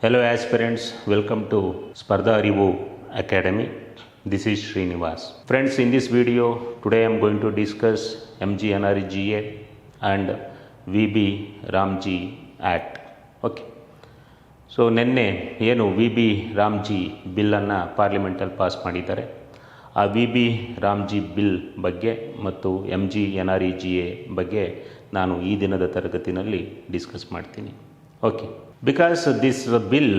Hello aspirants, welcome to Spardha Arivu Academy. This is Srinivas. Friends, in this video, today I am going to discuss MGNRGA and VB Ramji Act. Okay. So ನಿನ್ನೆ ಏನು V B Ramji ಬಿಲ್ಲನ್ನು ಪಾರ್ಲಿಮೆಂಟಲ್ಲಿ pass ಮಾಡಿದ್ದಾರೆ. ಆ V B Ramji bill ಬಗ್ಗೆ ಮತ್ತು MGNRGA ಬಗ್ಗೆ ನಾನು ಈ ದಿನದ ತರಗತಿನಲ್ಲಿ ಡಿಸ್ಕಸ್ ಮಾಡ್ತೀನಿ. Okay, because this bill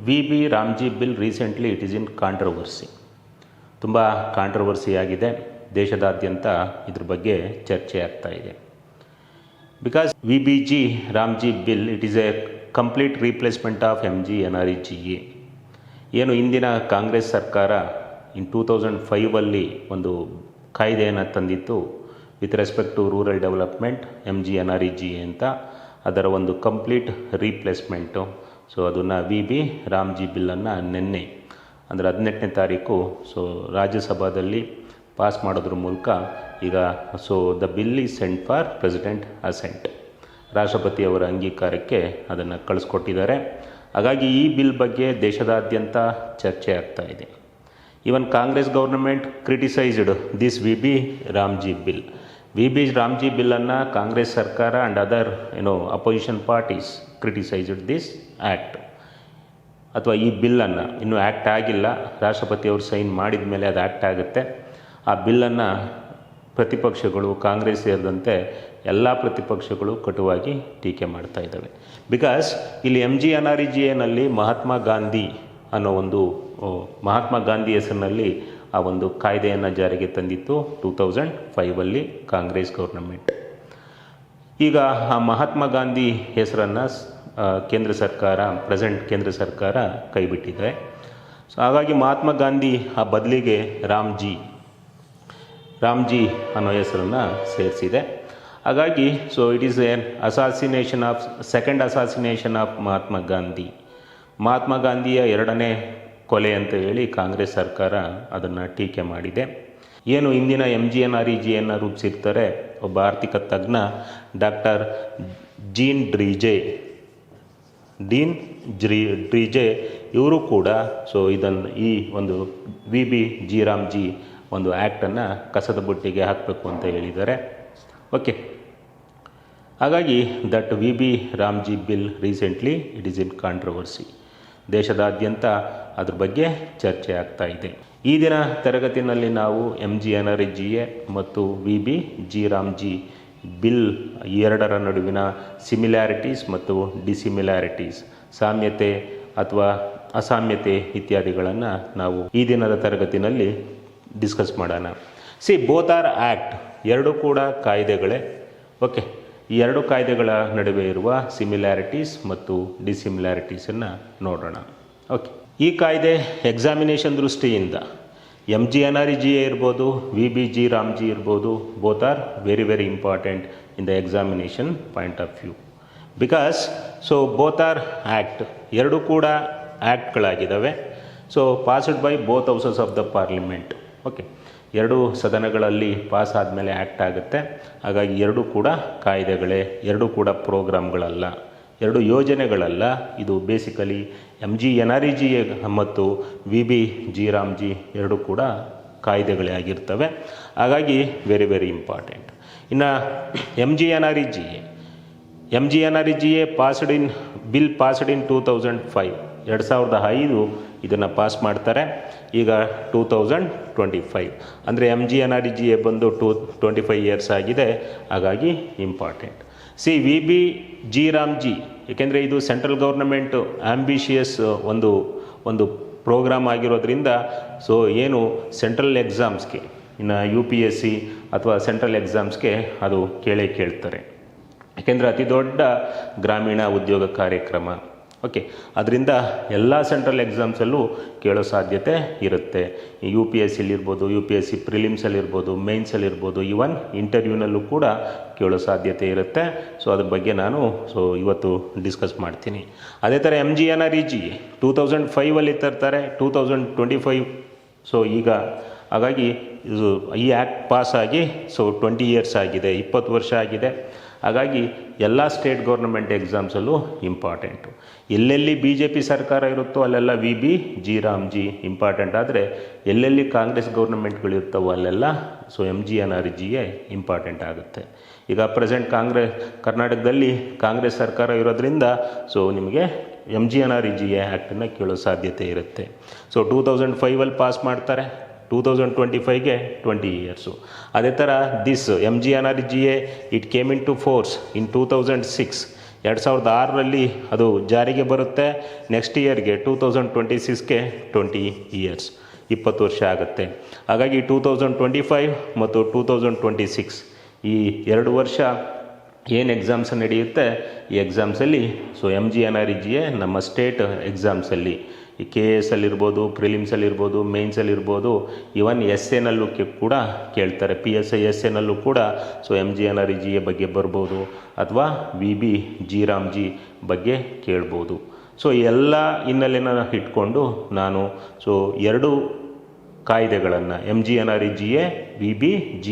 V B Ramji bill recently it is in controversy. ತುಂಬ ಕಾಂಟ್ರವರ್ಸಿ ಆಗಿದೆ, ದೇಶದಾದ್ಯಂತ ಇದ್ರ ಬಗ್ಗೆ ಚರ್ಚೆ ಆಗ್ತಾ ಇದೆ. Because V B G Ramji bill it is a complete replacement of MGNRGA. ಏನು ಇಂದಿನ ಕಾಂಗ್ರೆಸ್ ಸರ್ಕಾರ ಇನ್ 2005 ಒಂದು ಕಾಯ್ದೆಯನ್ನು ತಂದಿತ್ತು with respect to rural development MGNRGA ಅಂತ. ಅದರ ಒಂದು ಕಂಪ್ಲೀಟ್ ರೀಪ್ಲೇಸ್ಮೆಂಟು. ಸೊ ಅದನ್ನು ವಿ ಬಿ ರಾಮ್ಜಿ ಬಿಲ್ಲನ್ನು ನಿನ್ನೆ ಅಂದರೆ 18ನೇ ತಾರೀಕು ರಾಜ್ಯಸಭಾದಲ್ಲಿ ಪಾಸ್ ಮಾಡೋದ್ರ ಮೂಲಕ ಈಗ the bill is sent for president assent. ರಾಷ್ಟ್ರಪತಿಯವರ ಅಂಗೀಕಾರಕ್ಕೆ ಅದನ್ನು ಕಳಿಸ್ಕೊಟ್ಟಿದ್ದಾರೆ. ಹಾಗಾಗಿ ಈ ಬಿಲ್ ಬಗ್ಗೆ ದೇಶದಾದ್ಯಂತ ಚರ್ಚೆ ಆಗ್ತಾ ಇದೆ. Even Congress government criticised this V B Ramji bill. V B Ramji ಬಿಲ್ಲನ್ನು ಕಾಂಗ್ರೆಸ್ ಸರ್ಕಾರ and other opposition parties criticised this act ಅಥವಾ ಈ ಬಿಲ್ಲನ್ನು. ಇನ್ನೂ ಆ್ಯಕ್ಟ್ ಆಗಿಲ್ಲ, ರಾಷ್ಟ್ರಪತಿಯವರು ಸೈನ್ ಮಾಡಿದ ಮೇಲೆ ಅದು ಆ್ಯಕ್ಟ್ ಆಗುತ್ತೆ. ಆ ಬಿಲ್ಲನ್ನು ಪ್ರತಿಪಕ್ಷಗಳು, ಕಾಂಗ್ರೆಸ್ ಸೇರಿದಂತೆ ಎಲ್ಲ ಪ್ರತಿಪಕ್ಷಗಳು ಕಟುವಾಗಿ ಟೀಕೆ ಮಾಡ್ತಾ ಇದ್ದಾವೆ. ಬಿಕಾಸ್ ಇಲ್ಲಿ MGNRGAನಲ್ಲಿ ಮಹಾತ್ಮ ಗಾಂಧಿ ಅನ್ನೋ ಒಂದು ಮಹಾತ್ಮ ಗಾಂಧಿ ಹೆಸರಿನಲ್ಲಿ ಆ ಒಂದು ಕಾಯ್ದೆಯನ್ನು ಜಾರಿಗೆ ತಂದಿತ್ತು 2005 ಕಾಂಗ್ರೆಸ್ ಗೌರ್ಮೆಂಟ್. ಈಗ ಆ ಮಹಾತ್ಮ ಗಾಂಧಿ ಹೆಸರನ್ನು ಕೇಂದ್ರ ಸರ್ಕಾರ, ಪ್ರೆಸೆಂಟ್ ಕೇಂದ್ರ ಸರ್ಕಾರ ಕೈಬಿಟ್ಟಿದೆ. ಸೊ ಹಾಗಾಗಿ ಮಹಾತ್ಮ ಗಾಂಧಿ ಆ ಬದಲಿಗೆ ರಾಮ್ಜಿ ಅನ್ನೋ ಹೆಸರನ್ನು ಸೇರಿಸಿದೆ. ಹಾಗಾಗಿ it is N second assassination of Mahatma Gandhi. Mahatma ಗಾಂಧಿಯ ಎರಡನೇ ಕೊಲೆ ಅಂತ ಹೇಳಿ ಕಾಂಗ್ರೆಸ್ ಸರ್ಕಾರ ಅದನ್ನು ಟೀಕೆ ಮಾಡಿದೆ. ಏನು ಇಂದಿನ MGNRGAಯನ್ನು ರೂಪಿಸಿರ್ತಾರೆ ಒಬ್ಬ ಆರ್ಥಿಕ ತಜ್ಞ ಡಾಕ್ಟರ್ ಡೀನ್ ಡ್ರೀಜೆ ಇವರು ಕೂಡ ಇದನ್ನು ಈ ಒಂದು ವಿ ಬಿ ಜಿ ರಾಮ್ಜಿ ಒಂದು ಆ್ಯಕ್ಟನ್ನು ಕಸದ ಬುಟ್ಟಿಗೆ ಹಾಕಬೇಕು ಅಂತ ಹೇಳಿದ್ದಾರೆ. ಓಕೆ, ಹಾಗಾಗಿ that we B Ramji bill recently it is in controversy. ದೇಶದಾದ್ಯಂತ ಅದ್ರ ಬಗ್ಗೆ ಚರ್ಚೆ ಆಗ್ತಾ ಇದೆ. ಈ ದಿನ ತರಗತಿನಲ್ಲಿ ನಾವು MGNRGA ಮತ್ತು V B G Ramji bill ಎರಡರ ನಡುವಿನ ಸಿಮಿಲ್ಯಾರಿಟೀಸ್ ಮತ್ತು ಡಿಸಿಮಿಲ್ಯಾರಿಟೀಸ್, ಸಾಮ್ಯತೆ ಅಥವಾ ಅಸಾಮ್ಯತೆ ಇತ್ಯಾದಿಗಳನ್ನು ನಾವು ಈ ದಿನದ ತರಗತಿನಲ್ಲಿ ಡಿಸ್ಕಸ್ ಮಾಡೋಣ. ಬೋತ್ ಆರ್ ಆ್ಯಕ್ಟ್, ಎರಡು ಕೂಡ ಕಾಯ್ದೆಗಳೇ. ಓಕೆ, ಈ ಎರಡು ಕಾಯ್ದೆಗಳ ನಡುವೆ ಇರುವ ಸಿಮಿಲ್ಯಾರಿಟೀಸ್ ಮತ್ತು ಡಿಸಿಮಿಲ್ಯಾರಿಟೀಸನ್ನು ನೋಡೋಣ. ಓಕೆ, ಈ ಕಾಯ್ದೆ ಎಕ್ಸಾಮಿನೇಷನ್ ದೃಷ್ಟಿಯಿಂದ MGNRGA ಇರ್ಬೋದು, ವಿ ಬಿ ಜಿ ರಾಮ್ಜಿ ಇರ್ಬೋದು, both are very very important in the examination point of view. Because both are act, ಎರಡು ಕೂಡ ಆ್ಯಕ್ಟ್ಗಳಾಗಿದ್ದಾವೆ. Passed by both houses of the parliament. Okay, ಎರಡು ಸದನಗಳಲ್ಲಿ ಪಾಸ್ ಆದಮೇಲೆ ಆ್ಯಕ್ಟ್ ಆಗುತ್ತೆ. ಹಾಗಾಗಿ ಎರಡೂ ಕೂಡ ಕಾಯ್ದೆಗಳೇ, ಎರಡೂ ಕೂಡ ಪ್ರೋಗ್ರಾಮ್ಗಳಲ್ಲ, ಎರಡು ಯೋಜನೆಗಳಲ್ಲ. ಇದು ಬೇಸಿಕಲಿ MGNRGA ಮತ್ತು ವಿ ಬಿ ಜಿ ರಾಮ್ಜಿ ಎರಡೂ ಕೂಡ ಕಾಯ್ದೆಗಳೇ ಆಗಿರ್ತವೆ. ಹಾಗಾಗಿ ವೆರಿ ವೆರಿ ಇಂಪಾರ್ಟೆಂಟ್. ಇನ್ನು MGNRGA ಬಿಲ್ ಪಾಸ್ಡ್ ಇನ್ 2005, 2005 ಇದನ್ನು ಪಾಸ್ ಮಾಡ್ತಾರೆ. ಈಗ 2025 ಅಂದರೆ MGNRGA ಬಂದು 25 ಇಯರ್ಸ್ ಆಗಿದೆ. ಹಾಗಾಗಿ important. V B G Ramji, ಏಕೆಂದರೆ ಇದು ಸೆಂಟ್ರಲ್ ಗೌರ್ನಮೆಂಟು ಆಂಬಿಷಿಯಸ್ ಒಂದು ಪ್ರೋಗ್ರಾಮ್ ಆಗಿರೋದ್ರಿಂದ ಏನು ಸೆಂಟ್ರಲ್ ಎಕ್ಸಾಮ್ಸ್ಗೆ, ಇನ್ನು UPSC ಅಥವಾ ಸೆಂಟ್ರಲ್ ಎಕ್ಸಾಮ್ಸ್ಗೆ ಅದು ಕೇಳ್ತಾರೆ. ಏಕೆಂದರೆ ಅತಿ ದೊಡ್ಡ ಗ್ರಾಮೀಣ ಉದ್ಯೋಗ ಕಾರ್ಯಕ್ರಮ. ಓಕೆ, ಅದರಿಂದ ಎಲ್ಲ ಸೆಂಟ್ರಲ್ ಎಕ್ಸಾಮ್ಸಲ್ಲೂ ಕೇಳೋ ಸಾಧ್ಯತೆ ಇರುತ್ತೆ. UPSCಲಿರ್ಬೋದು, UPSC ಪ್ರಿಲಿಮ್ಸಲ್ಲಿರ್ಬೋದು, ಮೇನ್ಸಲ್ಲಿರ್ಬೋದು, ಈವನ್ ಇಂಟರ್ವ್ಯೂನಲ್ಲೂ ಕೂಡ ಕೇಳೋ ಸಾಧ್ಯತೆ ಇರುತ್ತೆ. ಅದ್ರ ಬಗ್ಗೆ ನಾನು ಇವತ್ತು ಡಿಸ್ಕಸ್ ಮಾಡ್ತೀನಿ. ಅದೇ ಥರ MGNRGA 2005 ತರ್ತಾರೆ, 2025 ಈಗ ಹಾಗಾಗಿ ಈ ಆ್ಯಕ್ಟ್ ಪಾಸ್ ಆಗಿ 20 ಇಯರ್ಸ್ ಆಗಿದೆ, 20 ವರ್ಷ ಆಗಿದೆ. ಹಾಗಾಗಿ ಎಲ್ಲ ಸ್ಟೇಟ್ ಗೌರ್ನಮೆಂಟ್ ಎಕ್ಸಾಮ್ಸಲ್ಲೂ ಇಂಪಾರ್ಟೆಂಟು. ಎಲ್ಲೆಲ್ಲಿ BJP ಸರ್ಕಾರ ಇರುತ್ತೋ ಅಲ್ಲೆಲ್ಲ VB G ಇಂಪಾರ್ಟೆಂಟ್. ಆದರೆ ಎಲ್ಲೆಲ್ಲಿ ಕಾಂಗ್ರೆಸ್ ಗೌರ್ನಮೆಂಟ್ಗಳಿರ್ತವೋ ಅಲ್ಲೆಲ್ಲ MGNRGA ಇಂಪಾರ್ಟೆಂಟ್ ಆಗುತ್ತೆ. ಈಗ ಪ್ರೆಸೆಂಟ್ ಕರ್ನಾಟಕದಲ್ಲಿ ಕಾಂಗ್ರೆಸ್ ಸರ್ಕಾರ ಇರೋದ್ರಿಂದ ನಿಮಗೆ MGNRGA ಆ್ಯಕ್ಟನ್ನು ಕೇಳೋ ಸಾಧ್ಯತೆ ಇರುತ್ತೆ. 2005 ಪಾಸ್ ಮಾಡ್ತಾರೆ, 2025ಗೆ 20 ಇಯರ್ಸು. ಅದೇ ಥರ MGNRGA it came into force in 2006. 2006ರಲ್ಲಿ ಅದು ಜಾರಿಗೆ ಬರುತ್ತೆ. ನೆಕ್ಸ್ಟ್ ಇಯರ್ಗೆ 2026ಗೆ 20 ಇಯರ್ಸ್, 20 ವರ್ಷ ಆಗುತ್ತೆ. ಹಾಗಾಗಿ 2025 ಮತ್ತು 2026 ಈ 2 ವರ್ಷ ಏನು ಎಕ್ಸಾಮ್ಸ್ ನಡೆಯುತ್ತೆ, ಈ ಎಕ್ಸಾಮ್ಸಲ್ಲಿ MGNRGA ನಮ್ಮ ಸ್ಟೇಟ್ ಎಕ್ಸಾಮ್ಸಲ್ಲಿ ಈ KS ಅಲ್ಲಿರ್ಬೋದು, ಪ್ರಿಲಿಮ್ಸಲ್ಲಿರ್ಬೋದು, ಮೇನ್ಸಲ್ಲಿರ್ಬೋದು, ಇವನ್ SAನಲ್ಲೂ ಕೂಡ ಕೇಳ್ತಾರೆ. PSI SAನಲ್ಲೂ ಕೂಡ MGNRGA ಬಗ್ಗೆ ಬರ್ಬೋದು, ಅಥವಾ VB G ಬಗ್ಗೆ ಕೇಳ್ಬೋದು. ಎಲ್ಲ ಹಿನ್ನೆಲೆನ ಇಟ್ಕೊಂಡು ನಾನು 2 ಕಾಯ್ದೆಗಳನ್ನು MGNRGA, VB G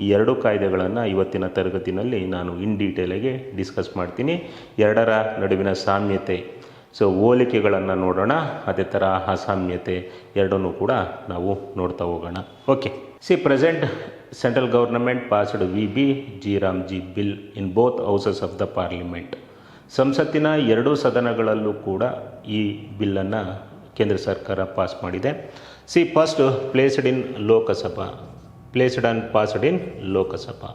ಈ 2 ಕಾಯ್ದೆಗಳನ್ನು ಇವತ್ತಿನ ತರಗತಿನಲ್ಲಿ ನಾನು ಇನ್ ಡೀಟೇಲಾಗಿ ಡಿಸ್ಕಸ್ ಮಾಡ್ತೀನಿ. 2ರ ನಡುವಿನ ಸಾಮ್ಯತೆ, ಹೋಲಿಕೆಗಳನ್ನು ನೋಡೋಣ. ಅದೇ ಥರ ಅಸಾಮ್ಯತೆ ಎರಡನ್ನೂ ಕೂಡ ನಾವು ನೋಡ್ತಾ ಹೋಗೋಣ. Okay, present central government passed VB G bill in both houses of the parliament. ಸಂಸತ್ತಿನ 2 ಸದನಗಳಲ್ಲೂ ಕೂಡ ಈ ಬಿಲ್ಲನ್ನು ಕೇಂದ್ರ ಸರ್ಕಾರ ಪಾಸ್ ಮಾಡಿದೆ. First placed in Lok Sabha, placed and passed in Lok Sabha.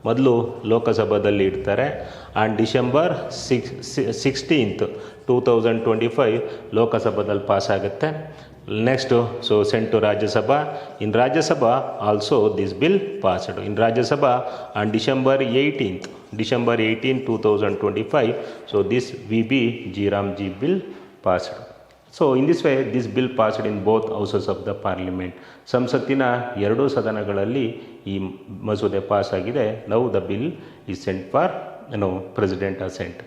ಮೊದಲು ಲೋಕಸಭಾದಲ್ಲಿ ಇಡ್ತಾರೆ. ಆ್ಯಂಡ್ ಡಿಸೆಂಬರ್ 16th 2025 ಲೋಕಸಭಾದಲ್ಲಿ ಪಾಸ್ ಆಗುತ್ತೆ. Next sent to Rajya Sabha. In Rajya Sabha also this bill passed in Rajya Sabha on December 18, 2025. This VB G bill passed. In this way this bill passed in both houses of the parliament. ಸಂಸತ್ತಿನ 2 ಸದನಗಳಲ್ಲಿ ಈ ಮಸೂದೆ pass ಆಗಿದೆ. Now the bill is sent for president assent.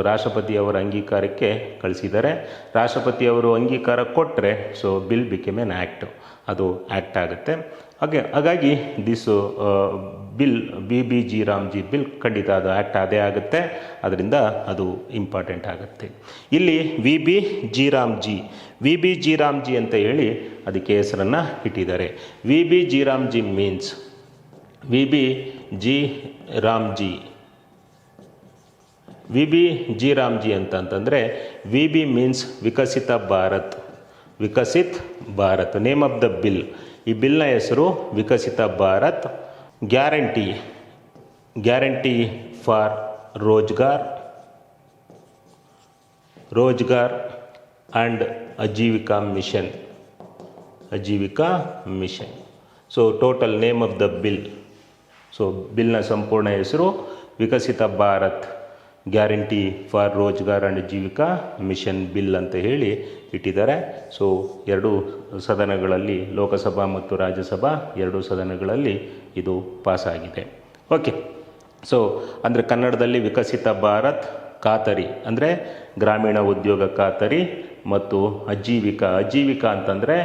ರಾಷ್ಟ್ರಪತಿಯವರ ಅಂಗೀಕಾರಕ್ಕೆ ಕಳಿಸಿದ್ದಾರೆ. ರಾಷ್ಟ್ರಪತಿಯವರು ಅಂಗೀಕಾರ ಕೊಟ್ಟರೆ ಬಿಲ್ ಬಿಕೇಮ್ ಎನ್ ಆ್ಯಕ್ಟ್, ಅದು ಆ್ಯಕ್ಟ್ ಆಗುತ್ತೆ. ಹಾಗಾಗಿ this bill VB G bill ಖಂಡಿತ ಅದು ಆ್ಯಕ್ಟ್ ಅದೇ ಆಗುತ್ತೆ. ಅದರಿಂದ ಅದು ಇಂಪಾರ್ಟೆಂಟ್ ಆಗುತ್ತೆ. ಇಲ್ಲಿ VB G ಅಂತ ಹೇಳಿ ಅದಕ್ಕೆ ಹೆಸರನ್ನು ಇಟ್ಟಿದ್ದಾರೆ. VB G means VB G ಅಂತಂತಂದರೆ VB means Viksit Bharat. Name of the bill, ಈ ಬಿಲ್ನ ಹೆಸರು Viksit Bharat. Guarantee for Rozgar and Ajeevika mission. Total name of the bill. ಬಿಲ್ನ ಸಂಪೂರ್ಣ ಹೆಸರು Viksit Bharat guarantee for Rozgar and Jeevika mission bill ಅಂತ ಹೇಳಿ ಇಟ್ಟಿದ್ದಾರೆ. 2 ಸದನಗಳಲ್ಲಿ, ಲೋಕಸಭಾ ಮತ್ತು ರಾಜ್ಯಸಭಾ 2 ಸದನಗಳಲ್ಲಿ ಇದು ಪಾಸಾಗಿದೆ. ಓಕೆ, ಅಂದರೆ ಕನ್ನಡದಲ್ಲಿ ವಿಕಸಿತ ಭಾರತ್, ಖಾತರಿ ಅಂದರೆ ಗ್ರಾಮೀಣ ಉದ್ಯೋಗ ಖಾತರಿ, ಮತ್ತು ಅಜೀವಿಕಾ ಅಂತಂದರೆ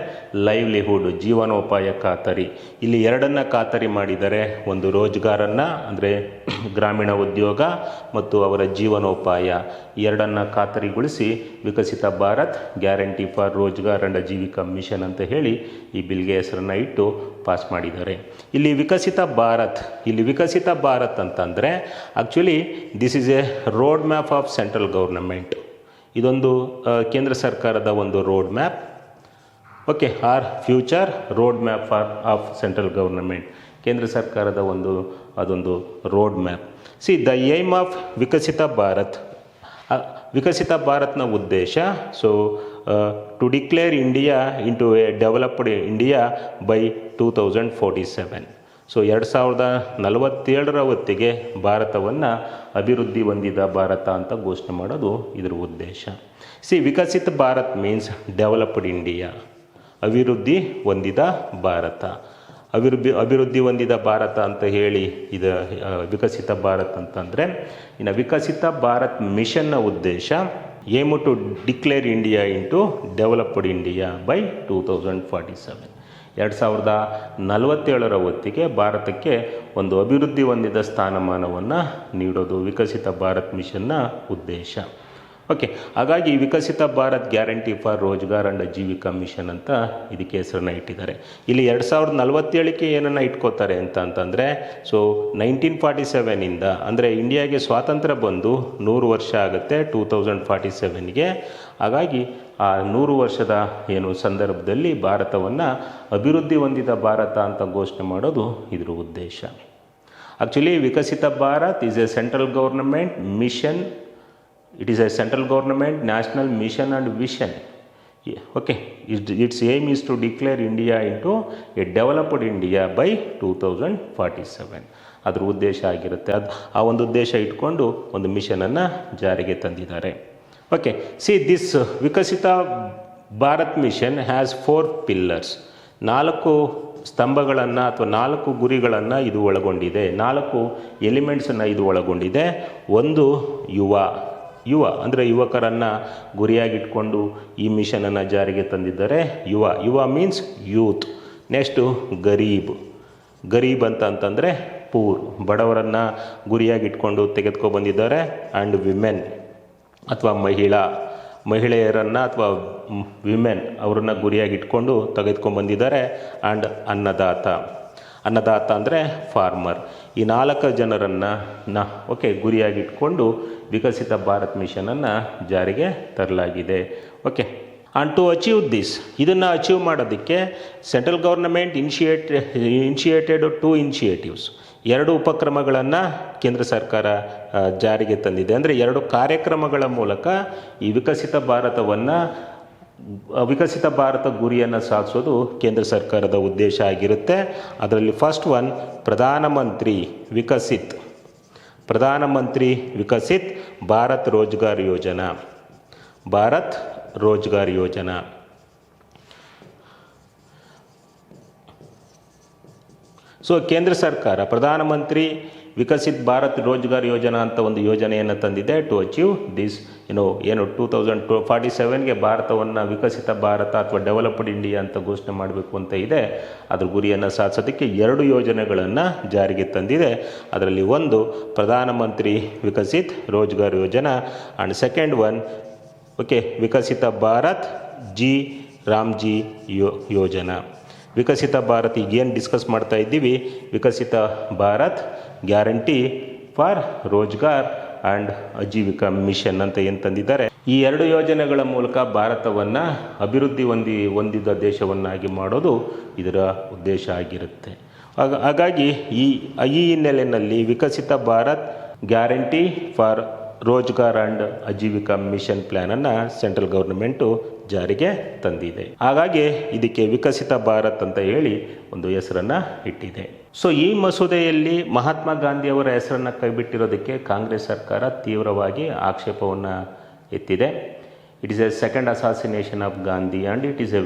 ಲೈವ್ಲಿಹುಡ್, ಜೀವನೋಪಾಯ ಖಾತರಿ. ಇಲ್ಲಿ 2 ಖಾತರಿ ಮಾಡಿದ್ದಾರೆ. ಒಂದು ರೋಜ್ಗಾರನ್ನು ಅಂದರೆ ಗ್ರಾಮೀಣ ಉದ್ಯೋಗ ಮತ್ತು ಅವರ ಜೀವನೋಪಾಯ, 2 ಖಾತರಿಗೊಳಿಸಿ Viksit Bharat guarantee for Rozgar and Ajeevika mission ಅಂತ ಹೇಳಿ ಈ ಬಿಲ್ಗೆ ಹೆಸರನ್ನು ಇಟ್ಟು ಪಾಸ್ ಮಾಡಿದ್ದಾರೆ. ಇಲ್ಲಿ ವಿಕಸಿತ ಭಾರತ್ ಅಂತಂದರೆ actually this is a road map of central government. ಇದೊಂದು ಕೇಂದ್ರ ಸರ್ಕಾರದ ಒಂದು road map. Okay, future road map of central government, ಕೇಂದ್ರ ಸರ್ಕಾರದ ಅದೊಂದು road map. The aim of Viksit ಭಾರತ್ನ ಉದ್ದೇಶ to declare India into a developed India by 2047. 2047ರ ಹೊತ್ತಿಗೆ ಭಾರತವನ್ನು ಅಭಿವೃದ್ಧಿ ಹೊಂದಿದ ಭಾರತ ಅಂತ ಘೋಷಣೆ ಮಾಡೋದು ಇದರ ಉದ್ದೇಶ. ವಿಕಸಿತ ಭಾರತ್ ಮೀನ್ಸ್ ಡೆವಲಪ್ಡ್ ಇಂಡಿಯಾ, ಅಭಿವೃದ್ಧಿ ಹೊಂದಿದ ಭಾರತ. ಅಭಿವೃದ್ಧಿ ಹೊಂದಿದ ಭಾರತ ಅಂತ ಹೇಳಿ ಇದು ವಿಕಸಿತ ಭಾರತ್ ಅಂತಂದರೆ, ಇನ್ನು ವಿಕಸಿತ ಭಾರತ್ ಮಿಷನ್ನ ಉದ್ದೇಶ aim to declare India into developed India by 2047. 2047ರ ಹೊತ್ತಿಗೆ ಭಾರತಕ್ಕೆ ಒಂದು ಅಭಿವೃದ್ಧಿ ಹೊಂದಿದ ಸ್ಥಾನಮಾನವನ್ನು ನೀಡೋದು ವಿಕಸಿತ ಭಾರತ್ ಮಿಷನ್ನ ಉದ್ದೇಶ. ಓಕೆ, ಹಾಗಾಗಿ Viksit Bharat guarantee for Rozgar and Aajeevika mission ಅಂತ ಇದಕ್ಕೆ ಹೆಸರನ್ನು ಇಟ್ಟಿದ್ದಾರೆ. ಇಲ್ಲಿ 2047ಕ್ಕೆ ಏನನ್ನು ಇಟ್ಕೋತಾರೆ ಅಂತಂದರೆ, ಸೊ 1947ಇಂದ ಅಂದರೆ ಇಂಡಿಯಾಗೆ ಸ್ವಾತಂತ್ರ್ಯ ಬಂದು 100 ವರ್ಷ ಆಗುತ್ತೆ 2047ಗೆ. ಹಾಗಾಗಿ ಆ 100 ವರ್ಷದ ಸಂದರ್ಭದಲ್ಲಿ ಭಾರತವನ್ನು ಅಭಿವೃದ್ಧಿ ಹೊಂದಿದ ಭಾರತ ಅಂತ ಘೋಷಣೆ ಮಾಡೋದು ಇದರ ಉದ್ದೇಶ. Actually Viksit Bharat is a central government mission. It is a central government national mission and vision. Okay, its aim is to declare India into a developed India by 2047. ಅದರ ಉದ್ದೇಶ ಆಗಿರುತ್ತೆ. ಆ ಒಂದು ಉದ್ದೇಶ ಇಟ್ಕೊಂಡು ಒಂದು ಮಿಷನನ್ನು ಜಾರಿಗೆ ತಂದಿದ್ದಾರೆ. Okay, see this Viksit Bharat mission has 4 pillars. 4 ಸ್ತಂಭಗಳನ್ನು ಅಥವಾ 4 ಗುರಿಗಳನ್ನು ಇದು ಒಳಗೊಂಡಿದೆ. 4 ಎಲಿಮೆಂಟ್ಸನ್ನು ಇದು ಒಳಗೊಂಡಿದೆ. ಒಂದು ಯುವ ಅಂದರೆ ಯುವಕರನ್ನು ಗುರಿಯಾಗಿಟ್ಕೊಂಡು ಈ ಮಿಷನನ್ನು ಜಾರಿಗೆ ತಂದಿದ್ದಾರೆ. ಯುವ ಮೀನ್ಸ್ ಯೂತ್. ನೆಕ್ಸ್ಟು ಗರೀಬ್ ಅಂತಂದರೆ ಪೂರ್, ಬಡವರನ್ನು ಗುರಿಯಾಗಿಟ್ಕೊಂಡು ತೆಗೆದುಕೊಬಂದಿದ್ದಾರೆ. ಆ್ಯಂಡ್ ವಿಮೆನ್ ಅಥವಾ ಮಹಿಳೆಯರನ್ನು ಅಥವಾ ವಿಮೆನ್ ಅವರನ್ನು ಗುರಿಯಾಗಿಟ್ಕೊಂಡು ತೆಗೆದುಕೊಂಡ್ಬಂದಿದ್ದಾರೆ. ಆ್ಯಂಡ್ ಅನ್ನದಾತ ಅಂದರೆ ಫಾರ್ಮರ್. ಈ 4 ಜನರನ್ನು ಗುರಿಯಾಗಿಟ್ಕೊಂಡು ವಿಕಸಿತ ಭಾರತ್ ಮಿಷನನ್ನು ಜಾರಿಗೆ ತರಲಾಗಿದೆ. Okay, and to achieve this, ಇದನ್ನು ಅಚೀವ್ ಮಾಡೋದಕ್ಕೆ ಸೆಂಟ್ರಲ್ ಗೌರ್ನಮೆಂಟ್ ಇನಿಷಿಯೇಟೆಡ್ 2 ಇನಿಷಿಯೇಟಿವ್ಸ್, 2 ಉಪಕ್ರಮಗಳನ್ನು ಕೇಂದ್ರ ಸರ್ಕಾರ ಜಾರಿಗೆ ತಂದಿದೆ. ಅಂದರೆ 2 ಕಾರ್ಯಕ್ರಮಗಳ ಮೂಲಕ ಈ ವಿಕಸಿತ ಭಾರತ ಗುರಿಯನ್ನು ಸಾಧಿಸೋದು ಕೇಂದ್ರ ಸರ್ಕಾರದ ಉದ್ದೇಶ ಆಗಿರುತ್ತೆ. ಅದರಲ್ಲಿ ಫಸ್ಟ್ ಒನ್ ಪ್ರಧಾನಮಂತ್ರಿ ವಿಕಸಿತ್ ಭಾರತ್ ರೋಜ್ಗಾರ್ ಯೋಜನಾ. ಸೊ ಕೇಂದ್ರ ಸರ್ಕಾರ ಪ್ರಧಾನಮಂತ್ರಿ ವಿಕಸಿತ್ ಭಾರತ್ ರೋಜ್ಗಾರ್ ಯೋಜನಾ ಅಂತ ಒಂದು ಯೋಜನೆಯನ್ನು ತಂದಿದೆ. ಟು ಅಚೀವ್ ದಿಸ್ 2047ಗೆ ಭಾರತವನ್ನು ವಿಕಸಿತ ಭಾರತ ಅಥವಾ ಡೆವಲಪ್ಡ್ ಇಂಡಿಯಾ ಅಂತ ಘೋಷಣೆ ಮಾಡಬೇಕು ಅಂತ ಇದೆ. ಅದ್ರ ಗುರಿಯನ್ನು ಸಾಧಿಸೋದಕ್ಕೆ 2 ಯೋಜನೆಗಳನ್ನು ಜಾರಿಗೆ ತಂದಿದೆ. ಅದರಲ್ಲಿ ಒಂದು ಪ್ರಧಾನಮಂತ್ರಿ Viksit Rozgar Yojana and second one Viksit Bharat Ramji Yojana. Viksit Bharat ಈಗೇನು ಡಿಸ್ಕಸ್ ಮಾಡ್ತಾ ಇದ್ದೀವಿ, Viksit Bharat guarantee for Rozgar and Aajeevika mission ಅಂತ ಏನು ತಂದಿದ್ದಾರೆ. ಈ 2 ಯೋಜನೆಗಳ ಮೂಲಕ ಭಾರತವನ್ನು ಅಭಿವೃದ್ಧಿ ಹೊಂದಿದ ದೇಶವನ್ನಾಗಿ ಮಾಡೋದು ಇದರ ಉದ್ದೇಶ ಆಗಿರುತ್ತೆ. ಹಾಗಾಗಿ ಈ ಹಿನ್ನೆಲೆಯಲ್ಲಿ Viksit Bharat guarantee for Rozgar and Aajeevika mission ಪ್ಲ್ಯಾನನ್ನು ಸೆಂಟ್ರಲ್ ಗೌರ್ನಮೆಂಟು ಜಾರಿಗೆ ತಂದಿದೆ. ಹಾಗಾಗಿ ಇದಕ್ಕೆ ವಿಕಸಿತ ಭಾರತ್ ಅಂತ ಹೇಳಿ ಒಂದು ಹೆಸರನ್ನು ಇಟ್ಟಿದೆ. ಸೊ ಈ ಮಸೂದೆಯಲ್ಲಿ ಮಹಾತ್ಮ ಗಾಂಧಿಯವರ ಹೆಸರನ್ನು ಕೈಬಿಟ್ಟಿರೋದಕ್ಕೆ ಕಾಂಗ್ರೆಸ್ ಸರ್ಕಾರ ತೀವ್ರವಾಗಿ ಆಕ್ಷೇಪವನ್ನು ಎತ್ತಿದೆ. It is a second assassination of Gandhi and it is a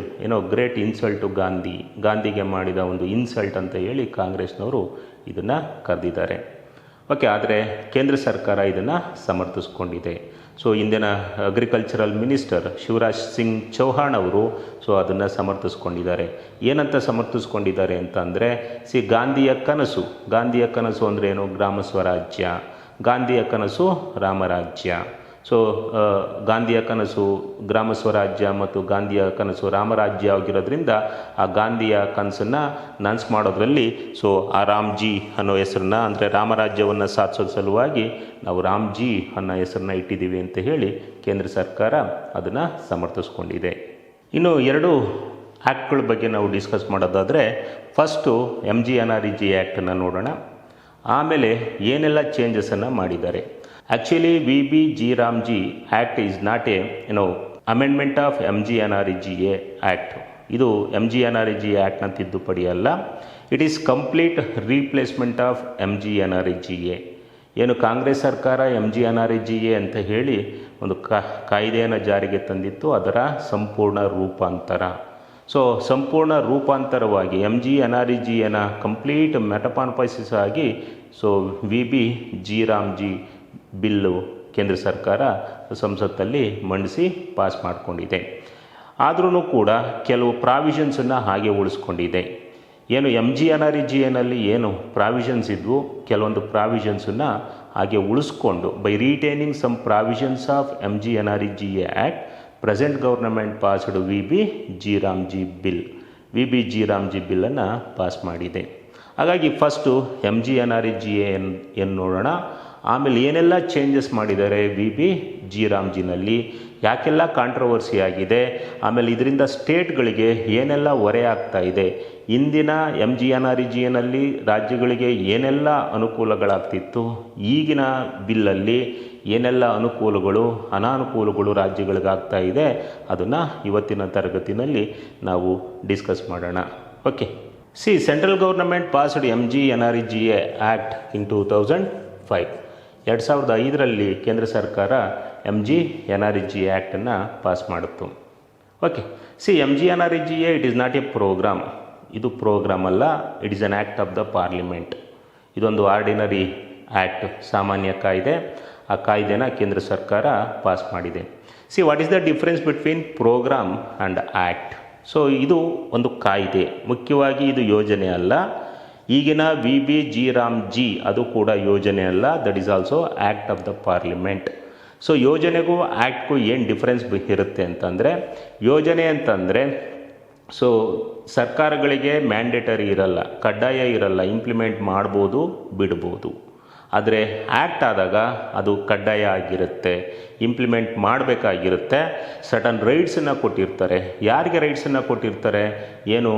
great insult to ಗಾಂಧಿಗೆ ಮಾಡಿದ ಒಂದು ಇನ್ಸಲ್ಟ್ ಅಂತ ಹೇಳಿ ಕಾಂಗ್ರೆಸ್ನವರು ಇದನ್ನು ಕರೆದಿದ್ದಾರೆ. ಆದರೆ ಕೇಂದ್ರ ಸರ್ಕಾರ ಇದನ್ನು ಸಮರ್ಥಿಸ್ಕೊಂಡಿದೆ. ಸೊ ಇಂದಿನ ಅಗ್ರಿಕಲ್ಚರಲ್ ಮಿನಿಸ್ಟರ್ ಶಿವರಾಜ್ ಸಿಂಗ್ ಚೌಹಾಣ್ ಅವರು ಅದನ್ನು ಸಮರ್ಥಿಸ್ಕೊಂಡಿದ್ದಾರೆ. ಏನಂತ ಸಮರ್ಥಿಸ್ಕೊಂಡಿದ್ದಾರೆ ಅಂತ ಅಂದರೆ, ಗಾಂಧಿಯ ಕನಸು ಅಂದರೆ ಏನು? ಗ್ರಾಮ ಸ್ವರಾಜ್ಯ. ಗಾಂಧಿಯ ಕನಸು ರಾಮರಾಜ್ಯ. ಸೊ ಗಾಂಧಿಯ ಕನಸು ಗ್ರಾಮ ಸ್ವರಾಜ್ಯ ಮತ್ತು ಗಾಂಧಿಯ ಕನಸು ರಾಮರಾಜ್ಯ ಆಗಿರೋದ್ರಿಂದ ಆ ಗಾಂಧಿಯ ಕನಸನ್ನು ನನಸು ಮಾಡೋದ್ರಲ್ಲಿ ಆ ರಾಮ್ಜಿ ಅನ್ನೋ ಹೆಸರನ್ನ, ಅಂದರೆ ರಾಮರಾಜ್ಯವನ್ನು ಸಾಧಿಸೋ ಸಲುವಾಗಿ ನಾವು ರಾಮ್ಜಿ ಅನ್ನೋ ಹೆಸರನ್ನ ಇಟ್ಟಿದ್ದೀವಿ ಅಂತ ಹೇಳಿ ಕೇಂದ್ರ ಸರ್ಕಾರ ಅದನ್ನು ಸಮರ್ಥಿಸ್ಕೊಂಡಿದೆ. ಇನ್ನು 2 ಆ್ಯಕ್ಟ್ಗಳ ಬಗ್ಗೆ ನಾವು ಡಿಸ್ಕಸ್ ಮಾಡೋದಾದರೆ, ಫಸ್ಟು MGNREG ಆ್ಯಕ್ಟನ್ನು ನೋಡೋಣ. ಆಮೇಲೆ ಏನೆಲ್ಲ ಚೇಂಜಸನ್ನು ಮಾಡಿದ್ದಾರೆ. Actually, VBG-Ramji Act is not a amendment of MGNREGA Act. ಇದು MGNREG Actನ ತಿದ್ದುಪಡಿ ಅಲ್ಲ. It is complete replacement of MGNREGA. ಏನು ಕಾಂಗ್ರೆಸ್ ಸರ್ಕಾರ MGNREGA ಅಂತ ಹೇಳಿ ಒಂದು ಕಾಯ್ದೆಯನ್ನು ಜಾರಿಗೆ ತಂದಿತ್ತು, ಅದರ ಸಂಪೂರ್ಣ ರೂಪಾಂತರ. ಸಂಪೂರ್ಣ ರೂಪಾಂತರವಾಗಿ MGNREGAನ ಕಂಪ್ಲೀಟ್ ಮೆಟಪಾನ್ಪೈಸಿಸ್ ಆಗಿ VBG-Ramji ಬಿಲ್ಲು ಕೇಂದ್ರ ಸರ್ಕಾರ ಸಂಸತ್ತಲ್ಲಿ ಮಂಡಿಸಿ ಪಾಸ್ ಮಾಡಿಕೊಂಡಿದೆ. ಆದ್ರೂ ಕೂಡ ಕೆಲವು ಪ್ರಾವಿಷನ್ಸನ್ನು ಹಾಗೆ ಉಳಿಸ್ಕೊಂಡಿದೆ. ಏನು MGNREGA ಏನು ಪ್ರಾವಿಷನ್ಸ್ ಇದ್ವು, ಕೆಲವೊಂದು ಪ್ರಾವಿಷನ್ಸನ್ನು ಹಾಗೆ ಉಳಿಸ್ಕೊಂಡು by retaining some provisions of MGNREGA act present government passed VB-G Ramji bill. VB-G Ramji ಬಿಲ್ಲನ್ನು ಪಾಸ್ ಮಾಡಿದೆ. ಹಾಗಾಗಿ ಫಸ್ಟು MGNREGA ಏನು ನೋಡೋಣ, ಆಮೇಲೆ ಏನೆಲ್ಲ ಚೇಂಜಸ್ ಮಾಡಿದ್ದಾರೆ VB-G Ramjiನಲ್ಲಿ, ಯಾಕೆಲ್ಲ ಕಾಂಟ್ರವರ್ಸಿ ಆಗಿದೆ, ಆಮೇಲೆ ಇದರಿಂದ ಸ್ಟೇಟ್ಗಳಿಗೆ ಏನೆಲ್ಲ ಹೊರೆ ಆಗ್ತಾ ಇದೆ, ಇಂದಿನ MGNREGAನಲ್ಲಿ ರಾಜ್ಯಗಳಿಗೆ ಏನೆಲ್ಲ ಅನುಕೂಲಗಳಾಗ್ತಿತ್ತು, ಈಗಿನ ಬಿಲ್ಲಲ್ಲಿ ಏನೆಲ್ಲ ಅನುಕೂಲಗಳು ಅನಾನುಕೂಲಗಳು ರಾಜ್ಯಗಳಿಗಾಗ್ತಾ ಇದೆ, ಅದನ್ನು ಇವತ್ತಿನ ತರಗತಿನಲ್ಲಿ ನಾವು ಡಿಸ್ಕಸ್ ಮಾಡೋಣ. Okay, central government passed MGNREGA act in 2005. 2005ರಲ್ಲಿ ಕೇಂದ್ರ ಸರ್ಕಾರ MGNREGA ಆ್ಯಕ್ಟನ್ನು ಪಾಸ್ ಮಾಡಿತ್ತು. Okay, MGNREGA it is not a programme. ಇದು ಪ್ರೋಗ್ರಾಮ್ ಅಲ್ಲ, it is an act of the parliament. ಇದೊಂದು ಆರ್ಡಿನರಿ ಆ್ಯಕ್ಟ್, ಸಾಮಾನ್ಯ ಕಾಯ್ದೆ. ಆ ಕಾಯ್ದೆನ ಕೇಂದ್ರ ಸರ್ಕಾರ ಪಾಸ್ ಮಾಡಿದೆ. What is the difference between programme and act? ಇದು ಒಂದು ಕಾಯ್ದೆ, ಮುಖ್ಯವಾಗಿ ಇದು ಯೋಜನೆ ಅಲ್ಲ. ಈಗಿನ VB-G Ramji ಅದು ಕೂಡ ಯೋಜನೆ ಅಲ್ಲ, that is also act of the parliament. ಯೋಜನೆಗೂ ಆ್ಯಕ್ಟ್ಗೂ ಏನು ಡಿಫ್ರೆನ್ಸ್ ಇರುತ್ತೆ ಅಂತಂದರೆ, ಯೋಜನೆ ಅಂತಂದರೆ ಸರ್ಕಾರಗಳಿಗೆ ಮ್ಯಾಂಡೇಟರಿ ಇರಲ್ಲ, ಕಡ್ಡಾಯ ಇರಲ್ಲ, ಇಂಪ್ಲಿಮೆಂಟ್ ಮಾಡ್ಬೋದು ಬಿಡ್ಬೋದು. ಆದರೆ ಆ್ಯಕ್ಟ್ ಆದಾಗ ಅದು ಕಡ್ಡಾಯ ಆಗಿರುತ್ತೆ, ಇಂಪ್ಲಿಮೆಂಟ್ ಮಾಡಬೇಕಾಗಿರುತ್ತೆ. ಸರ್ಟನ್ ರೈಟ್ಸನ್ನು ಕೊಟ್ಟಿರ್ತಾರೆ. ಯಾರಿಗೆ ರೈಟ್ಸನ್ನು ಕೊಟ್ಟಿರ್ತಾರೆ? ಏನು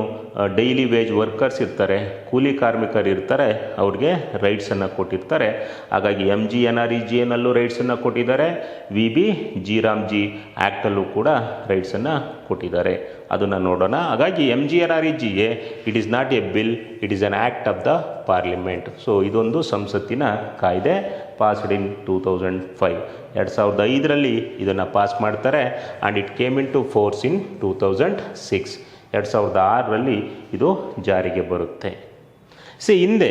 ಡೈಲಿ ವೇಜ್ ವರ್ಕರ್ಸ್ ಇರ್ತಾರೆ, ಕೂಲಿ ಕಾರ್ಮಿಕರು ಇರ್ತಾರೆ, ಅವ್ರಿಗೆ ರೈಟ್ಸನ್ನು ಕೊಟ್ಟಿರ್ತಾರೆ. ಹಾಗಾಗಿ MGNREGAನಲ್ಲೂ ರೈಟ್ಸನ್ನು ಕೊಟ್ಟಿದ್ದಾರೆ, VB-G Ramji ಆ್ಯಕ್ಟಲ್ಲೂ ಕೂಡ ರೈಟ್ಸನ್ನು ಕೊಟ್ಟಿದ್ದಾರೆ. ಅದನ್ನು ನೋಡೋಣ. ಹಾಗಾಗಿ MGNREGA it is not A bill, it is an act of the parliament. ಇದೊಂದು ಸಂಸತ್ತಿನ ಕಾಯ್ದೆ, ಪಾಸ್ಡ್ ಇನ್ 2005. 2005ರಲ್ಲಿ ಇದನ್ನು ಪಾಸ್ ಮಾಡ್ತಾರೆ. And it came into force in 2006. 2006ರಲ್ಲಿ ಇದು ಜಾರಿಗೆ ಬರುತ್ತೆ. ಹಿಂದೆ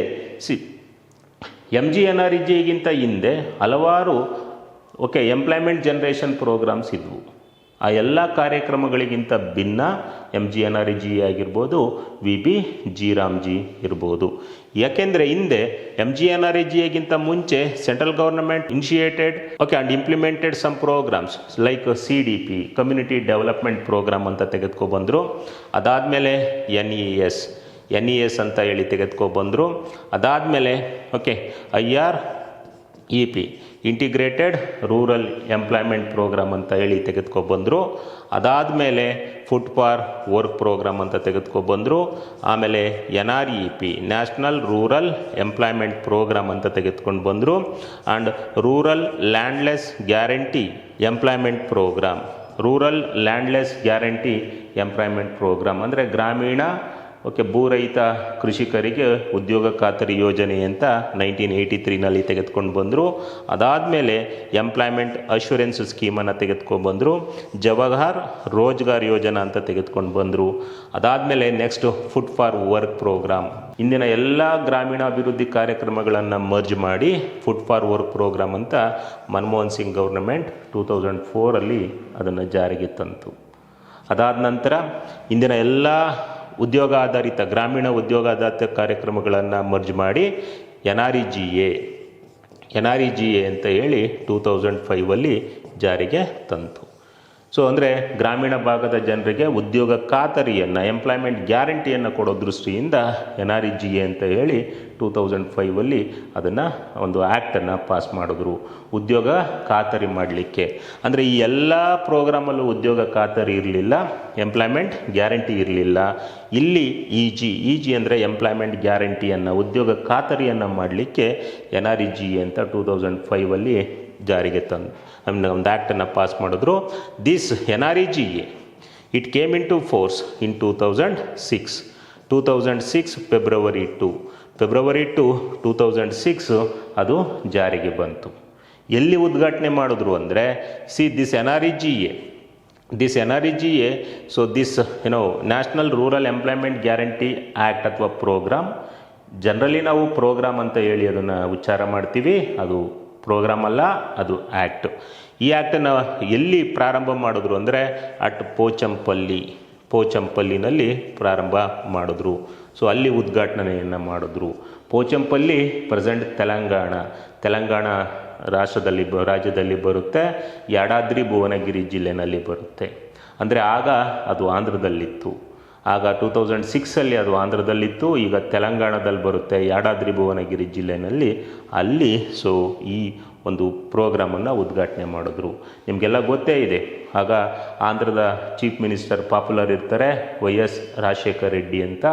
MGNREGAಗಿಂತ ಹಿಂದೆ ಹಲವಾರು ಎಂಪ್ಲಾಯ್ಮೆಂಟ್ ಜನರೇಷನ್ ಪ್ರೋಗ್ರಾಮ್ಸ್ ಇದ್ವು. ಆ ಎಲ್ಲ ಕಾರ್ಯಕ್ರಮಗಳಿಗಿಂತ ಭಿನ್ನ MGNREGA ಆಗಿರ್ಬೋದು, VB-G Ramji ಇರ್ಬೋದು. ಯಾಕೆಂದರೆ ಹಿಂದೆ MGNREGAಗಿಂತ ಮುಂಚೆ central government initiated and implemented some programmes like CDP, community development programme ಅಂತ ತೆಗೆದುಕೊಬಂದರು. ಅದಾದಮೇಲೆ NES ಅಂತ ಹೇಳಿ ತೆಗೆದುಕೊಬಂದರು. ಅದಾದಮೇಲೆ IREP, integrated rural employment programme ಅಂತ ಹೇಳಿ ತೆಗೆದುಕೊಬಂದರು. ಅದಾದಮೇಲೆ ಫುಡ್ ಫಾರ್ ವರ್ಕ್ ಪ್ರೋಗ್ರಾಮ್ ಅಂತ ತೆಗೆದುಕೊಬಂದರು. ಆಮೇಲೆ NREP, national rural employment programme ಅಂತ ತೆಗೆದುಕೊಂಡು ಬಂದರು. And rural landless guarantee employment programme. Rural landless guarantee employment programme ಅಂದರೆ ಗ್ರಾಮೀಣ ಭೂರಹಿತ ಕೃಷಿಕರಿಗೆ ಉದ್ಯೋಗ ಖಾತರಿ ಯೋಜನೆ ಅಂತ 1983ನಲ್ಲಿ ತೆಗೆದುಕೊಂಡು ಬಂದರು. ಅದಾದಮೇಲೆ ಎಂಪ್ಲಾಯ್ಮೆಂಟ್ ಅಶ್ಯೂರೆನ್ಸ್ ಸ್ಕೀಮನ್ನು ತೆಗೆದುಕೊಂಡು ಬಂದರು. ಜವಾಹರ್ ರೋಜ್ಗಾರ್ ಯೋಜನಾ ಅಂತ ತೆಗೆದುಕೊಂಡು ಬಂದರು. ಅದಾದಮೇಲೆ next food for work programme. ಇಂದಿನ ಎಲ್ಲ ಗ್ರಾಮೀಣಾಭಿವೃದ್ಧಿ ಕಾರ್ಯಕ್ರಮಗಳನ್ನು ಮರ್ಜ್ ಮಾಡಿ ಫುಡ್ ಫಾರ್ ವರ್ಕ್ ಪ್ರೋಗ್ರಾಮ್ ಅಂತ ಮನಮೋಹನ್ ಸಿಂಗ್ ಗೌರ್ನಮೆಂಟ್ 2004ರಲ್ಲಿ ಅದನ್ನು ಜಾರಿಗೆ ತಂತು. ಅದಾದ ನಂತರ ಇಂದಿನ ಎಲ್ಲ ಗ್ರಾಮೀಣ ಉದ್ಯೋಗಾಧಾರಿತ ಕಾರ್ಯಕ್ರಮಗಳನ್ನು ಮರ್ಜ್ ಮಾಡಿ NREGA ಅಂತ ಹೇಳಿ 2005ರಲ್ಲಿ ಜಾರಿಗೆ ತಂತು. ಅಂದರೆ ಗ್ರಾಮೀಣ ಭಾಗದ ಜನರಿಗೆ ಉದ್ಯೋಗ ಖಾತರಿಯನ್ನು, ಎಂಪ್ಲಾಯ್ಮೆಂಟ್ ಗ್ಯಾರಂಟಿಯನ್ನು ಕೊಡೋ ದೃಷ್ಟಿಯಿಂದ NREGA ಅಂತ ಹೇಳಿ 2005ರಲ್ಲಿ ಅದನ್ನು ಒಂದು ಆ್ಯಕ್ಟನ್ನು ಪಾಸ್ ಮಾಡಿದ್ರು, ಉದ್ಯೋಗ ಖಾತರಿ ಮಾಡಲಿಕ್ಕೆ. ಅಂದರೆ ಈ ಎಲ್ಲ ಪ್ರೋಗ್ರಾಮಲ್ಲೂ ಉದ್ಯೋಗ ಖಾತರಿ ಇರಲಿಲ್ಲ, ಎಂಪ್ಲಾಯ್ಮೆಂಟ್ ಗ್ಯಾರಂಟಿ ಇರಲಿಲ್ಲ. ಇಲ್ಲಿ EG ಅಂದರೆ ಎಂಪ್ಲಾಯ್ಮೆಂಟ್ ಗ್ಯಾರಂಟಿಯನ್ನು, ಉದ್ಯೋಗ ಖಾತರಿಯನ್ನು ಮಾಡಲಿಕ್ಕೆ NREGA ಅಂತ 2005ರಲ್ಲಿ ಜಾರಿಗೆ ತಂದು ಒಂದು ಆ್ಯಕ್ಟನ್ನು ಪಾಸ್ ಮಾಡಿದ್ರು. This NREGA it came into force in 2006 February 2 2006 ಅದು ಜಾರಿಗೆ ಬಂತು. ಎಲ್ಲಿ ಉದ್ಘಾಟನೆ ಮಾಡಿದ್ರು ಅಂದರೆ this NREGA national rural employment guarantee act ಅಥವಾ ಪ್ರೋಗ್ರಾಮ್. ಜನರಲಿ ನಾವು ಪ್ರೋಗ್ರಾಮ್ ಅಂತ ಹೇಳಿ ಅದನ್ನು ಉಚ್ಚಾರ ಮಾಡ್ತೀವಿ, ಅದು ಪ್ರೋಗ್ರಾಮ್ ಅಲ್ಲ, ಅದು ಆ್ಯಕ್ಟ್. ಈ ಆ್ಯಕ್ಟನ್ನು ಎಲ್ಲಿ ಪ್ರಾರಂಭ ಮಾಡಿದ್ರು ಅಂದರೆ ಅಟ್ ಪೋಚಂಪಲ್ಲಿನಲ್ಲಿ ಪ್ರಾರಂಭ ಮಾಡಿದ್ರು. ಸೊ ಅಲ್ಲಿ ಉದ್ಘಾಟನೆಯನ್ನು ಮಾಡಿದ್ರು. ಪೋಚಂಪಲ್ಲಿ ಪ್ರೆಸೆಂಟ್ ತೆಲಂಗಾಣ ರಾಜ್ಯದಲ್ಲಿ ಬರುತ್ತೆ. ಯಾದಾದ್ರಿ ಭುವನಗಿರಿ ಜಿಲ್ಲೆನಲ್ಲಿ ಬರುತ್ತೆ. ಅಂದರೆ ಆಗ ಅದು ಆಂಧ್ರದಲ್ಲಿತ್ತು. ಆಗ 2006 ಅದು ಆಂಧ್ರದಲ್ಲಿತ್ತು. ಈಗ ತೆಲಂಗಾಣದಲ್ಲಿ ಬರುತ್ತೆ, ಯಾದಾದ್ರಿ ಭುವನಗಿರಿ ಜಿಲ್ಲೆಯಲ್ಲಿ. ಅಲ್ಲಿ ಸೊ ಈ ಒಂದು ಪ್ರೋಗ್ರಾಮನ್ನು ಉದ್ಘಾಟನೆ ಮಾಡಿದ್ರು. ನಿಮಗೆಲ್ಲ ಗೊತ್ತೇ ಇದೆ. ಆಗ ಆಂಧ್ರದ ಚೀಫ್ ಮಿನಿಸ್ಟರ್ ಪಾಪ್ಯುಲರ್ ಇರ್ತಾರೆ, YS ರಾಜಶೇಖರ್ ರೆಡ್ಡಿ ಅಂತ.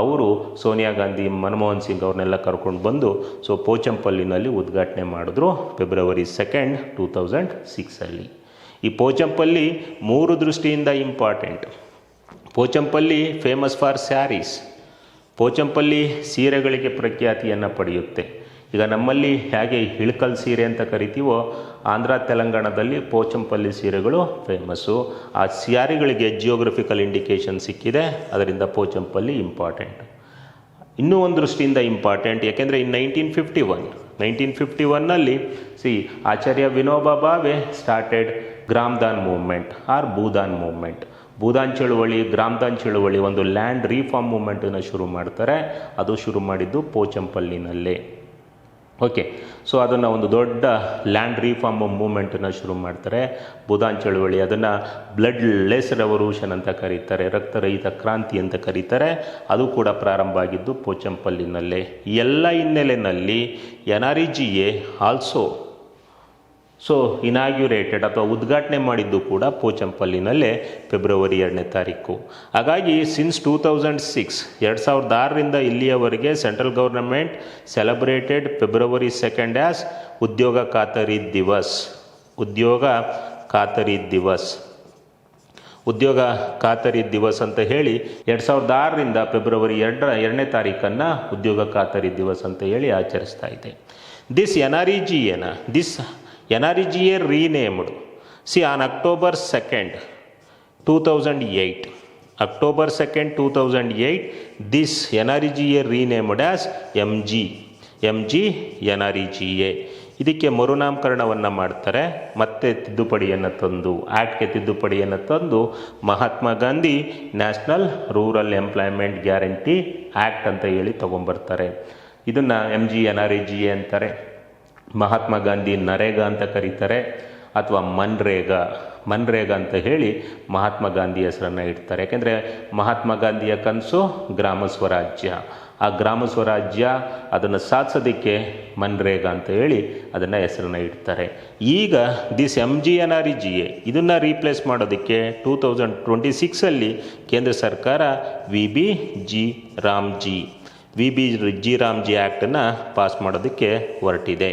ಅವರು ಸೋನಿಯಾ ಗಾಂಧಿ, ಮನಮೋಹನ್ ಸಿಂಗ್ ಅವ್ರನ್ನೆಲ್ಲ ಕರ್ಕೊಂಡು ಬಂದು ಸೊ ಪೋಚಂಪಲ್ಲಿನಲ್ಲಿ ಉದ್ಘಾಟನೆ ಮಾಡಿದ್ರು February 2, 2006. ಈ ಪೋಚಂಪಲ್ಲಿ 3 ದೃಷ್ಟಿಯಿಂದ important. Pochampally famous for sarees. Pochampally ಸೀರೆಗಳಿಗೆ ಪ್ರಖ್ಯಾತಿಯನ್ನು ಪಡೆಯುತ್ತೆ. ಈಗ ನಮ್ಮಲ್ಲಿ ಹೇಗೆ ಇಳಕಲ್ ಸೀರೆ ಅಂತ ಕರಿತೀವೋ, ಆಂಧ್ರ ತೆಲಂಗಾಣದಲ್ಲಿ ಪೋಚಂಪಲ್ಲಿ ಸೀರೆಗಳು ಫೇಮಸ್ಸು. ಆ ಸ್ಯಾರಿಗಳಿಗೆ ಜಿಯೋಗ್ರಫಿಕಲ್ ಇಂಡಿಕೇಶನ್ ಸಿಕ್ಕಿದೆ, ಅದರಿಂದ ಪೋಚಂಪಲ್ಲಿ ಇಂಪಾರ್ಟೆಂಟ್. ಇನ್ನೂ ಒಂದು ದೃಷ್ಟಿಯಿಂದ ಇಂಪಾರ್ಟೆಂಟ್, ಯಾಕೆಂದರೆ in 1951 Acharya Vinoba Bhave started Gramdan movement or Bhoodan movement. Bhoodan ಚಳುವಳಿ, ಗ್ರಾಮದಾನ್ ಚಳುವಳಿ, ಒಂದು ಲ್ಯಾಂಡ್ ರೀಫಾರ್ಮ್ ಮೂವ್ಮೆಂಟನ್ನು ಶುರು ಮಾಡ್ತಾರೆ. ಅದು ಶುರು ಮಾಡಿದ್ದು ಪೋಚಂಪಲ್ಲಿನಲ್ಲೇ. ಓಕೆ, ಸೊ ಅದನ್ನು ಒಂದು ದೊಡ್ಡ ಲ್ಯಾಂಡ್ ರೀಫಾರ್ಮ್ ಮೂವ್ಮೆಂಟನ್ನು ಶುರು ಮಾಡ್ತಾರೆ. ಭೂದಾನ್ ಚಳುವಳಿ, ಅದನ್ನು ಬ್ಲಡ್ ಲೆಸ್ ರೆವಲ್ಯೂಷನ್ ಅಂತ ಕರೀತಾರೆ, ರಕ್ತರಹಿತ ಕ್ರಾಂತಿ ಅಂತ ಕರೀತಾರೆ. ಅದು ಕೂಡ ಪ್ರಾರಂಭ ಆಗಿದ್ದು ಪೋಚಂಪಲ್ಲಿನಲ್ಲೇ. ಈ ಎಲ್ಲ ಹಿನ್ನೆಲೆಯಲ್ಲಿ NREGA ಆಲ್ಸೋ ಸೊ ಇನಾಗ್ಯುರೇಟೆಡ್ ಅಥವಾ ಉದ್ಘಾಟನೆ ಮಾಡಿದ್ದು ಕೂಡ ಪೋಚಂಪಲ್ಲಿನಲ್ಲೇ February 2. ಹಾಗಾಗಿ ಸಿನ್ಸ್ 2006 ಇಲ್ಲಿಯವರೆಗೆ central government celebrated February 2 as ಉದ್ಯೋಗ ಖಾತರಿ ದಿವಸ್. ಉದ್ಯೋಗ ಖಾತರಿ ದಿವಸ್ ಅಂತ ಹೇಳಿ 2006 February 2 ಉದ್ಯೋಗ ಖಾತರಿ ದಿವಸ್ ಅಂತ ಹೇಳಿ ಆಚರಿಸ್ತಾ ಇದೆ. This NREGA renamed. On October 2, 2008, this NREGA renamed as MG NREGA. ಇದಕ್ಕೆ ಮರುನಾಮಕರಣವನ್ನು ಮಾಡ್ತಾರೆ. ಮತ್ತೆ ಆ್ಯಕ್ಟ್ಗೆ ತಿದ್ದುಪಡಿಯನ್ನು ತಂದು Mahatma Gandhi national rural employment guarantee act ಅಂತ ಹೇಳಿ ತೊಗೊಂಬರ್ತಾರೆ. ಇದನ್ನು MG NREGA ಅಂತಾರೆ. ಮಹಾತ್ಮ ಗಾಂಧಿ ನರೇಗಾ ಅಂತ ಕರೀತಾರೆ, ಅಥವಾ ಮನ್ರೇಗಾ ಅಂತ ಹೇಳಿ ಮಹಾತ್ಮ ಗಾಂಧಿ ಹೆಸರನ್ನು ಇಡ್ತಾರೆ. ಯಾಕೆಂದರೆ ಮಹಾತ್ಮ ಗಾಂಧಿಯ ಕನಸು ಗ್ರಾಮ ಸ್ವರಾಜ್ಯ. ಆ ಗ್ರಾಮ ಸ್ವರಾಜ್ಯ ಅದನ್ನು ಸಾಧಿಸೋದಕ್ಕೆ ಮನ್ರೇಗಾ ಅಂತ ಹೇಳಿ ಅದನ್ನು ಹೆಸರನ್ನು ಇಡ್ತಾರೆ. ಈಗ ದಿಸ್ MG NREGA ಇದನ್ನು ರೀಪ್ಲೇಸ್ ಮಾಡೋದಕ್ಕೆ 2026 ಕೇಂದ್ರ ಸರ್ಕಾರ VBG ರಾಮ್ಜಿ ಆ್ಯಕ್ಟನ್ನು ಪಾಸ್ ಮಾಡೋದಕ್ಕೆ ಹೊರಟಿದೆ.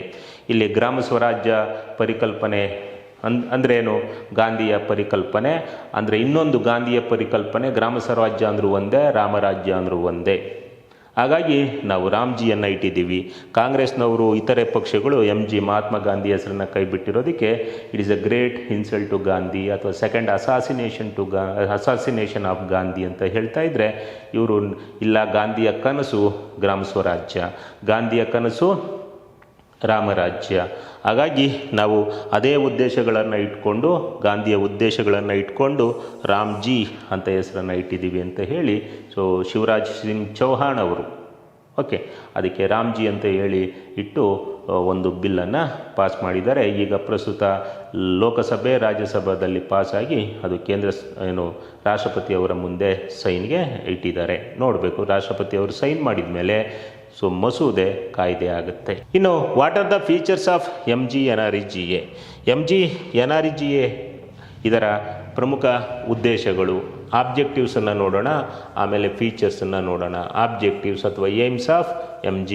ಇಲ್ಲಿ ಗ್ರಾಮ ಸ್ವರಾಜ್ಯ ಪರಿಕಲ್ಪನೆ ಅಂದ್ರೇನು? ಗಾಂಧಿಯ ಪರಿಕಲ್ಪನೆ ಅಂದರೆ ಇನ್ನೊಂದು ಗಾಂಧಿಯ ಪರಿಕಲ್ಪನೆ, ಗ್ರಾಮ ಸ್ವರಾಜ್ಯ ಅಂದರೂ ಒಂದೇ, ರಾಮರಾಜ್ಯ ಅಂದರೂ ಒಂದೇ. ಹಾಗಾಗಿ ನಾವು ರಾಮ್ಜಿಯನ್ನು ಇಟ್ಟಿದ್ದೀವಿ. ಕಾಂಗ್ರೆಸ್ನವರು, ಇತರೆ ಪಕ್ಷಗಳು ಮಹಾತ್ಮ ಗಾಂಧಿ ಹೆಸರನ್ನು ಕೈಬಿಟ್ಟಿರೋದಕ್ಕೆ it is a great insult to Gandhi ಅಥವಾ ಸೆಕೆಂಡ್ ಅಸಾಸಿನೇಷನ್ ಆಫ್ ಗಾಂಧಿ ಅಂತ ಹೇಳ್ತಾ ಇದ್ದರೆ, ಇವರು ಇಲ್ಲ, ಗಾಂಧಿಯ ಕನಸು ಗ್ರಾಮ ಸ್ವರಾಜ್ಯ, ಗಾಂಧಿಯ ಕನಸು ರಾಮರಾಜ್ಯ. ಹಾಗಾಗಿ ನಾವು ಅದೇ ಉದ್ದೇಶಗಳನ್ನು ಇಟ್ಕೊಂಡು, ಗಾಂಧಿಯ ಉದ್ದೇಶಗಳನ್ನು ಇಟ್ಕೊಂಡು ರಾಮ್ಜಿ ಅಂತ ಹೆಸರನ್ನು ಇಟ್ಟಿದ್ದೀವಿ ಅಂತ ಹೇಳಿ ಸೊ ಶಿವರಾಜ್ ಸಿಂಗ್ ಚೌಹಾಣ್ ಅವರು ಅದಕ್ಕೆ ರಾಮ್ಜಿ ಅಂತ ಹೇಳಿ ಇಟ್ಟು ಒಂದು ಬಿಲ್ಲನ್ನು ಪಾಸ್ ಮಾಡಿದ್ದಾರೆ. ಈಗ ಪ್ರಸ್ತುತ ಲೋಕಸಭೆ, ರಾಜ್ಯಸಭಾದಲ್ಲಿ ಪಾಸಾಗಿ ಅದು ರಾಷ್ಟ್ರಪತಿಯವರ ಮುಂದೆ ಸೈನ್ಗೆ ಇಟ್ಟಿದ್ದಾರೆ. ನೋಡಬೇಕು, ರಾಷ್ಟ್ರಪತಿಯವರು ಸೈನ್ ಮಾಡಿದ ಮೇಲೆ ಸೊ ಮಸೂದೆ ಕಾಯ್ದೆ ಆಗುತ್ತೆ. ಇನ್ನು what are the features of MG NREGA? ಇದರ ಪ್ರಮುಖ ಉದ್ದೇಶಗಳು, ಆಬ್ಜೆಕ್ಟಿವ್ಸನ್ನು ನೋಡೋಣ, ಆಮೇಲೆ ಫೀಚರ್ಸನ್ನು ನೋಡೋಣ. ಆಬ್ಜೆಕ್ಟಿವ್ಸ್ ಅಥವಾ aims of MG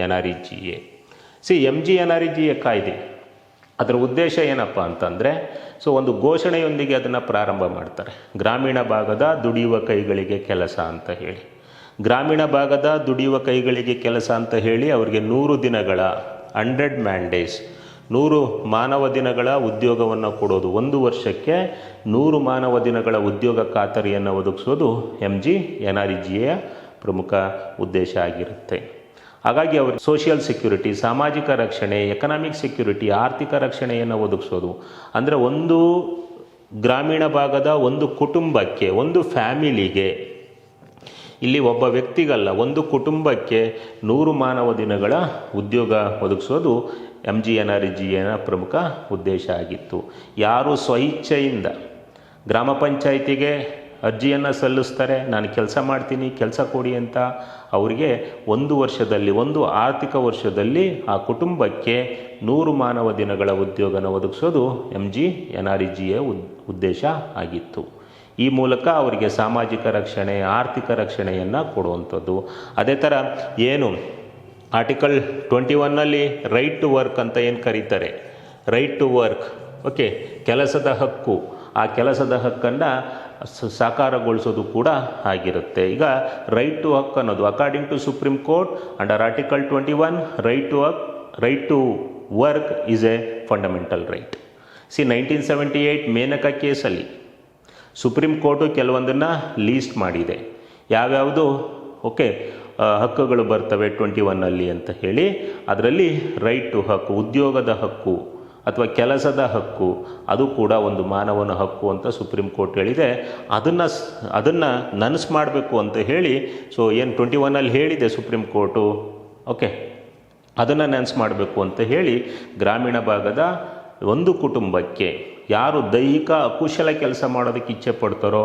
NREGA. MG NREGA ಕಾಯ್ದೆ ಅದರ ಉದ್ದೇಶ ಏನಪ್ಪ ಅಂತಂದರೆ, ಸೊ ಒಂದು ಘೋಷಣೆಯೊಂದಿಗೆ ಅದನ್ನು ಪ್ರಾರಂಭ ಮಾಡ್ತಾರೆ. ಗ್ರಾಮೀಣ ಭಾಗದ ದುಡಿಯುವ ಕೈಗಳಿಗೆ ಕೆಲಸ ಅಂತ ಹೇಳಿ, ಗ್ರಾಮೀಣ ಭಾಗದ ದುಡಿಯುವ ಕೈಗಳಿಗೆ ಕೆಲಸ ಅಂತ ಹೇಳಿ ಅವರಿಗೆ 100 ದಿನಗಳ 100 man days 100 ಮಾನವ ದಿನಗಳ ಉದ್ಯೋಗವನ್ನು ಕೊಡೋದು. ಒಂದು ವರ್ಷಕ್ಕೆ 100 ಮಾನವ ದಿನಗಳ ಉದ್ಯೋಗ ಖಾತರಿಯನ್ನು ಒದಗಿಸೋದು MG NREGA ಪ್ರಮುಖ ಉದ್ದೇಶ ಆಗಿರುತ್ತೆ. ಹಾಗಾಗಿ ಅವರು ಸೋಷಿಯಲ್ ಸೆಕ್ಯೂರಿಟಿ, ಸಾಮಾಜಿಕ ರಕ್ಷಣೆ, ಎಕನಾಮಿಕ್ ಸೆಕ್ಯೂರಿಟಿ, ಆರ್ಥಿಕ ರಕ್ಷಣೆಯನ್ನು ಒದಗಿಸೋದು. ಅಂದರೆ ಒಂದು ಗ್ರಾಮೀಣ ಭಾಗದ ಒಂದು ಕುಟುಂಬಕ್ಕೆ, ಒಂದು ಫ್ಯಾಮಿಲಿಗೆ, ಇಲ್ಲಿ ಒಬ್ಬ ವ್ಯಕ್ತಿಗಲ್ಲ, ಒಂದು ಕುಟುಂಬಕ್ಕೆ 100 ಮಾನವ ದಿನಗಳ ಉದ್ಯೋಗ ಒದಗಿಸೋದು MGNREGA ಪ್ರಮುಖ ಉದ್ದೇಶ ಆಗಿತ್ತು. ಯಾರು ಸ್ವಇಚ್ಛೆಯಿಂದ ಗ್ರಾಮ ಪಂಚಾಯಿತಿಗೆ ಅರ್ಜಿಯನ್ನು ಸಲ್ಲಿಸ್ತಾರೆ, ನಾನು ಕೆಲಸ ಮಾಡ್ತೀನಿ, ಕೆಲಸ ಕೊಡಿ ಅಂತ, ಅವರಿಗೆ ಒಂದು ವರ್ಷದಲ್ಲಿ, ಒಂದು ಆರ್ಥಿಕ ವರ್ಷದಲ್ಲಿ ಆ ಕುಟುಂಬಕ್ಕೆ 100 ಮಾನವ ದಿನಗಳ ಉದ್ಯೋಗನ ಒದಗಿಸೋದು MGNREGA ಉದ್ದೇಶ ಆಗಿತ್ತು. ಈ ಮೂಲಕ ಅವರಿಗೆ ಸಾಮಾಜಿಕ ರಕ್ಷಣೆ, ಆರ್ಥಿಕ ರಕ್ಷಣೆಯನ್ನು ಕೊಡುವಂಥದ್ದು. ಅದೇ ಥರ ಏನು ಆರ್ಟಿಕಲ್ 21ನಲ್ಲಿ ರೈಟ್ ಟು ವರ್ಕ್ ಅಂತ ಏನು ಕರೀತಾರೆ, ರೈಟ್ ಟು ವರ್ಕ್, ಓಕೆ, ಕೆಲಸದ ಹಕ್ಕು, ಆ ಕೆಲಸದ ಹಕ್ಕನ್ನು ಸಾಕಾರಗೊಳಿಸೋದು ಕೂಡ ಆಗಿರುತ್ತೆ. ಈಗ ರೈಟ್ ಟು ಹಕ್ ಅನ್ನೋದು according to supreme court under article 21 right to work is a fundamental right. 1978 Maneka ಕೇಸಲ್ಲಿ ಸುಪ್ರೀಂ ಕೋರ್ಟು ಕೆಲವೊಂದನ್ನು ಲೀಸ್ಟ್ ಮಾಡಿದೆ. ಯಾವ್ಯಾವುದು ಓಕೆ ಹಕ್ಕುಗಳು ಬರ್ತವೆ 21ನಲ್ಲಿ ಅಂತ ಹೇಳಿ, ಅದರಲ್ಲಿ ರೈಟ್ ಟು ಹಕ್ಕು, ಉದ್ಯೋಗದ ಹಕ್ಕು ಅಥವಾ ಕೆಲಸದ ಹಕ್ಕು, ಅದು ಕೂಡ ಒಂದು ಮಾನವನ ಹಕ್ಕು ಅಂತ ಸುಪ್ರೀಂ ಕೋರ್ಟ್ ಹೇಳಿದೆ. ಅದನ್ನು ನನಸು ಮಾಡಬೇಕು ಅಂತ ಹೇಳಿ, ಸೊ ಏನು 21ನಲ್ಲಿ ಹೇಳಿದೆ ಸುಪ್ರೀಂ ಕೋರ್ಟು, ಓಕೆ, ಅದನ್ನು ನೆನಸು ಮಾಡಬೇಕು ಅಂತ ಹೇಳಿ ಗ್ರಾಮೀಣ ಭಾಗದ ಒಂದು ಕುಟುಂಬಕ್ಕೆ ಯಾರು ದೈಹಿಕ ಅಕುಶಲ ಕೆಲಸ ಮಾಡೋದಕ್ಕೆ ಇಚ್ಛೆ ಪಡ್ತಾರೋ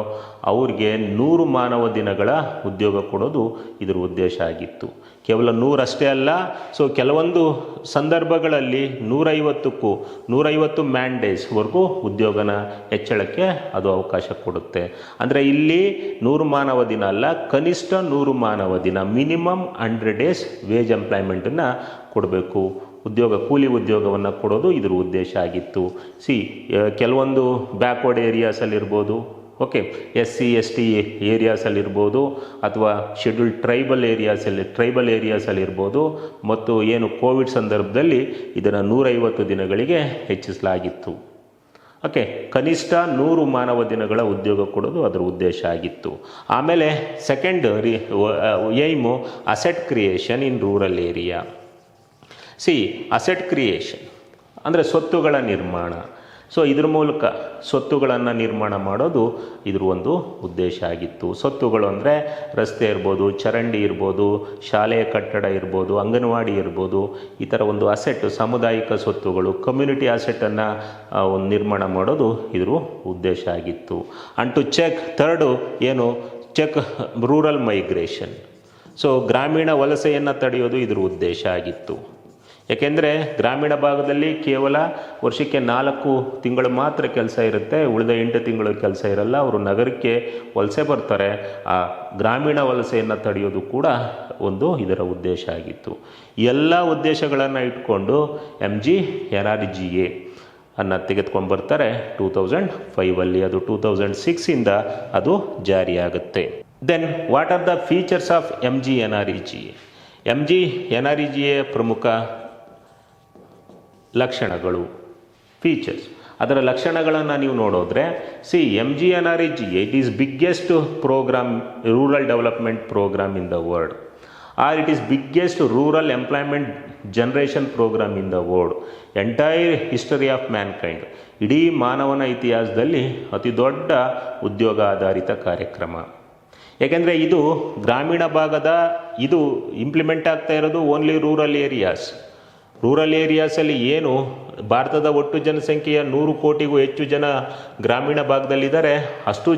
ಅವ್ರಿಗೆ 100 ಮಾನವ ದಿನಗಳ ಉದ್ಯೋಗ ಕೊಡೋದು ಇದರ ಉದ್ದೇಶ ಆಗಿತ್ತು. ಕೇವಲ 100 ಅಷ್ಟೇ ಅಲ್ಲ, ಸೊ ಕೆಲವೊಂದು ಸಂದರ್ಭಗಳಲ್ಲಿ 150 ಮ್ಯಾನ್ ಡೇಸ್ವರೆಗೂ ಉದ್ಯೋಗನ ಹೆಚ್ಚಳಕ್ಕೆ ಅದು ಅವಕಾಶ ಕೊಡುತ್ತೆ. ಅಂದರೆ ಇಲ್ಲಿ 100 ಮಾನವ ದಿನ ಅಲ್ಲ, ಕನಿಷ್ಠ 100 ಮಾನವ ದಿನ, ಮಿನಿಮಮ್ 100 days ವೇಜ್ ಎಂಪ್ಲಾಯ್ಮೆಂಟನ್ನು ಕೊಡಬೇಕು, ಕೂಲಿ ಉದ್ಯೋಗವನ್ನು ಕೊಡೋದು ಇದ್ರ ಉದ್ದೇಶ ಆಗಿತ್ತು. ಕೆಲವೊಂದು ಬ್ಯಾಕ್ವರ್ಡ್ ಏರಿಯಾಸಲ್ಲಿರ್ಬೋದು, ಓಕೆ, SC ST ಏರಿಯಾಸಲ್ಲಿರ್ಬೋದು, ಅಥವಾ ಶೆಡ್ಯೂಲ್ಡ್ ಟ್ರೈಬಲ್ ಏರಿಯಾಸಲ್ಲಿರ್ಬೋದು, ಮತ್ತು ಏನು ಕೋವಿಡ್ ಸಂದರ್ಭದಲ್ಲಿ ಇದನ್ನು 150 ದಿನಗಳಿಗೆ ಹೆಚ್ಚಿಸಲಾಗಿತ್ತು. ಓಕೆ, ಕನಿಷ್ಠ 100 ಮಾನವ ದಿನಗಳ ಉದ್ಯೋಗ ಕೊಡೋದು ಅದರ ಉದ್ದೇಶ ಆಗಿತ್ತು. ಆಮೇಲೆ second aim asset creation in rural area. Asset creation ಅಂದರೆ ಸ್ವತ್ತುಗಳ ನಿರ್ಮಾಣ. ಸೊ ಇದ್ರ ಮೂಲಕ ಸ್ವತ್ತುಗಳನ್ನು ನಿರ್ಮಾಣ ಮಾಡೋದು ಇದ್ರ ಒಂದು ಉದ್ದೇಶ ಆಗಿತ್ತು. ಸ್ವತ್ತುಗಳು ಅಂದರೆ ರಸ್ತೆ ಇರ್ಬೋದು, ಚರಂಡಿ ಇರ್ಬೋದು, ಶಾಲೆಯ ಕಟ್ಟಡ ಇರ್ಬೋದು, ಅಂಗನವಾಡಿ ಇರ್ಬೋದು, ಈ ಥರ ಒಂದು ಅಸೆಟ್, ಸಾಮುದಾಯಿಕ ಸ್ವತ್ತುಗಳು, ಕಮ್ಯುನಿಟಿ ಅಸೆಟನ್ನು ಒಂದು ನಿರ್ಮಾಣ ಮಾಡೋದು ಇದ್ರ ಉದ್ದೇಶ ಆಗಿತ್ತು. ಆ್ಯಂಡ್ ಟು ಥರ್ಡು ಏನು ಚೆಕ್ ರೂರಲ್ ಮೈಗ್ರೇಷನ್. ಸೊ ಗ್ರಾಮೀಣ ವಲಸೆಯನ್ನು ತಡೆಯೋದು ಇದ್ರ ಉದ್ದೇಶ ಆಗಿತ್ತು. ಏಕೆಂದರೆ ಗ್ರಾಮೀಣ ಭಾಗದಲ್ಲಿ ಕೇವಲ ವರ್ಷಕ್ಕೆ 4 ತಿಂಗಳು ಮಾತ್ರ ಕೆಲಸ ಇರುತ್ತೆ, ಉಳಿದ 8 ತಿಂಗಳು ಕೆಲಸ ಇರಲ್ಲ. ಅವರು ನಗರಕ್ಕೆ ವಲಸೆ ಬರ್ತಾರೆ. ಆ ಗ್ರಾಮೀಣ ವಲಸೆಯನ್ನು ತಡೆಯೋದು ಕೂಡ ಒಂದು ಇದರ ಉದ್ದೇಶ ಆಗಿತ್ತು. ಎಲ್ಲ ಉದ್ದೇಶಗಳನ್ನು ಇಟ್ಕೊಂಡು MGNREGA ಅನ್ನು ತೆಗೆದುಕೊಂಡು ಬರ್ತಾರೆ 2005ಅಲ್ಲಿ. ಅದು 2006ಇಂದ ಅದು ಜಾರಿಯಾಗುತ್ತೆ. Then what are the features of MGNREGA? MGNREGA ಪ್ರಮುಖ ಲಕ್ಷಣಗಳು, ಫೀಚರ್ಸ್. ಅದರ ಲಕ್ಷಣಗಳನ್ನು ನೀವು ನೋಡಿದ್ರೆ, MGNREGA it is biggest programme, rural development programme in the world, or it is biggest rural employment generation programme in the world, entire history of mankind. ಇಡೀ ಮಾನವನ ಇತಿಹಾಸದಲ್ಲಿ ಅತಿ ದೊಡ್ಡ ಉದ್ಯೋಗ ಆಧಾರಿತ ಕಾರ್ಯಕ್ರಮ. ಏಕೆಂದರೆ ಇದು ಗ್ರಾಮೀಣ ಭಾಗದ, ಇದು ಇಂಪ್ಲಿಮೆಂಟ್ ಆಗ್ತಾ ಇರೋದು ಓನ್ಲಿ ರೂರಲ್ ಏರಿಯಾಸಲ್ಲಿ ಏನು ಭಾರತದ ಒಟ್ಟು ಜನಸಂಖ್ಯೆಯ 100 ಕೋಟಿಗೂ ಹೆಚ್ಚು ಜನ ಗ್ರಾಮೀಣ ಭಾಗದಲ್ಲಿದ್ದಾರೆ. ಅಷ್ಟು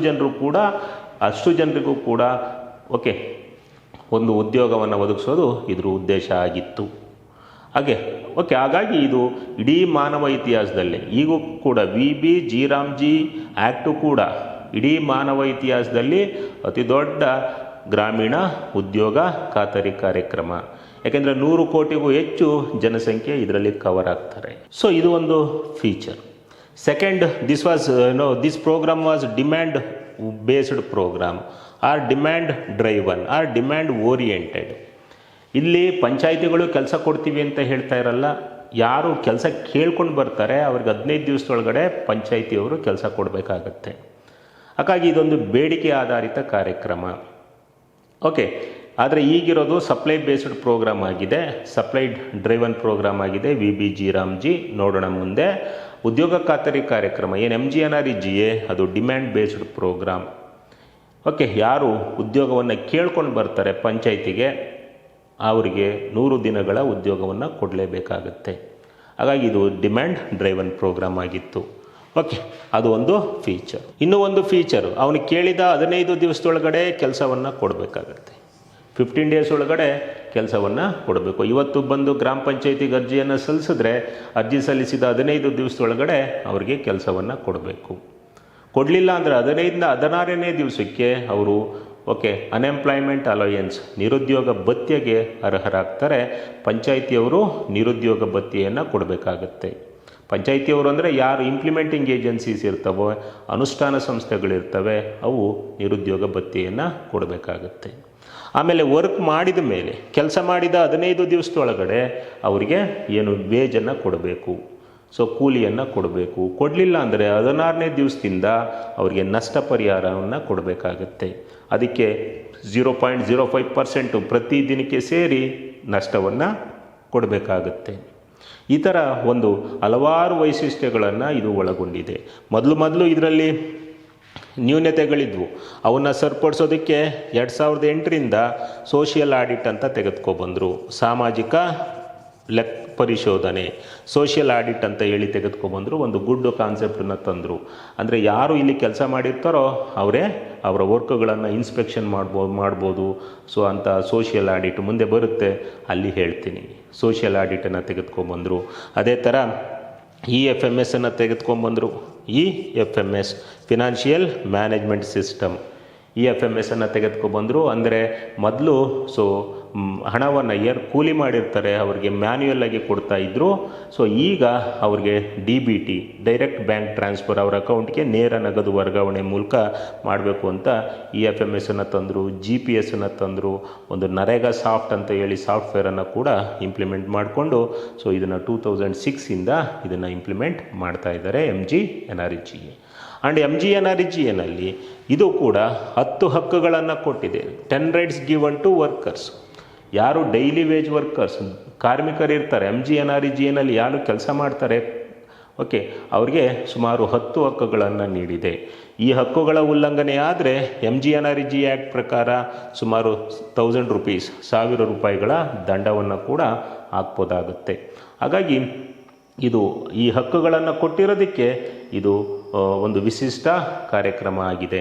ಜನರಿಗೂ ಕೂಡ ಓಕೆ ಒಂದು ಉದ್ಯೋಗವನ್ನು ಒದಗಿಸೋದು ಇದ್ರ ಉದ್ದೇಶ ಆಗಿತ್ತು. ಹಾಗಾಗಿ ಇದು ಇಡೀ ಮಾನವ ಇತಿಹಾಸದಲ್ಲೇ ಈಗೂ ಕೂಡ VB-G Ramji ಆ್ಯಕ್ಟು ಕೂಡ ಇಡೀ ಮಾನವ ಇತಿಹಾಸದಲ್ಲಿ ಅತಿ ದೊಡ್ಡ ಗ್ರಾಮೀಣ ಉದ್ಯೋಗ ಖಾತರಿ ಕಾರ್ಯಕ್ರಮ. ಯಾಕೆಂದರೆ 100 ಕೋಟಿಗೂ ಹೆಚ್ಚು ಜನಸಂಖ್ಯೆ ಇದರಲ್ಲಿ ಕವರ್ ಆಗ್ತಾರೆ. ಸೊ ಇದು ಒಂದು feature. Second, this programme was demand based programme or demand driven or demand oriented. ಇಲ್ಲಿ ಪಂಚಾಯಿತಿಗಳು ಕೆಲಸ ಕೊಡ್ತೀವಿ ಅಂತ ಹೇಳ್ತಾ ಇರಲ್ಲ, ಯಾರು ಕೆಲಸ ಕೇಳ್ಕೊಂಡು ಬರ್ತಾರೆ ಅವ್ರಿಗೆ 15 ದಿವಸದೊಳಗಡೆ ಪಂಚಾಯಿತಿಯವರು ಕೆಲಸ ಕೊಡಬೇಕಾಗತ್ತೆ. ಹಾಗಾಗಿ ಇದೊಂದು ಬೇಡಿಕೆ ಆಧಾರಿತ ಕಾರ್ಯಕ್ರಮ. ಓಕೆ, ಆದರೆ ಈಗಿರೋದು ಸಪ್ಲೈ ಬೇಸ್ಡ್ ಪ್ರೋಗ್ರಾಮ್ ಆಗಿದೆ, ಸಪ್ಲೈ ಡ್ರೈವನ್ ಪ್ರೋಗ್ರಾಮ್ ಆಗಿದೆ. VBG ರಾಮ್ಜಿ ನೋಡೋಣ ಮುಂದೆ. ಉದ್ಯೋಗ ಖಾತರಿ ಕಾರ್ಯಕ್ರಮ ಏನು MGNREGA ಅದು ಡಿಮ್ಯಾಂಡ್ ಬೇಸ್ಡ್ ಪ್ರೋಗ್ರಾಮ್. ಓಕೆ, ಯಾರು ಉದ್ಯೋಗವನ್ನು ಕೇಳ್ಕೊಂಡು ಬರ್ತಾರೆ ಪಂಚಾಯಿತಿಗೆ ಅವರಿಗೆ 100 ದಿನಗಳ ಉದ್ಯೋಗವನ್ನು ಕೊಡಲೇಬೇಕಾಗುತ್ತೆ. ಹಾಗಾಗಿ ಇದು ಡಿಮ್ಯಾಂಡ್ ಡ್ರೈವನ್ ಪ್ರೋಗ್ರಾಮ್ ಆಗಿತ್ತು. ಓಕೆ, ಅದು ಒಂದು ಫೀಚರ್. ಇನ್ನೂ ಒಂದು ಫೀಚರು, ಅವನು ಕೇಳಿದ 15 ದಿವಸದೊಳಗಡೆ ಕೆಲಸವನ್ನು ಕೊಡಬೇಕಾಗತ್ತೆ. 15 ಡೇಸ್ ಒಳಗಡೆ ಕೆಲಸವನ್ನು ಕೊಡಬೇಕು. ಇವತ್ತು ಬಂದು ಗ್ರಾಮ ಪಂಚಾಯತಿಗೆ ಅರ್ಜಿಯನ್ನು ಸಲ್ಲಿಸಿದ್ರೆ ಅರ್ಜಿ ಸಲ್ಲಿಸಿದ 15 ದಿವಸದೊಳಗಡೆ ಅವರಿಗೆ ಕೆಲಸವನ್ನು ಕೊಡಬೇಕು. ಕೊಡಲಿಲ್ಲ ಅಂದರೆ 15ರಿಂದ 16ನೇ ದಿವಸಕ್ಕೆ ಅವರು ಅನ್ಎಂಪ್ಲಾಯ್ಮೆಂಟ್ ಅಲೋಯನ್ಸ್ ನಿರುದ್ಯೋಗ ಭತ್ಯೆಗೆ ಅರ್ಹರಾಗ್ತಾರೆ. ಪಂಚಾಯಿತಿಯವರು ನಿರುದ್ಯೋಗ ಭತ್ಯೆಯನ್ನು ಕೊಡಬೇಕಾಗತ್ತೆ. ಪಂಚಾಯಿತಿಯವರು ಅಂದರೆ ಯಾರು ಇಂಪ್ಲಿಮೆಂಟಿಂಗ್ ಏಜೆನ್ಸೀಸ್ ಇರ್ತವೋ, ಅನುಷ್ಠಾನ ಸಂಸ್ಥೆಗಳಿರ್ತವೆ, ಅವು ನಿರುದ್ಯೋಗ ಭತ್ಯೆಯನ್ನು ಕೊಡಬೇಕಾಗತ್ತೆ. ಆಮೇಲೆ ವರ್ಕ್ ಮಾಡಿದ ಮೇಲೆ, ಕೆಲಸ ಮಾಡಿದ 15 ದಿವಸದೊಳಗಡೆ ಅವರಿಗೆ ಏನು ವೇಜನ್ನು ಕೊಡಬೇಕು, ಕೂಲಿಯನ್ನು ಕೊಡಬೇಕು. ಕೊಡಲಿಲ್ಲ ಅಂದರೆ 16ನೇ ದಿವಸದಿಂದ ಅವರಿಗೆ ನಷ್ಟ ಪರಿಹಾರವನ್ನು ಕೊಡಬೇಕಾಗತ್ತೆ. ಅದಕ್ಕೆ 0.05% ಪ್ರತಿ ದಿನಕ್ಕೆ ಸೇರಿ ನಷ್ಟವನ್ನು ಕೊಡಬೇಕಾಗತ್ತೆ. ಈ ಥರ ಒಂದು ಹಲವಾರು ವೈಶಿಷ್ಟ್ಯಗಳನ್ನು ಇದು ಒಳಗೊಂಡಿದೆ. ಮೊದಲು ಇದರಲ್ಲಿ ನ್ಯೂನತೆಗಳಿದ್ವು. ಅವನ್ನು ಸರಿಪಡಿಸೋದಕ್ಕೆ 2008ರಿಂದ ಸೋಷಿಯಲ್ ಆಡಿಟ್ ಅಂತ ತೆಗೆದುಕೊಬಂದರು. ಸಾಮಾಜಿಕ ಪರಿಶೋಧನೆ, ಸೋಷಿಯಲ್ ಆಡಿಟ್ ಅಂತ ಹೇಳಿ ತೆಗೆದುಕೊಬಂದರು. ಒಂದು ಗುಡ್ ಕಾನ್ಸೆಪ್ಟನ್ನು ತಂದರು. ಅಂದರೆ ಯಾರು ಇಲ್ಲಿ ಕೆಲಸ ಮಾಡಿರ್ತಾರೋ ಅವರ ವರ್ಕ್ಗಳನ್ನು ಇನ್ಸ್ಪೆಕ್ಷನ್ ಮಾಡ್ಬೋದು. ಅಂತ ಸೋಷಿಯಲ್ ಆಡಿಟ್ ಮುಂದೆ ಬರುತ್ತೆ, ಅಲ್ಲಿ ಹೇಳ್ತೀನಿ. ಸೋಷಿಯಲ್ ಆಡಿಟನ್ನು ತೆಗೆದುಕೊಂಬಂದರು. ಅದೇ ಥರ EFMS ಅನ್ನು ತೆಗೆದುಕೊಂಬಂದರು. EFMS financial management system, EFMS ಅನ್ನು ತೆಗೆದುಕೊಬಂದರು. ಅಂದರೆ ಮೊದಲು ಹಣವನ್ನು ಕೂಲಿ ಮಾಡಿರ್ತಾರೆ ಅವ್ರಿಗೆ ಮ್ಯಾನ್ಯುಯಲ್ ಆಗಿ ಕೊಡ್ತಾ ಇದ್ದರು. ಈಗ ಅವ್ರಿಗೆ DBT ಡೈರೆಕ್ಟ್ ಬ್ಯಾಂಕ್ ಟ್ರಾನ್ಸ್ಫರ್ ಅವರ ಅಕೌಂಟ್ಗೆ ನೇರ ನಗದು ವರ್ಗಾವಣೆ ಮೂಲಕ ಮಾಡಬೇಕು ಅಂತ EFMS ಅನ್ನು ತಂದರು. GPS ಅನ್ನು ತಂದರು. ಒಂದು ನರೇಗಾ ಸಾಫ್ಟ್ ಅಂತ ಹೇಳಿ ಸಾಫ್ಟ್ವೇರನ್ನು ಕೂಡ ಇಂಪ್ಲಿಮೆಂಟ್ ಮಾಡಿಕೊಂಡು ಇದನ್ನು 2006ಇಂದ ಇದನ್ನು ಇಂಪ್ಲಿಮೆಂಟ್ ಮಾಡ್ತಾ ಇದ್ದಾರೆ MGNREGA. ಆ್ಯಂಡ್ MGNREGAನಲ್ಲಿ ಇದು ಕೂಡ 10 ಹಕ್ಕುಗಳನ್ನು ಕೊಟ್ಟಿದೆ. 10 ರೈಟ್ಸ್ ಗಿವನ್ ಟು ವರ್ಕರ್ಸ್. ಯಾರು ಡೈಲಿ ವೇಜ್ ವರ್ಕರ್ಸ್ ಕಾರ್ಮಿಕರಿರ್ತಾರೆ, MGNREGAನಲ್ಲಿ ಯಾರು ಕೆಲಸ ಮಾಡ್ತಾರೆ, ಅವ್ರಿಗೆ ಸುಮಾರು 10 ಹಕ್ಕುಗಳನ್ನು ನೀಡಿದೆ. ಈ ಹಕ್ಕುಗಳ ಉಲ್ಲಂಘನೆ ಆದರೆ MGNREGA ಆ್ಯಕ್ಟ್ ಪ್ರಕಾರ ಸುಮಾರು 1000 ರೂಪೀಸ್, 1000 ರೂಪಾಯಿಗಳ ದಂಡವನ್ನು ಕೂಡ ಹಾಕ್ಬೋದಾಗುತ್ತೆ. ಹಾಗಾಗಿ ಈ ಹಕ್ಕುಗಳನ್ನು ಕೊಟ್ಟಿರೋದಕ್ಕೆ ಇದು ಒಂದು ವಿಶಿಷ್ಟ ಕಾರ್ಯಕ್ರಮ ಆಗಿದೆ.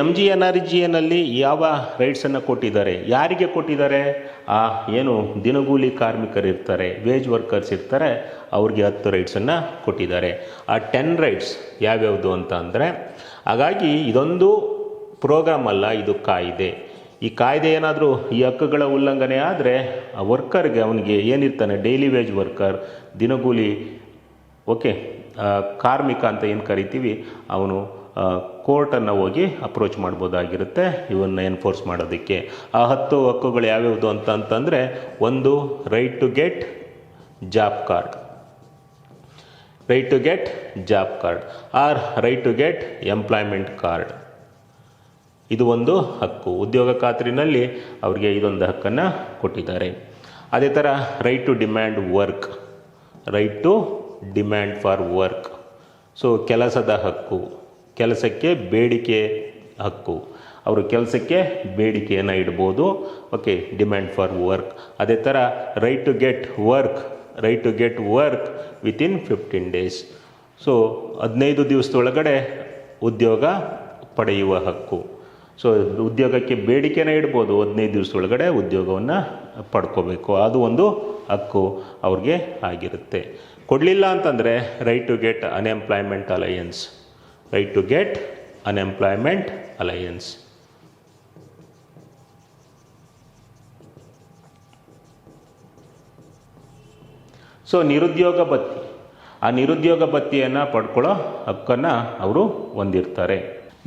MGNREGAನಲ್ಲಿ ಯಾವ ರೈಟ್ಸನ್ನು ಕೊಟ್ಟಿದ್ದಾರೆ, ಯಾರಿಗೆ ಕೊಟ್ಟಿದ್ದಾರೆ? ಏನು ದಿನಗೂಲಿ ಕಾರ್ಮಿಕರಿರ್ತಾರೆ, ವೇಜ್ ವರ್ಕರ್ಸ್ ಇರ್ತಾರೆ, ಅವ್ರಿಗೆ 10 ರೈಟ್ಸನ್ನು ಕೊಟ್ಟಿದ್ದಾರೆ. ಆ 10 ರೈಟ್ಸ್ ಯಾವ್ಯಾವುದು ಅಂತ ಅಂದರೆ, ಹಾಗಾಗಿ ಇದೊಂದು ಪ್ರೋಗ್ರಾಮ್ ಅಲ್ಲ, ಇದು ಕಾಯ್ದೆ. ಈ ಕಾಯ್ದೆ ಏನಾದರೂ ಈ ಹಕ್ಕುಗಳ ಉಲ್ಲಂಘನೆ ಆದರೆ ಆ ವರ್ಕರ್ಗೆ, ಅವನಿಗೆ ಏನಿರ್ತಾನೆ ಡೈಲಿ ವೇಜ್ ವರ್ಕರ್, ದಿನಗೂಲಿ ಕಾರ್ಮಿಕ ಅಂತ ಏನು ಕರಿತೀವಿ, ಅವನು ಕೋರ್ಟನ್ನು ಹೋಗಿ ಅಪ್ರೋಚ್ ಮಾಡ್ಬೋದಾಗಿರುತ್ತೆ ಇವನ್ನ ಎನ್ಫೋರ್ಸ್ ಮಾಡೋದಕ್ಕೆ. ಆ 10 ಹಕ್ಕುಗಳು ಯಾವ್ಯಾವುದು ಅಂತಂದರೆ, ಒಂದು right to get job card, right to get job card or right to get employment card. ಇದು ಒಂದು ಹಕ್ಕು. ಉದ್ಯೋಗ ಖಾತ್ರಿನಲ್ಲಿ ಅವರಿಗೆ ಇದೊಂದು ಹಕ್ಕನ್ನು ಕೊಟ್ಟಿದ್ದಾರೆ. ಅದೇ ಥರ right to demand work, right to demand for work. ಕೆಲಸದ ಹಕ್ಕು, ಕೆಲಸಕ್ಕೆ ಬೇಡಿಕೆ ಹಕ್ಕು. ಅವರು ಕೆಲಸಕ್ಕೆ ಬೇಡಿಕೆಯನ್ನು ಇಡ್ಬೋದು. Demand for work. ಅದೇ ಥರ right to get work, right to get work within 15 days. 15 ದಿವಸದೊಳಗಡೆ ಉದ್ಯೋಗ ಪಡೆಯುವ ಹಕ್ಕು. ಉದ್ಯೋಗಕ್ಕೆ ಬೇಡಿಕೆನ ಇಡ್ಬೋದು, 15 ದಿವಸದೊಳಗಡೆ ಉದ್ಯೋಗವನ್ನು ಪಡ್ಕೋಬೇಕು. ಅದು ಒಂದು ಹಕ್ಕು ಅವ್ರಿಗೆ ಆಗಿರುತ್ತೆ. ಕೊಡಲಿಲ್ಲ ಅಂತಂದರೆ right to get unemployment allowance, right to get unemployment allowance. ನಿರುದ್ಯೋಗ ಭತ್ಯೆ, ಆ ನಿರುದ್ಯೋಗ ಭತ್ಯೆಯನ್ನು ಪಡ್ಕೊಳ್ಳೋ ಹಕ್ಕನ್ನು ಅವರು ಹೊಂದಿರ್ತಾರೆ.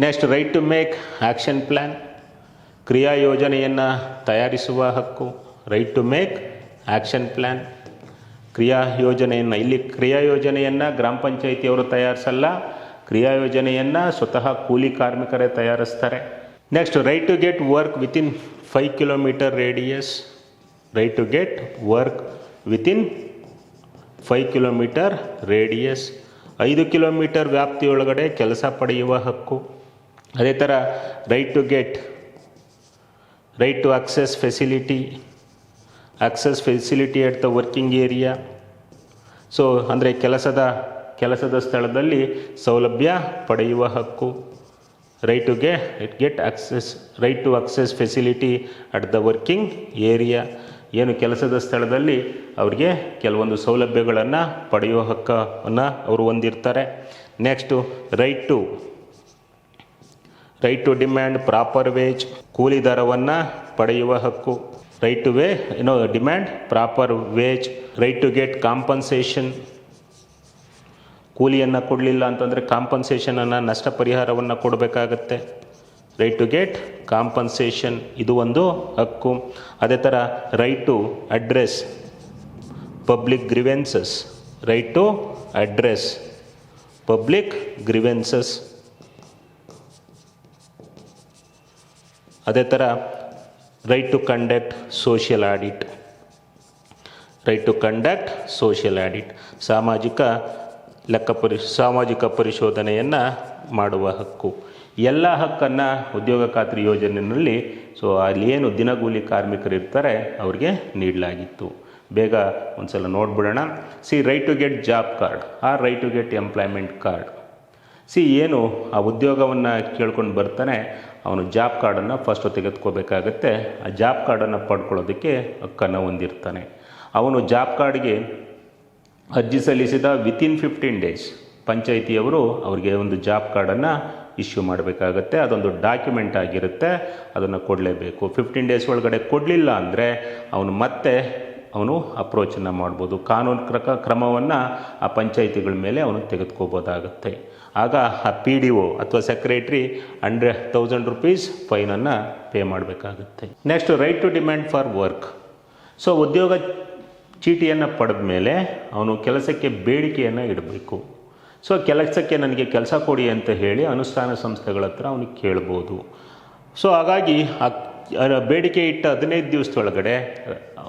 Next, right to make action plan, ಕ್ರಿಯಾ ಯೋಜನೆಯನ್ನು ತಯಾರಿಸುವ ಹಕ್ಕು. Right to make action plan, ಕ್ರಿಯಾ ಯೋಜನೆಯನ್ನು, ಇಲ್ಲಿ ಕ್ರಿಯಾ ಯೋಜನೆಯನ್ನು ಗ್ರಾಮ ಪಂಚಾಯಿತಿಯವರು ತಯಾರಿಸಲ್ಲ, ಕ್ರಿಯಾ ಯೋಜನೆಯನ್ನು ಸ್ವತಃ ಕೂಲಿ ಕಾರ್ಮಿಕರೇ ತಯಾರಿಸ್ತಾರೆ. Next right to get work within 5 kilometre radius. Right to get work within 5 kilometre radius, 5 kilometre ವ್ಯಾಪ್ತಿಯೊಳಗಡೆ ಕೆಲಸ ಪಡೆಯುವ ಹಕ್ಕು. ಅದೇ ಥರ right to get, right to access facility at the working area. So ಅಂದರೆ ಕೆಲಸದ ಸ್ಥಳದಲ್ಲಿ ಸೌಲಭ್ಯ ಪಡೆಯುವ ಹಕ್ಕು. Right to access facility at the working area. ಏನು ಕೆಲಸದ ಸ್ಥಳದಲ್ಲಿ ಅವರಿಗೆ ಕೆಲವೊಂದು ಸೌಲಭ್ಯಗಳನ್ನು ಪಡೆಯುವ ಹಕ್ಕನ್ನು ಅವರು ಹೊಂದಿರ್ತಾರೆ. Next right to demand proper wage, ಕೂಲಿ ದರವನ್ನು ಪಡೆಯುವ ಹಕ್ಕು. Right to demand proper wage. Right to get compensation, ಕೂಲಿಯನ್ನು ಕೊಡಲಿಲ್ಲ ಅಂತಂದರೆ ಕಾಂಪನ್ಸೇಷನನ್ನು, ನಷ್ಟ ಪರಿಹಾರವನ್ನು ಕೊಡಬೇಕಾಗತ್ತೆ. ರೈಟ್ ಟು ಗೆಟ್ ಕಾಂಪನ್ಸೇಷನ್, ಇದು ಒಂದು ಹಕ್ಕು. ಅದೇ ಥರ right to address public grievances. Right to address public grievances. ಅದೇ ಥರ right to conduct social audit. ಸಾಮಾಜಿಕ ಪರಿಶೋಧನೆಯನ್ನು ಮಾಡುವ ಹಕ್ಕು. ಎಲ್ಲ ಹಕ್ಕನ್ನು ಉದ್ಯೋಗ ಖಾತ್ರಿ ಯೋಜನೆಯಲ್ಲಿ ಅಲ್ಲಿ ಏನು ದಿನಗೂಲಿ ಕಾರ್ಮಿಕರು ಇರ್ತಾರೆ ಅವ್ರಿಗೆ ನೀಡಲಾಗಿತ್ತು. ಬೇಗ ಒಂದು ಸಲ ನೋಡ್ಬಿಡೋಣ. Right to get job card or right to get employment card. ಏನು ಆ ಉದ್ಯೋಗವನ್ನು ಕೇಳ್ಕೊಂಡು ಬರ್ತಾನೆ, ಅವನು ಜಾಬ್ ಕಾರ್ಡನ್ನು ಫಸ್ಟು ತೆಗೆದುಕೋಬೇಕಾಗತ್ತೆ. ಆ ಜಾಬ್ ಕಾರ್ಡನ್ನು ಪಡ್ಕೊಳ್ಳೋದಕ್ಕೆ ಹಕ್ಕನ್ನು ಹೊಂದಿರ್ತಾನೆ. ಅವನು ಜಾಬ್ ಕಾರ್ಡ್ಗೆ ಅರ್ಜಿ ಸಲ್ಲಿಸಿದ ವಿತಿನ್ 15 ಡೇಸ್ ಪಂಚಾಯಿತಿಯವರು ಅವರಿಗೆ ಒಂದು ಜಾಬ್ ಕಾರ್ಡನ್ನು ಇಶ್ಯೂ ಮಾಡಬೇಕಾಗತ್ತೆ. ಅದೊಂದು ಡಾಕ್ಯುಮೆಂಟ್ ಆಗಿರುತ್ತೆ, ಅದನ್ನು ಕೊಡಲೇಬೇಕು. 15 ಡೇಸ್ ಒಳಗಡೆ ಕೊಡಲಿಲ್ಲ ಅಂದರೆ ಅವನು ಅಪ್ರೋಚನ್ನು ಮಾಡ್ಬೋದು. ಕಾನೂನು ಕ್ರಮವನ್ನು ಆ ಪಂಚಾಯಿತಿಗಳ ಮೇಲೆ ಅವನು ತೆಗೆದುಕೋಬೋದಾಗುತ್ತೆ. ಆಗ ಆ PDO ಅಥವಾ ಸೆಕ್ರೆಟ್ರಿ 100,000 ರೂಪೀಸ್ ಫೈನನ್ನು ಪೇ ಮಾಡಬೇಕಾಗುತ್ತೆ. Next right to demand for work. ಉದ್ಯೋಗ ಚೀಟಿಯನ್ನು ಪಡೆದ ಮೇಲೆ ಅವನು ಕೆಲಸಕ್ಕೆ ಬೇಡಿಕೆಯನ್ನು ಇಡಬೇಕು. ಕೆಲಸಕ್ಕೆ ನನಗೆ ಕೆಲಸ ಕೊಡಿ ಅಂತ ಹೇಳಿ ಅನುಷ್ಠಾನ ಸಂಸ್ಥೆಗಳ ಹತ್ರ ಅವನಿಗೆ ಕೇಳ್ಬೋದು. ಹಾಗಾಗಿ ಬೇಡಿಕೆ ಇಟ್ಟ 15 ದಿವಸದೊಳಗಡೆ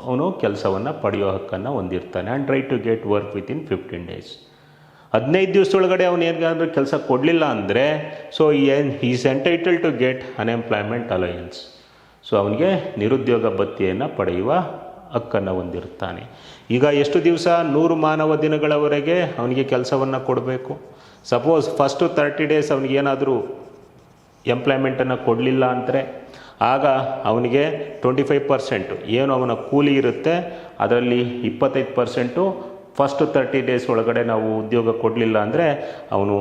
ಅವನು ಕೆಲಸವನ್ನು ಪಡೆಯೋ ಹಕ್ಕನ್ನು ಹೊಂದಿರ್ತಾನೆ. And right to get work within 15 days. 15 ದಿವಸದೊಳಗಡೆ ಅವನು ಏನಾದರೂ ಕೆಲಸ ಕೊಡಲಿಲ್ಲ ಅಂದರೆ is entitle to get unemployment allowance. ಅವನಿಗೆ ನಿರುದ್ಯೋಗ ಭತ್ಯೆಯನ್ನು ಪಡೆಯುವ ಹಕ್ಕನ್ನು ಹೊಂದಿರ್ತಾನೆ. ಈಗ ಎಷ್ಟು ದಿವಸ? 100 ಮಾನವ ದಿನಗಳವರೆಗೆ ಅವನಿಗೆ ಕೆಲಸವನ್ನು ಕೊಡಬೇಕು. ಸಪೋಸ್ ಫಸ್ಟು 30 ಡೇಸ್ ಅವನಿಗೇನಾದರೂ ಎಂಪ್ಲಾಯ್ಮೆಂಟನ್ನು ಕೊಡಲಿಲ್ಲ ಅಂದರೆ ಆಗ ಅವನಿಗೆ 25% ಏನು ಅವನ ಕೂಲಿ ಇರುತ್ತೆ ಅದರಲ್ಲಿ 25% ಫಸ್ಟ್ 30 ಡೇಸ್ ಒಳಗಡೆ ನಾವು ಉದ್ಯೋಗ ಕೊಡಲಿಲ್ಲ ಅಂದರೆ ಅವನು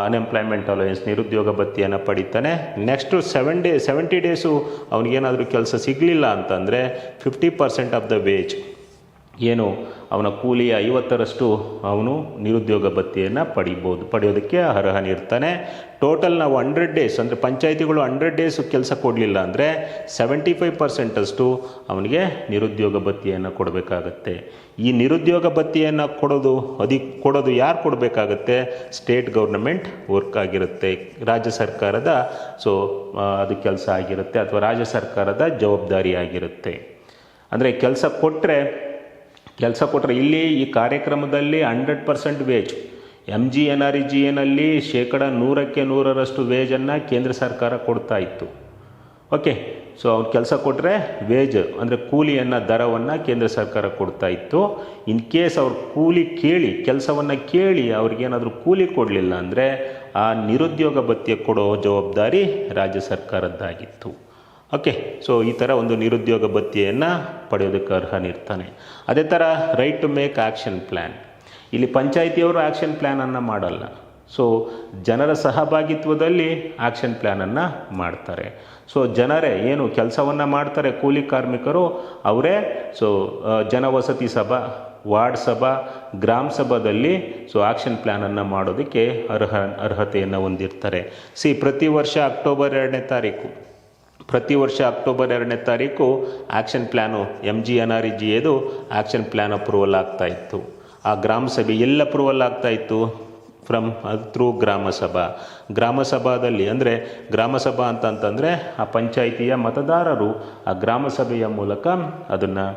ಅನ್ಎಂಪ್ಲಾಯ್ಮೆಂಟ್ ಅಲೋಯನ್ಸ್ ನಿರುದ್ಯೋಗ ಭತ್ಯೆಯನ್ನು ಪಡಿತಾನೆ. ನೆಕ್ಸ್ಟು 70 ಡೇಸು ಅವನಿಗೇನಾದರೂ ಕೆಲಸ ಸಿಗಲಿಲ್ಲ ಅಂತಂದರೆ 50% ಆಫ್ ದ ವೇಜ್ ಏನು ಅವನ ಕೂಲಿಯ 50ರಷ್ಟು ಅವನು ನಿರುದ್ಯೋಗ ಭತ್ಯೆಯನ್ನು ಪಡೆಯೋದಕ್ಕೆ ಅರ್ಹನಿರ್ತಾನೆ. ಟೋಟಲ್ ನಾವು 100 ಡೇಸ್ ಅಂದರೆ ಪಂಚಾಯಿತಿಗಳು 100 ಡೇಸು ಕೆಲಸ ಕೊಡಲಿಲ್ಲ ಅಂದರೆ 75% ಅವನಿಗೆ ನಿರುದ್ಯೋಗ ಭತ್ಯೆಯನ್ನು ಕೊಡಬೇಕಾಗತ್ತೆ. ಈ ನಿರುದ್ಯೋಗ ಭತ್ಯೆಯನ್ನು ಕೊಡೋದು ಯಾರು ಕೊಡಬೇಕಾಗತ್ತೆ? ಸ್ಟೇಟ್ ಗೌರ್ನಮೆಂಟ್ ವರ್ಕ್ ಆಗಿರುತ್ತೆ, ರಾಜ್ಯ ಸರ್ಕಾರದ ಅದು ಕೆಲಸ ಆಗಿರುತ್ತೆ ಅಥವಾ ರಾಜ್ಯ ಸರ್ಕಾರದ ಜವಾಬ್ದಾರಿ ಆಗಿರುತ್ತೆ. ಅಂದರೆ ಕೆಲಸ ಕೊಟ್ಟರೆ ಇಲ್ಲಿ ಈ ಕಾರ್ಯಕ್ರಮದಲ್ಲಿ 100% ವೇಜ್ MGNREGA ಶೇಕಡ 100ಕ್ಕೆ 100ರಷ್ಟು ವೇಜನ್ನು ಕೇಂದ್ರ ಸರ್ಕಾರ ಕೊಡ್ತಾ ಇತ್ತು. ಓಕೆ, ಅವ್ರು ಕೆಲಸ ಕೊಟ್ಟರೆ ವೇಜ್ ಅಂದರೆ ಕೂಲಿಯನ್ನು ದರವನ್ನು ಕೇಂದ್ರ ಸರ್ಕಾರ ಕೊಡ್ತಾ ಇತ್ತು. ಇನ್ ಕೇಸ್ ಅವ್ರು ಕೆಲಸವನ್ನು ಕೇಳಿ ಅವ್ರಿಗೇನಾದರೂ ಕೂಲಿ ಕೊಡಲಿಲ್ಲ ಅಂದರೆ ಆ ನಿರುದ್ಯೋಗ ಭತ್ಯೆ ಕೊಡೋ ಜವಾಬ್ದಾರಿ ರಾಜ್ಯ ಸರ್ಕಾರದ್ದಾಗಿತ್ತು. ಓಕೆ, ಈ ಥರ ಒಂದು ನಿರುದ್ಯೋಗ ಭತ್ಯೆಯನ್ನು ಪಡೆಯೋದಕ್ಕೆ ಅರ್ಹನಿರ್ತಾನೆ. ಅದೇ ಥರ right to make action plan. ಇಲ್ಲಿ ಪಂಚಾಯಿತಿಯವರು ಆ್ಯಕ್ಷನ್ ಪ್ಲ್ಯಾನನ್ನು ಮಾಡಲ್ಲ. ಜನರ ಸಹಭಾಗಿತ್ವದಲ್ಲಿ ಆ್ಯಕ್ಷನ್ ಪ್ಲ್ಯಾನನ್ನು ಮಾಡ್ತಾರೆ. ಜನರೇ ಏನು ಕೆಲಸವನ್ನು ಮಾಡ್ತಾರೆ ಕೂಲಿ ಕಾರ್ಮಿಕರು ಅವರೇ ಜನವಸತಿ ಸಭಾ, ವಾರ್ಡ್ ಸಭಾ, ಗ್ರಾಮ ಸಭಾದಲ್ಲಿ ಆ್ಯಕ್ಷನ್ ಪ್ಲ್ಯಾನನ್ನು ಮಾಡೋದಕ್ಕೆ ಅರ್ಹತೆಯನ್ನು ಹೊಂದಿರ್ತಾರೆ. ಪ್ರತಿ ವರ್ಷ ಅಕ್ಟೋಬರ್ 2ನೇ ತಾರೀಕು ಆ್ಯಕ್ಷನ್ ಪ್ಲ್ಯಾನು MGNREGAದು ಆ್ಯಕ್ಷನ್ ಪ್ಲ್ಯಾನ್ ಅಪ್ರೂವಲ್ ಆಗ್ತಾಯಿತ್ತು. ಆ ಗ್ರಾಮ ಸಭೆ ಎಲ್ಲ ಅಪ್ರೂವಲ್ ಆಗ್ತಾಯಿತ್ತು. ಥ್ರೂ ಗ್ರಾಮ ಸಭಾದಲ್ಲಿ, ಅಂದರೆ ಗ್ರಾಮ ಸಭಾ ಅಂತಂತಂದರೆ ಆ ಪಂಚಾಯಿತಿಯ ಮತದಾರರು ಆ ಗ್ರಾಮ ಸಭೆಯ ಮೂಲಕ ಅದನ್ನು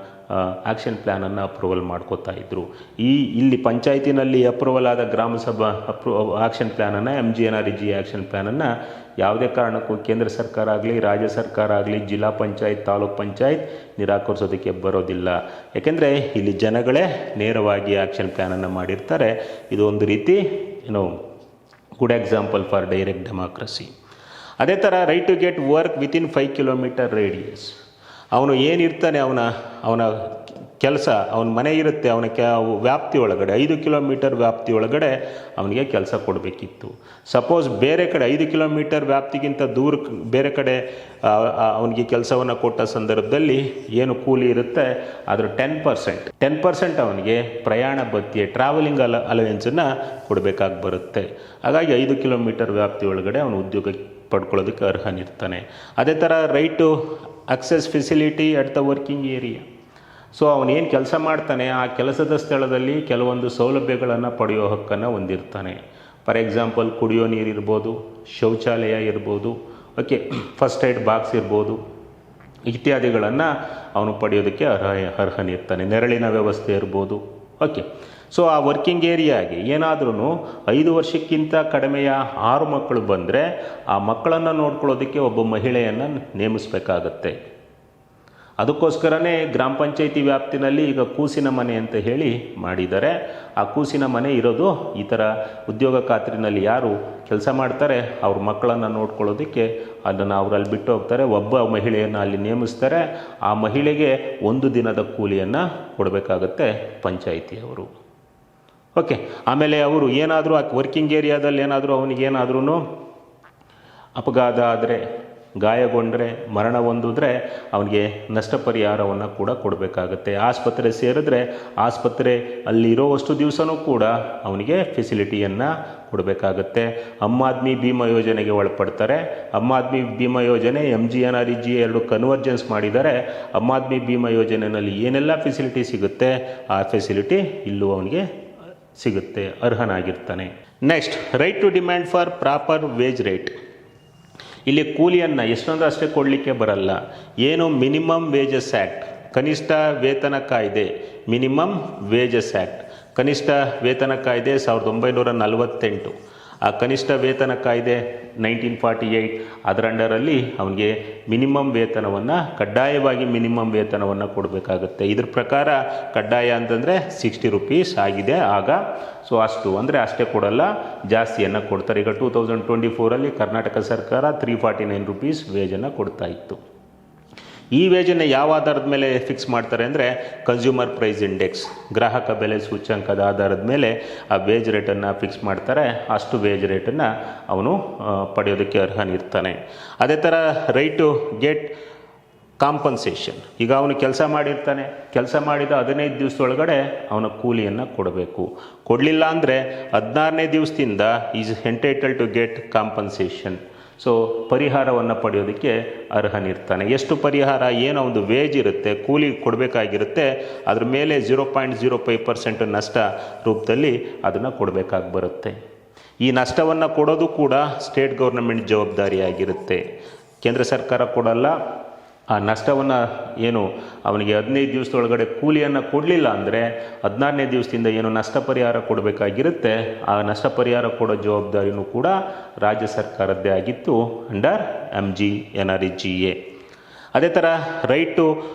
ಆ್ಯಕ್ಷನ್ ಪ್ಲ್ಯಾನನ್ನು ಅಪ್ರೂವಲ್ ಮಾಡ್ಕೋತಾ ಇದ್ದರು. ಇಲ್ಲಿ ಪಂಚಾಯತಿನಲ್ಲಿ ಅಪ್ರೂವಲ್ ಆದ ಗ್ರಾಮ ಸಭಾ ಆ್ಯಕ್ಷನ್ ಪ್ಲ್ಯಾನನ್ನು MGNREGA ಆ್ಯಕ್ಷನ್ ಪ್ಲ್ಯಾನನ್ನು ಯಾವುದೇ ಕಾರಣಕ್ಕೂ ಕೇಂದ್ರ ಸರ್ಕಾರ ಆಗಲಿ, ರಾಜ್ಯ ಸರ್ಕಾರ ಆಗಲಿ, ಜಿಲ್ಲಾ ಪಂಚಾಯತ್, ತಾಲೂಕ್ ಪಂಚಾಯತ್ ನಿರಾಕರಿಸೋದಕ್ಕೆ ಬರೋದಿಲ್ಲ. ಯಾಕೆಂದರೆ ಇಲ್ಲಿ ಜನಗಳೇ ನೇರವಾಗಿ ಆ್ಯಕ್ಷನ್ ಪ್ಲ್ಯಾನನ್ನು ಮಾಡಿರ್ತಾರೆ. ಇದು ಒಂದು ರೀತಿ good example for direct democracy. ಅದೇ ಥರ right to get work within 5 kilometre radius. ಅವನು ಏನಿರ್ತಾನೆ, ಅವನ ಕೆಲಸ, ಅವನ ಮನೆ ಇರುತ್ತೆ, ಅವನ ವ್ಯಾಪ್ತಿ ಒಳಗಡೆ 5 ಕಿಲೋಮೀಟರ್ ವ್ಯಾಪ್ತಿ ಒಳಗಡೆ ಅವನಿಗೆ ಕೆಲಸ ಕೊಡಬೇಕಿತ್ತು. ಸಪೋಸ್ ಬೇರೆ ಕಡೆ 5 ಕಿಲೋಮೀಟರ್ ವ್ಯಾಪ್ತಿಗಿಂತ ದೂರ ಬೇರೆ ಕಡೆ ಅವನಿಗೆ ಕೆಲಸವನ್ನು ಕೊಟ್ಟ ಸಂದರ್ಭದಲ್ಲಿ ಏನು ಕೂಲಿ ಇರುತ್ತೆ ಅದರ 10% ಅವನಿಗೆ ಪ್ರಯಾಣ ಭತ್ಯೆ, ಟ್ರಾವೆಲಿಂಗ್ ಅಲವೆನ್ಸನ್ನು ಕೊಡಬೇಕಾಗಿ ಬರುತ್ತೆ. ಹಾಗಾಗಿ 5 ಕಿಲೋಮೀಟರ್ ವ್ಯಾಪ್ತಿ ಒಳಗಡೆ ಅವನು ಉದ್ಯೋಗ ಪಡ್ಕೊಳ್ಳೋದಕ್ಕೆ ಅರ್ಹನಿರ್ತಾನೆ. ಅದೇ ಥರ right to access facility at the working area. So ಅವನೇನು ಕೆಲಸ ಮಾಡ್ತಾನೆ ಆ ಕೆಲಸದ ಸ್ಥಳದಲ್ಲಿ ಕೆಲವೊಂದು ಸೌಲಭ್ಯಗಳನ್ನು ಪಡೆಯೋ ಹಕ್ಕನ್ನು ಹೊಂದಿರ್ತಾನೆ. ಫಾರ್ ಎಕ್ಸಾಂಪಲ್ ಕುಡಿಯೋ ನೀರು ಇರ್ಬೋದು, ಶೌಚಾಲಯ ಇರ್ಬೋದು, ಫಸ್ಟ್ ಏಡ್ ಬಾಕ್ಸ್ ಇರ್ಬೋದು, ಇತ್ಯಾದಿಗಳನ್ನು ಅವನು ಪಡೆಯೋದಕ್ಕೆ ಅರ್ಹನಿರ್ತಾನೆ. ನೆರಳಿನ ವ್ಯವಸ್ಥೆ ಇರ್ಬೋದು. ಸೊ ಆ ವರ್ಕಿಂಗ್ ಏರಿಯಾಗೆ ಏನಾದ್ರೂ 5 ವರ್ಷಕ್ಕಿಂತ ಕಡಿಮೆಯ 6 ಮಕ್ಕಳು ಬಂದರೆ ಆ ಮಕ್ಕಳನ್ನು ನೋಡ್ಕೊಳ್ಳೋದಕ್ಕೆ ಒಬ್ಬ ಮಹಿಳೆಯನ್ನು ನೇಮಿಸಬೇಕಾಗತ್ತೆ. ಅದಕ್ಕೋಸ್ಕರನೇ ಗ್ರಾಮ ಪಂಚಾಯಿತಿ ವ್ಯಾಪ್ತಿನಲ್ಲಿ ಈಗ ಕೂಸಿನ ಮನೆ ಅಂತ ಹೇಳಿ ಮಾಡಿದ್ದಾರೆ. ಆ ಕೂಸಿನ ಮನೆ ಇರೋದು ಈ ಥರ ಉದ್ಯೋಗ ಖಾತ್ರಿನಲ್ಲಿ ಯಾರು ಕೆಲಸ ಮಾಡ್ತಾರೆ ಅವ್ರ ಮಕ್ಕಳನ್ನು ನೋಡ್ಕೊಳ್ಳೋದಕ್ಕೆ ಅದನ್ನು ಅವರಲ್ಲಿ ಬಿಟ್ಟು ಹೋಗ್ತಾರೆ. ಒಬ್ಬ ಮಹಿಳೆಯನ್ನು ಅಲ್ಲಿ ನೇಮಿಸ್ತಾರೆ. ಆ ಮಹಿಳೆಗೆ 1 ದಿನದ ಕೂಲಿಯನ್ನು ಕೊಡಬೇಕಾಗತ್ತೆ ಪಂಚಾಯಿತಿಯವರು. ಆಮೇಲೆ ಅವರು ಏನಾದರೂ ಆ ವರ್ಕಿಂಗ್ ಏರಿಯಾದಲ್ಲಿ ಅವನಿಗೇನಾದ್ರೂ ಅಪಘಾತ ಆದರೆ, ಗಾಯಗೊಂಡ್ರೆ, ಮರಣ ಹೊಂದಿದ್ರೆ ಅವನಿಗೆ ನಷ್ಟ ಪರಿಹಾರವನ್ನು ಕೂಡ ಕೊಡಬೇಕಾಗತ್ತೆ. ಆಸ್ಪತ್ರೆ ಸೇರಿದ್ರೆ ಆಸ್ಪತ್ರೆ ಅಲ್ಲಿರೋವಷ್ಟು ದಿವಸನೂ ಕೂಡ ಅವನಿಗೆ ಫೆಸಿಲಿಟಿಯನ್ನು ಕೊಡಬೇಕಾಗತ್ತೆ. ಅಮ್ ಆದ್ಮಿ ಭೀಮಾ ಯೋಜನೆಗೆ ಒಳಪಡ್ತಾರೆ. ಅಮ್ ಆದ್ಮಿ ಭೀಮಾ ಯೋಜನೆ MGNREGA 2 ಕನ್ವರ್ಜೆನ್ಸ್ ಮಾಡಿದ್ದಾರೆ. ಅಮ್ ಆದ್ಮಿ ಭೀಮಾ ಯೋಜನೆಯಲ್ಲಿ ಏನೆಲ್ಲ ಫೆಸಿಲಿಟಿ ಸಿಗುತ್ತೆ ಆ ಫೆಸಿಲಿಟಿ ಇಲ್ಲೂ ಅವನಿಗೆ ಸಿಗುತ್ತೆ, ಅರ್ಹನಾಗಿರ್ತಾನೆ. Next, right to demand for proper wage rate. ಇಲ್ಲಿ ಕೂಲಿಯನ್ನು ಎಷ್ಟೊಂದು ಅಷ್ಟೇ ಕೊಡಲಿಕ್ಕೆ ಬರಲ್ಲ. ಏನು ಮಿನಿಮಮ್ ವೇಜಸ್ ಆ್ಯಕ್ಟ್, ಕನಿಷ್ಠ ವೇತನ ಕಾಯ್ದೆ, ಮಿನಿಮಮ್ ವೇಜಸ್ ಆ್ಯಕ್ಟ್, ಕನಿಷ್ಠ ವೇತನ ಕಾಯ್ದೆ 1948, ಆ ಕನಿಷ್ಠ ವೇತನ ಕಾಯ್ದೆ 1948, ಅದರ ಅಂಡರಲ್ಲಿ ಅವನಿಗೆ ಮಿನಿಮಮ್ ವೇತನವನ್ನು ಕಡ್ಡಾಯವಾಗಿ ಮಿನಿಮಮ್ ವೇತನವನ್ನು ಕೊಡಬೇಕಾಗುತ್ತೆ. ಇದ್ರ ಪ್ರಕಾರ ಕಡ್ಡಾಯ ಅಂತಂದರೆ 60 ರೂಪೀಸ್ ಆಗಿದೆ ಆಗ. ಸೊ ಅಷ್ಟೇ ಕೊಡಲ್ಲ, ಜಾಸ್ತಿಯನ್ನು ಕೊಡ್ತಾರೆ. ಈಗ 2024 ಕರ್ನಾಟಕ ಸರ್ಕಾರ 349 ರೂಪೀಸ್ ವೇಜನ್ನು ಕೊಡ್ತಾ ಇತ್ತು. ಈ ವೇಜನ್ನು ಯಾವ ಆಧಾರದ ಮೇಲೆ ಫಿಕ್ಸ್ ಮಾಡ್ತಾರೆ ಅಂದರೆ ಕನ್ಸ್ಯೂಮರ್ ಪ್ರೈಸ್ ಇಂಡೆಕ್ಸ್, ಗ್ರಾಹಕ ಬೆಲೆ ಸೂಚ್ಯಂಕದ ಆಧಾರದ ಮೇಲೆ ಆ ವೇಜ್ ರೇಟನ್ನು ಫಿಕ್ಸ್ ಮಾಡ್ತಾರೆ. ಅಷ್ಟು ವೇಜ್ ರೇಟನ್ನು ಅವನು ಪಡೆಯೋದಕ್ಕೆ ಅರ್ಹನಿರ್ತಾನೆ. ಅದೇ ಥರ ರೈಟ್ ಟು ಗೆಟ್ ಕಾಂಪನ್ಸೇಷನ್. ಈಗ ಅವನು ಕೆಲಸ ಮಾಡಿರ್ತಾನೆ, ಕೆಲಸ ಮಾಡಿದ 15 ದಿವಸದೊಳಗಡೆ ಅವನ ಕೂಲಿಯನ್ನು ಕೊಡಬೇಕು. ಕೊಡಲಿಲ್ಲ ಅಂದರೆ 16ನೇ ದಿವಸದಿಂದ is entitle to get compensation. So ಪರಿಹಾರವನ್ನು ಪಡೆಯೋದಕ್ಕೆ ಅರ್ಹನಿರ್ತಾನೆ. ಎಷ್ಟು ಪರಿಹಾರ? ಏನೋ ಒಂದು ವೇಜ್ ಇರುತ್ತೆ, ಕೂಲಿ ಕೊಡಬೇಕಾಗಿರುತ್ತೆ, ಅದ್ರ ಮೇಲೆ 0.05% ನಷ್ಟ ರೂಪದಲ್ಲಿ ಅದನ್ನು ಕೊಡಬೇಕಾಗಿ ಬರುತ್ತೆ. ಈ ನಷ್ಟವನ್ನು ಕೊಡೋದು ಕೂಡ ಸ್ಟೇಟ್ ಗೌರ್ನಮೆಂಟ್ ಜವಾಬ್ದಾರಿಯಾಗಿರುತ್ತೆ. ಕೇಂದ್ರ ಸರ್ಕಾರ ಕೊಡಲ್ಲ. ಆ ನಷ್ಟವನ್ನು ಅವನಿಗೆ 15 ದಿವಸದೊಳಗಡೆ ಕೂಲಿಯನ್ನು ಕೊಡಲಿಲ್ಲ ಅಂದರೆ 16ನೇ ದಿವಸದಿಂದ ಏನು ನಷ್ಟ ಪರಿಹಾರ ಕೊಡಬೇಕಾಗಿರುತ್ತೆ ಆ ನಷ್ಟ ಪರಿಹಾರ ಕೊಡೋ ಜವಾಬ್ದಾರಿನೂ ಕೂಡ ರಾಜ್ಯ ಸರ್ಕಾರದ್ದೇ ಆಗಿತ್ತು ಅಂಡರ್ MGNREGA. ಅದೇ ಥರ right to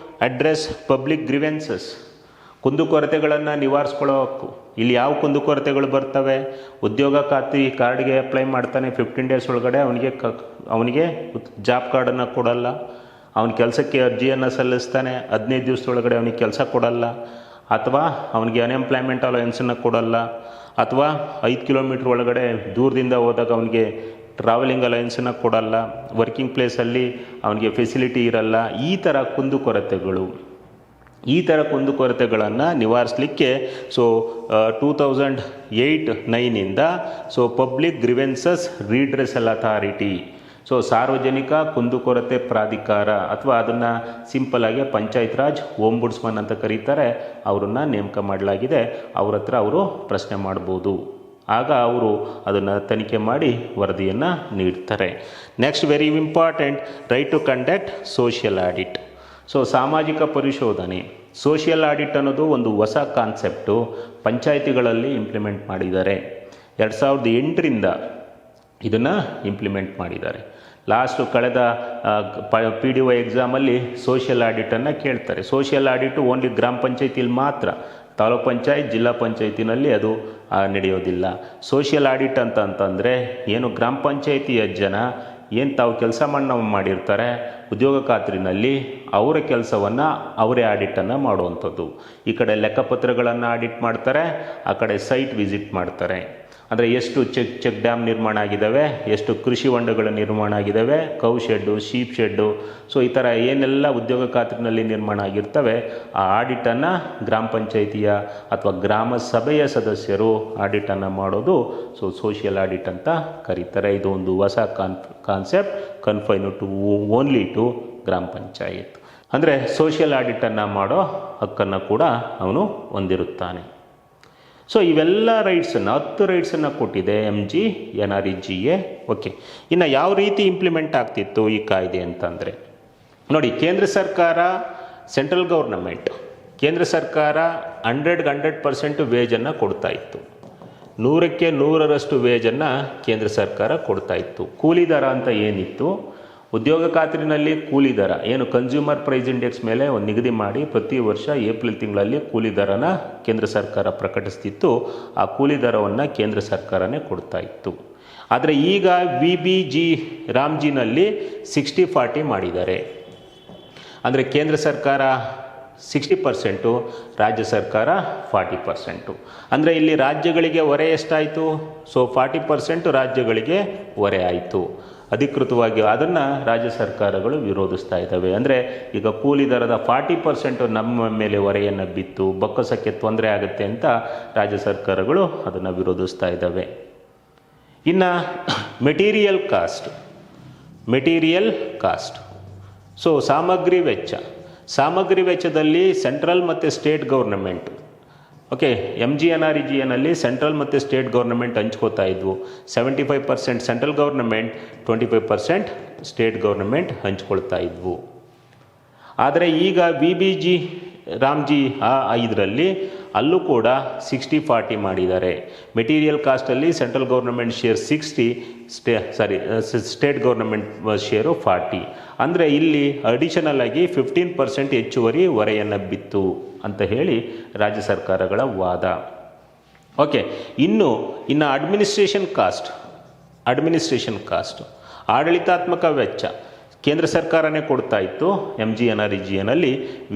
address public grievances, ಕುಂದುಕೊರತೆಗಳನ್ನು ನಿವಾರಿಸ್ಕೊಳ್ಳೋ ಹಕ್ಕು. ಇಲ್ಲಿ ಯಾವ ಕುಂದುಕೊರತೆಗಳು ಬರ್ತವೆ? ಉದ್ಯೋಗ ಖಾತ್ರಿ ಕಾರ್ಡ್ಗೆ ಅಪ್ಲೈ ಮಾಡ್ತಾನೆ, 15 ಡೇಸ್ ಒಳಗಡೆ ಅವನಿಗೆ ಜಾಬ್ ಕಾರ್ಡನ್ನು ಕೊಡಲ್ಲ. ಅವನ ಕೆಲಸಕ್ಕೆ ಅರ್ಜಿಯನ್ನು ಸಲ್ಲಿಸ್ತಾನೆ, 15 ದಿವಸದೊಳಗಡೆ ಅವನಿಗೆ ಕೆಲಸ ಕೊಡಲ್ಲ. ಅಥವಾ ಅವನಿಗೆ ಅನ್ಎಂಪ್ಲಾಯ್ಮೆಂಟ್ ಅಲವೆನ್ಸನ್ನು ಕೊಡಲ್ಲ. ಅಥವಾ 5 ಕಿಲೋಮೀಟ್ರ್ ಒಳಗಡೆ ದೂರದಿಂದ ಹೋದಾಗ ಅವನಿಗೆ ಟ್ರಾವೆಲಿಂಗ್ ಅಲವೆನ್ಸನ್ನು ಕೊಡಲ್ಲ. ವರ್ಕಿಂಗ್ ಪ್ಲೇಸಲ್ಲಿ ಅವನಿಗೆ ಫೆಸಿಲಿಟಿ ಇರಲ್ಲ. ಈ ಥರ ಕುಂದುಕೊರತೆಗಳನ್ನು ನಿವಾರಿಸಲಿಕ್ಕೆ 2008-9 ಪಬ್ಲಿಕ್ ಗ್ರಿವೆನ್ಸಸ್ ರೀಡ್ರೆಸಲ್ ಅಥಾರಿಟಿ, ಸಾರ್ವಜನಿಕ ಕುಂದುಕೊರತೆ ಪ್ರಾಧಿಕಾರ, ಅಥವಾ ಅದನ್ನು ಸಿಂಪಲ್ ಆಗಿ ಪಂಚಾಯತ್ ರಾಜ್ ಓಂಬುಡ್ಸ್ಮನ್ ಅಂತ ಕರೀತಾರೆ, ಅವರನ್ನು ನೇಮಕ ಮಾಡಲಾಗಿದೆ. ಅವ್ರ ಹತ್ರ ಅವರು ಪ್ರಶ್ನೆ ಮಾಡ್ಬೋದು. ಆಗ ಅವರು ಅದನ್ನು ತನಿಖೆ ಮಾಡಿ ವರದಿಯನ್ನು ನೀಡ್ತಾರೆ. Next very important, right to conduct social audit. So ಸಾಮಾಜಿಕ ಪರಿಶೋಧನೆ, ಸೋಷಿಯಲ್ ಆಡಿಟ್ ಅನ್ನೋದು ಒಂದು ಹೊಸ ಕಾನ್ಸೆಪ್ಟು ಪಂಚಾಯಿತಿಗಳಲ್ಲಿ ಇಂಪ್ಲಿಮೆಂಟ್ ಮಾಡಿದ್ದಾರೆ. 2008ರಿಂದ ಇದನ್ನು ಇಂಪ್ಲಿಮೆಂಟ್ ಮಾಡಿದ್ದಾರೆ. ಕಳೆದ PDO ಎಕ್ಸಾಮಲ್ಲಿ ಸೋಷಿಯಲ್ ಆಡಿಟನ್ನು ಕೇಳ್ತಾರೆ. ಸೋಷಿಯಲ್ ಆಡಿಟು ಓನ್ಲಿ ಗ್ರಾಮ ಪಂಚಾಯತಿಲಿ ಮಾತ್ರ, ತಾಲೂಕು ಪಂಚಾಯತ್, ಜಿಲ್ಲಾ ಪಂಚಾಯತಿನಲ್ಲಿ ಅದು ನಡೆಯೋದಿಲ್ಲ. ಸೋಷಿಯಲ್ ಆಡಿಟ್ ಅಂತಂದರೆ ಏನು, ಗ್ರಾಮ ಪಂಚಾಯತಿಯ ಜನ ಏನು ತಾವು ಕೆಲಸ ಮಾಡಿರ್ತಾರೆ ಉದ್ಯೋಗ ಖಾತ್ರಿನಲ್ಲಿ, ಅವರ ಕೆಲಸವನ್ನು ಅವರೇ ಆಡಿಟನ್ನು ಮಾಡುವಂಥದ್ದು. ಈ ಕಡೆ ಲೆಕ್ಕಪತ್ರಗಳನ್ನು ಆಡಿಟ್ ಮಾಡ್ತಾರೆ, ಆ ಕಡೆ ಸೈಟ್ ವಿಸಿಟ್ ಮಾಡ್ತಾರೆ. ಅಂದರೆ ಎಷ್ಟು ಚೆಕ್ ಡ್ಯಾಮ್ ನಿರ್ಮಾಣ ಆಗಿದ್ದಾವೆ, ಎಷ್ಟು ಕೃಷಿ ಹೊಂಡಗಳ ನಿರ್ಮಾಣ ಆಗಿದ್ದಾವೆ, cow shed, sheep shed, so ಈ ಥರ ಏನೆಲ್ಲ ಉದ್ಯೋಗ ಖಾತ್ರಿನಲ್ಲಿ ನಿರ್ಮಾಣ ಆಗಿರ್ತವೆ ಆ ಆಡಿಟನ್ನು ಗ್ರಾಮ ಪಂಚಾಯಿತಿಯ ಅಥವಾ ಗ್ರಾಮ ಸಭೆಯ ಸದಸ್ಯರು ಆಡಿಟನ್ನು ಮಾಡೋದು ಸೋಷಿಯಲ್ ಆಡಿಟ್ ಅಂತ ಕರೀತಾರೆ. ಇದು ಒಂದು ಹೊಸ concept, confine to only to gram panchayat. ಅಂದರೆ ಸೋಷಿಯಲ್ ಆಡಿಟನ್ನು ಮಾಡೋ ಹಕ್ಕನ್ನು ಕೂಡ ಅವನು ಹೊಂದಿರುತ್ತಾನೆ. ಸೊ ಇವೆಲ್ಲ ರೈಟ್ಸನ್ನು 10 ರೈಟ್ಸನ್ನು ಕೊಟ್ಟಿದೆ MGNREGA. ಓಕೆ, ಇನ್ನು ಯಾವ ರೀತಿ ಇಂಪ್ಲಿಮೆಂಟ್ ಆಗ್ತಿತ್ತು ಈ ಕಾಯ್ದೆ ಅಂತಂದರೆ ನೋಡಿ, ಕೇಂದ್ರ ಸರ್ಕಾರ, ಸೆಂಟ್ರಲ್ ಗೌರ್ನಮೆಂಟ್, ಕೇಂದ್ರ ಸರ್ಕಾರ 100% ವೇಜನ್ನು ಕೊಡ್ತಾ ಇತ್ತು. 100ಕ್ಕೆ 100ರಷ್ಟು ವೇಜನ್ನು ಕೇಂದ್ರ ಸರ್ಕಾರ ಕೊಡ್ತಾ ಇತ್ತು. ಕೂಲಿ ದರ ಅಂತ ಏನಿತ್ತು, ಉದ್ಯೋಗ ಖಾತ್ರಿನಲ್ಲಿ ಕೂಲಿ ದರ ಏನು ಕನ್ಸ್ಯೂಮರ್ ಪ್ರೈಸ್ ಇಂಡೆಕ್ಸ್ ಮೇಲೆ ಒಂದು ನಿಗದಿ ಮಾಡಿ ಪ್ರತಿ ವರ್ಷ ಏಪ್ರಿಲ್ ತಿಂಗಳಲ್ಲಿ ಕೂಲಿ ದರನ ಕೇಂದ್ರ ಸರ್ಕಾರ ಪ್ರಕಟಿಸ್ತಿತ್ತು. ಆ ಕೂಲಿ ದರವನ್ನು ಕೇಂದ್ರ ಸರ್ಕಾರನೇ ಕೊಡ್ತಾ ಇತ್ತು. ಆದರೆ ಈಗ VBG ರಾಮ್ಜಿನಲ್ಲಿ 60-40 ಮಾಡಿದ್ದಾರೆ. ಅಂದರೆ ಕೇಂದ್ರ ಸರ್ಕಾರ 60%, ರಾಜ್ಯ ಸರ್ಕಾರ 40%. ಅಂದರೆ ಇಲ್ಲಿ ರಾಜ್ಯಗಳಿಗೆ ಹೊರೆ ಎಷ್ಟಾಯಿತು? ಸೊ 40% ರಾಜ್ಯಗಳಿಗೆ ಹೊರೆ ಆಯಿತು. ಅಧಿಕೃತವಾಗಿ ಅದನ್ನು ರಾಜ್ಯ ಸರ್ಕಾರಗಳು ವಿರೋಧಿಸ್ತಾ ಇದ್ದಾವೆ. ಅಂದರೆ ಈಗ ಕೂಲಿ ದರದ 40% ನಮ್ಮ ಮೇಲೆ ಹೊರೆಯನ್ನು ಬಿತ್ತು, ಬೊಕ್ಕಸಕ್ಕೆ ತೊಂದರೆ ಆಗುತ್ತೆ ಅಂತ ರಾಜ್ಯ ಸರ್ಕಾರಗಳು ಅದನ್ನು ವಿರೋಧಿಸ್ತಾ ಇದ್ದಾವೆ. ಇನ್ನು ಮೆಟೀರಿಯಲ್ ಕಾಸ್ಟ್, ಸೊ ಸಾಮಗ್ರಿ ವೆಚ್ಚದಲ್ಲಿ ಸೆಂಟ್ರಲ್ ಮತ್ತು state government, okay, MGNREGA central ಮತ್ತು ಸ್ಟೇಟ್ ಗೌರ್ನಮೆಂಟ್ ಹಂಚ್ಕೋತಾ ಇದ್ವು. 75% ಸೆಂಟ್ರಲ್ ಗೌರ್ನಮೆಂಟ್, 25% ಸ್ಟೇಟ್ ಗೌರ್ನಮೆಂಟ್ ಹಂಚ್ಕೊಳ್ತಾ ಇದ್ವು. ಆದರೆ ಈಗ VBG ರಾಮ್ಜಿ ಇದರಲ್ಲಿ ಅಲ್ಲೂ ಕೂಡ 60-40 ಮಾಡಿದ್ದಾರೆ. ಮೆಟೀರಿಯಲ್ ಕಾಸ್ಟಲ್ಲಿ central government share 60, state government share 40. ಅಂದರೆ ಇಲ್ಲಿ ಅಡಿಷನಲ್ ಆಗಿ 15% ಹೆಚ್ಚುವರಿ ಹೊರೆಯನ್ನು ಬಿತ್ತು ಅಂತ ಹೇಳಿ ರಾಜ್ಯ ಸರ್ಕಾರಗಳ ವಾದ. ಓಕೆ, ಇನ್ನು ಅಡ್ಮಿನಿಸ್ಟ್ರೇಷನ್ ಕಾಸ್ಟ್, ಆಡಳಿತಾತ್ಮಕ ವೆಚ್ಚ ಕೇಂದ್ರ ಸರ್ಕಾರನೇ ಕೊಡ್ತಾ ಇತ್ತು. MGNREGA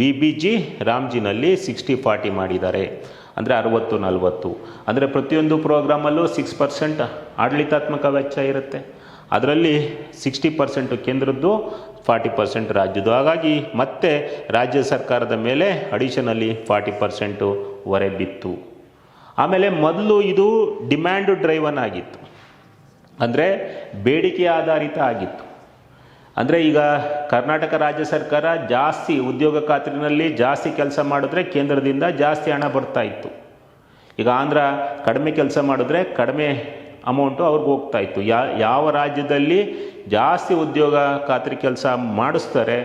VBG ರಾಮ್ಜಿನಲ್ಲಿ 60-40 ಮಾಡಿದ್ದಾರೆ. ಅಂದರೆ 60-40. ಅಂದರೆ ಪ್ರತಿಯೊಂದು ಪ್ರೋಗ್ರಾಮಲ್ಲೂ 6% ಆಡಳಿತಾತ್ಮಕ ವೆಚ್ಚ ಇರುತ್ತೆ. ಅದರಲ್ಲಿ 60% ಕೇಂದ್ರದ್ದು, 40% ರಾಜ್ಯದ್ದು. ಹಾಗಾಗಿ ಮತ್ತೆ ರಾಜ್ಯ ಸರ್ಕಾರದ ಮೇಲೆ ಅಡಿಷನಲ್ಲಿ 40% ಹೊರೆ ಬಿತ್ತು. ಆಮೇಲೆ ಮೊದಲು ಇದು ಡಿಮ್ಯಾಂಡ್ ಡ್ರೈವನ್ ಆಗಿತ್ತು, ಅಂದರೆ ಬೇಡಿಕೆ ಆಧಾರಿತ ಆಗಿತ್ತು. ಅಂದರೆ ಈಗ ಕರ್ನಾಟಕ ರಾಜ್ಯ ಸರ್ಕಾರ ಜಾಸ್ತಿ ಉದ್ಯೋಗ ಖಾತ್ರಿನಲ್ಲಿ ಜಾಸ್ತಿ ಕೆಲಸ ಮಾಡಿದ್ರೆ ಕೇಂದ್ರದಿಂದ ಜಾಸ್ತಿ ಹಣ ಬರ್ತಾ ಇತ್ತು. ಈಗ ಆಂಧ್ರ ಕಡಿಮೆ ಕೆಲಸ ಮಾಡಿದ್ರೆ ಕಡಿಮೆ ಅಮೌಂಟು ಅವ್ರಿಗೆ ಹೋಗ್ತಾ ಇತ್ತು. ಯಾವ ರಾಜ್ಯದಲ್ಲಿ ಜಾಸ್ತಿ ಉದ್ಯೋಗ ಖಾತ್ರಿ ಕೆಲಸ ಮಾಡಿಸ್ತಾರೆ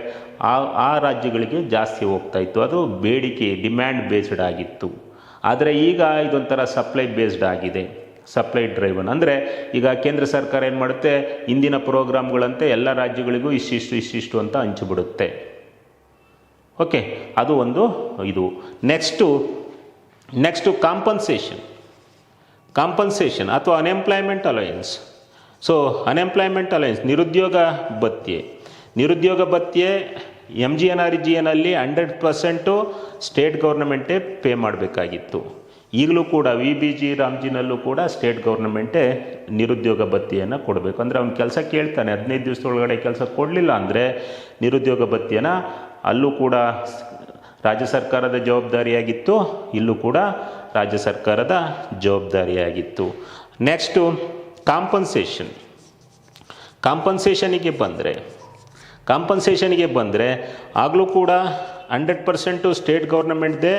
ಆ ರಾಜ್ಯಗಳಿಗೆ ಜಾಸ್ತಿ ಹೋಗ್ತಾ ಇತ್ತು. ಅದು ಬೇಡಿಕೆ, ಡಿಮ್ಯಾಂಡ್ ಬೇಸ್ಡ್ ಆಗಿತ್ತು. ಆದರೆ ಈಗ ಇದೊಂಥರ ಸಪ್ಲೈ ಬೇಸ್ಡ್ ಆಗಿದೆ, ಸಪ್ಲೈ ಡ್ರೈವನ್. ಅಂದರೆ ಈಗ ಕೇಂದ್ರ ಸರ್ಕಾರ ಏನು ಮಾಡುತ್ತೆ, ಇಂದಿನ ಪ್ರೋಗ್ರಾಮ್ಗಳಂತೆ ಎಲ್ಲ ರಾಜ್ಯಗಳಿಗೂ ಇಷ್ಟಿಷ್ಟು ಅಂತ ಹಂಚಿಬಿಡುತ್ತೆ. ಓಕೆ, ಅದು ಒಂದು ಇದು. ನೆಕ್ಸ್ಟು ಕಾಂಪನ್ಸೇಷನ್ ಅಥವಾ unemployment alliance. So unemployment allowance, ನಿರುದ್ಯೋಗ ಭತ್ಯೆ MGNREGA 100% ಸ್ಟೇಟ್ ಗೌರ್ನಮೆಂಟೇ ಪೇ ಮಾಡಬೇಕಾಗಿತ್ತು. ಈಗಲೂ ಕೂಡ VBG ರಾಮ್ಜಿನಲ್ಲೂ ಕೂಡ ಸ್ಟೇಟ್ ಗೌರ್ನಮೆಂಟೇ ನಿರುದ್ಯೋಗ ಭತ್ಯೆಯನ್ನು ಕೊಡಬೇಕು. ಅಂದರೆ ಅವ್ನು ಕೆಲಸ ಕೇಳ್ತಾನೆ, 15 ದಿವಸದೊಳಗಡೆ ಕೆಲಸ ಕೊಡಲಿಲ್ಲ ಅಂದರೆ ನಿರುದ್ಯೋಗ ಭತ್ಯೆನ ಅಲ್ಲೂ ಕೂಡ ರಾಜ್ಯ ಸರ್ಕಾರದ ಜವಾಬ್ದಾರಿಯಾಗಿತ್ತು, ಇಲ್ಲೂ ಕೂಡ ರಾಜ್ಯ ಸರ್ಕಾರದ ಜವಾಬ್ದಾರಿಯಾಗಿತ್ತು. ನೆಕ್ಸ್ಟು ಕಾಂಪನ್ಸೇಷನಿಗೆ ಬಂದರೆ ಆಗಲೂ ಕೂಡ 100% ಸ್ಟೇಟ್ ಗೌರ್ನಮೆಂಟ್ದೇ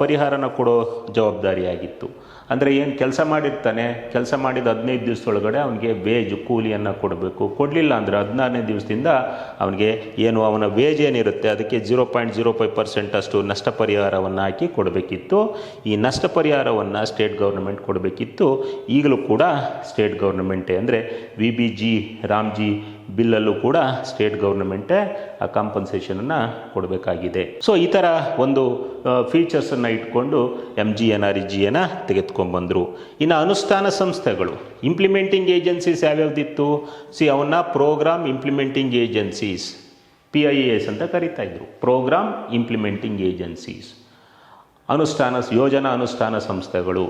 ಪರಿಹಾರನ ಕೊಡೋ ಜವಾಬ್ದಾರಿಯಾಗಿತ್ತು. ಅಂದರೆ ಏನು ಕೆಲಸ ಮಾಡಿರ್ತಾನೆ, ಕೆಲಸ ಮಾಡಿದ 15 ದಿವಸದೊಳಗಡೆ ಅವನಿಗೆ ವೇಜ್ ಕೂಲಿಯನ್ನು ಕೊಡಬೇಕು. ಕೊಡಲಿಲ್ಲ ಅಂದರೆ 14ನೇ ದಿವಸದಿಂದ ಅವನಿಗೆ ಏನು ಅವನ ವೇಜ್ ಏನಿರುತ್ತೆ ಅದಕ್ಕೆ 0.05% ಅಷ್ಟು ನಷ್ಟ ಪರಿಹಾರವನ್ನು ಹಾಕಿ ಕೊಡಬೇಕಿತ್ತು. ಈ ನಷ್ಟ ಪರಿಹಾರವನ್ನು ಸ್ಟೇಟ್ ಗೌರ್ಮೆಂಟ್ ಕೊಡಬೇಕಿತ್ತು. ಈಗಲೂ ಕೂಡ ಸ್ಟೇಟ್ ಗೌರ್ಮೆಂಟೇ, ಅಂದರೆ VBG ರಾಮ್ಜಿ ಬಿಲ್ಲಲ್ಲೂ ಕೂಡ ಸ್ಟೇಟ್ ಗೌರ್ಮೆಂಟೇ ಆ ಕಾಂಪನ್ಸೇಷನನ್ನು ಕೊಡಬೇಕಾಗಿದೆ. ಸೊ ಈ ಥರ ಒಂದು ಫೀಚರ್ಸನ್ನು ಇಟ್ಕೊಂಡು MGNREGA ತೆಗೆದುಕೊಂಡ್ಬಂದರು. ಇನ್ನು ಅನುಷ್ಠಾನ ಸಂಸ್ಥೆಗಳು, ಇಂಪ್ಲಿಮೆಂಟಿಂಗ್ ಏಜೆನ್ಸೀಸ್ ಯಾವ್ಯಾವ್ದಿತ್ತು? ಅವನ್ನ ಪ್ರೋಗ್ರಾಮ್ ಇಂಪ್ಲಿಮೆಂಟಿಂಗ್ ಏಜೆನ್ಸೀಸ್, PIAS ಅಂತ ಕರಿತಾ ಇದ್ರು. ಪ್ರೋಗ್ರಾಮ್ ಇಂಪ್ಲಿಮೆಂಟಿಂಗ್ ಏಜೆನ್ಸೀಸ್, ಯೋಜನಾ ಅನುಷ್ಠಾನ ಸಂಸ್ಥೆಗಳು.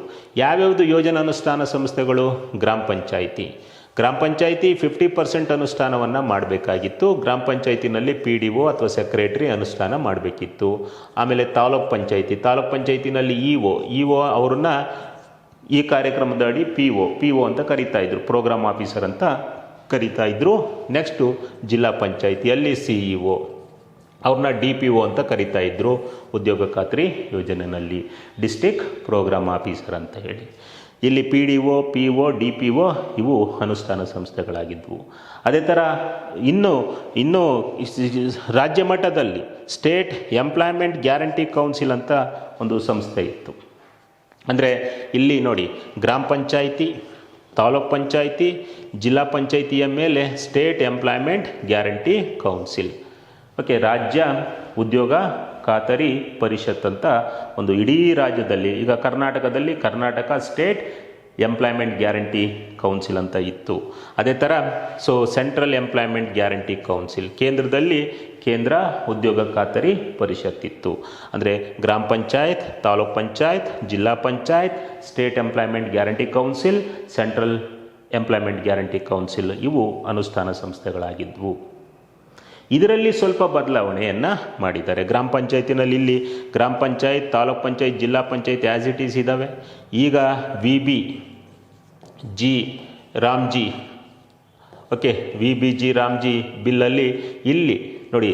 ಯಾವ್ಯಾವುದು ಯೋಜನಾ ಅನುಷ್ಠಾನ ಸಂಸ್ಥೆಗಳು? ಗ್ರಾಮ ಪಂಚಾಯಿತಿ 50% ಅನುಷ್ಠಾನವನ್ನು ಮಾಡಬೇಕಾಗಿತ್ತು. ಗ್ರಾಮ ಪಂಚಾಯತಿನಲ್ಲಿ PDO ಅಥವಾ ಸೆಕ್ರೆಟರಿ ಅನುಷ್ಠಾನ ಮಾಡಬೇಕಿತ್ತು. ಆಮೇಲೆ ತಾಲೂಕ್ ಪಂಚಾಯತಿನಲ್ಲಿ EO ಅವ್ರನ್ನ ಈ ಕಾರ್ಯಕ್ರಮದ ಅಡಿ PO ಅಂತ ಕರಿತಾ ಇದ್ರು, ಪ್ರೋಗ್ರಾಮ್ ಆಫೀಸರ್ ಅಂತ ಕರಿತಾ ಇದ್ರು. ನೆಕ್ಸ್ಟು ಜಿಲ್ಲಾ ಪಂಚಾಯತಿಯಲ್ಲಿ CEO ಅವ್ರನ್ನ DPO ಅಂತ ಕರಿತಾ ಇದ್ರು. ಉದ್ಯೋಗ ಖಾತ್ರಿ ಯೋಜನೆಯಲ್ಲಿ ಡಿಸ್ಟ್ರಿಕ್ಟ್ ಪ್ರೋಗ್ರಾಮ್ ಆಫೀಸರ್ ಅಂತ ಹೇಳಿ. ಇಲ್ಲಿ PDO, PO, DPO ಇವು ಅನುಷ್ಠಾನ ಸಂಸ್ಥೆಗಳಾಗಿದ್ವು. ಅದೇ ಥರ ಇನ್ನು ರಾಜ್ಯ ಮಟ್ಟದಲ್ಲಿ ಸ್ಟೇಟ್ ಎಂಪ್ಲಾಯ್ಮೆಂಟ್ ಗ್ಯಾರಂಟಿ ಕೌನ್ಸಿಲ್ ಅಂತ ಒಂದು ಸಂಸ್ಥೆ ಇತ್ತು. ಅಂದರೆ ಇಲ್ಲಿ ನೋಡಿ, ಗ್ರಾಮ ಪಂಚಾಯಿತಿ, ತಾಲೂಕ್ ಪಂಚಾಯಿತಿ, ಜಿಲ್ಲಾ ಪಂಚಾಯಿತಿಯ ಮೇಲೆ ಸ್ಟೇಟ್ ಎಂಪ್ಲಾಯ್ಮೆಂಟ್ ಗ್ಯಾರಂಟಿ ಕೌನ್ಸಿಲ್, ರಾಜ್ಯ ಉದ್ಯೋಗ ಖಾತರಿ ಪರಿಷತ್ ಅಂತ ಒಂದು ಇಡೀ ರಾಜ್ಯದಲ್ಲಿ, ಈಗ ಕರ್ನಾಟಕದಲ್ಲಿ Karnataka state employment guarantee council ಅಂತ ಇತ್ತು. ಅದೇ ಥರ ಸೆಂಟ್ರಲ್ ಎಂಪ್ಲಾಯ್ಮೆಂಟ್ ಗ್ಯಾರಂಟಿ ಕೌನ್ಸಿಲ್, ಕೇಂದ್ರದಲ್ಲಿ ಕೇಂದ್ರ ಉದ್ಯೋಗ ಖಾತರಿ ಪರಿಷತ್ ಇತ್ತು. ಅಂದರೆ ಗ್ರಾಮ panchayat, taluk panchayat, zilla panchayat, state employment guarantee council, central employment guarantee council ಇವು ಅನುಷ್ಠಾನ ಸಂಸ್ಥೆಗಳಾಗಿದ್ವು. ಇದರಲ್ಲಿ ಸ್ವಲ್ಪ ಬದಲಾವಣೆಯನ್ನು ಮಾಡಿದ್ದಾರೆ. ಗ್ರಾಮ ಪಂಚಾಯತಿನಲ್ಲಿ ಇಲ್ಲಿ ಗ್ರಾಮ panchayat, taluk panchayat, zilla panchayat as it is ಇದ್ದಾವೆ. ಈಗ VBG ರಾಮ್ಜಿ ರಾಮ್ಜಿ ಬಿಲ್ಲಲ್ಲಿ ಇಲ್ಲಿ ನೋಡಿ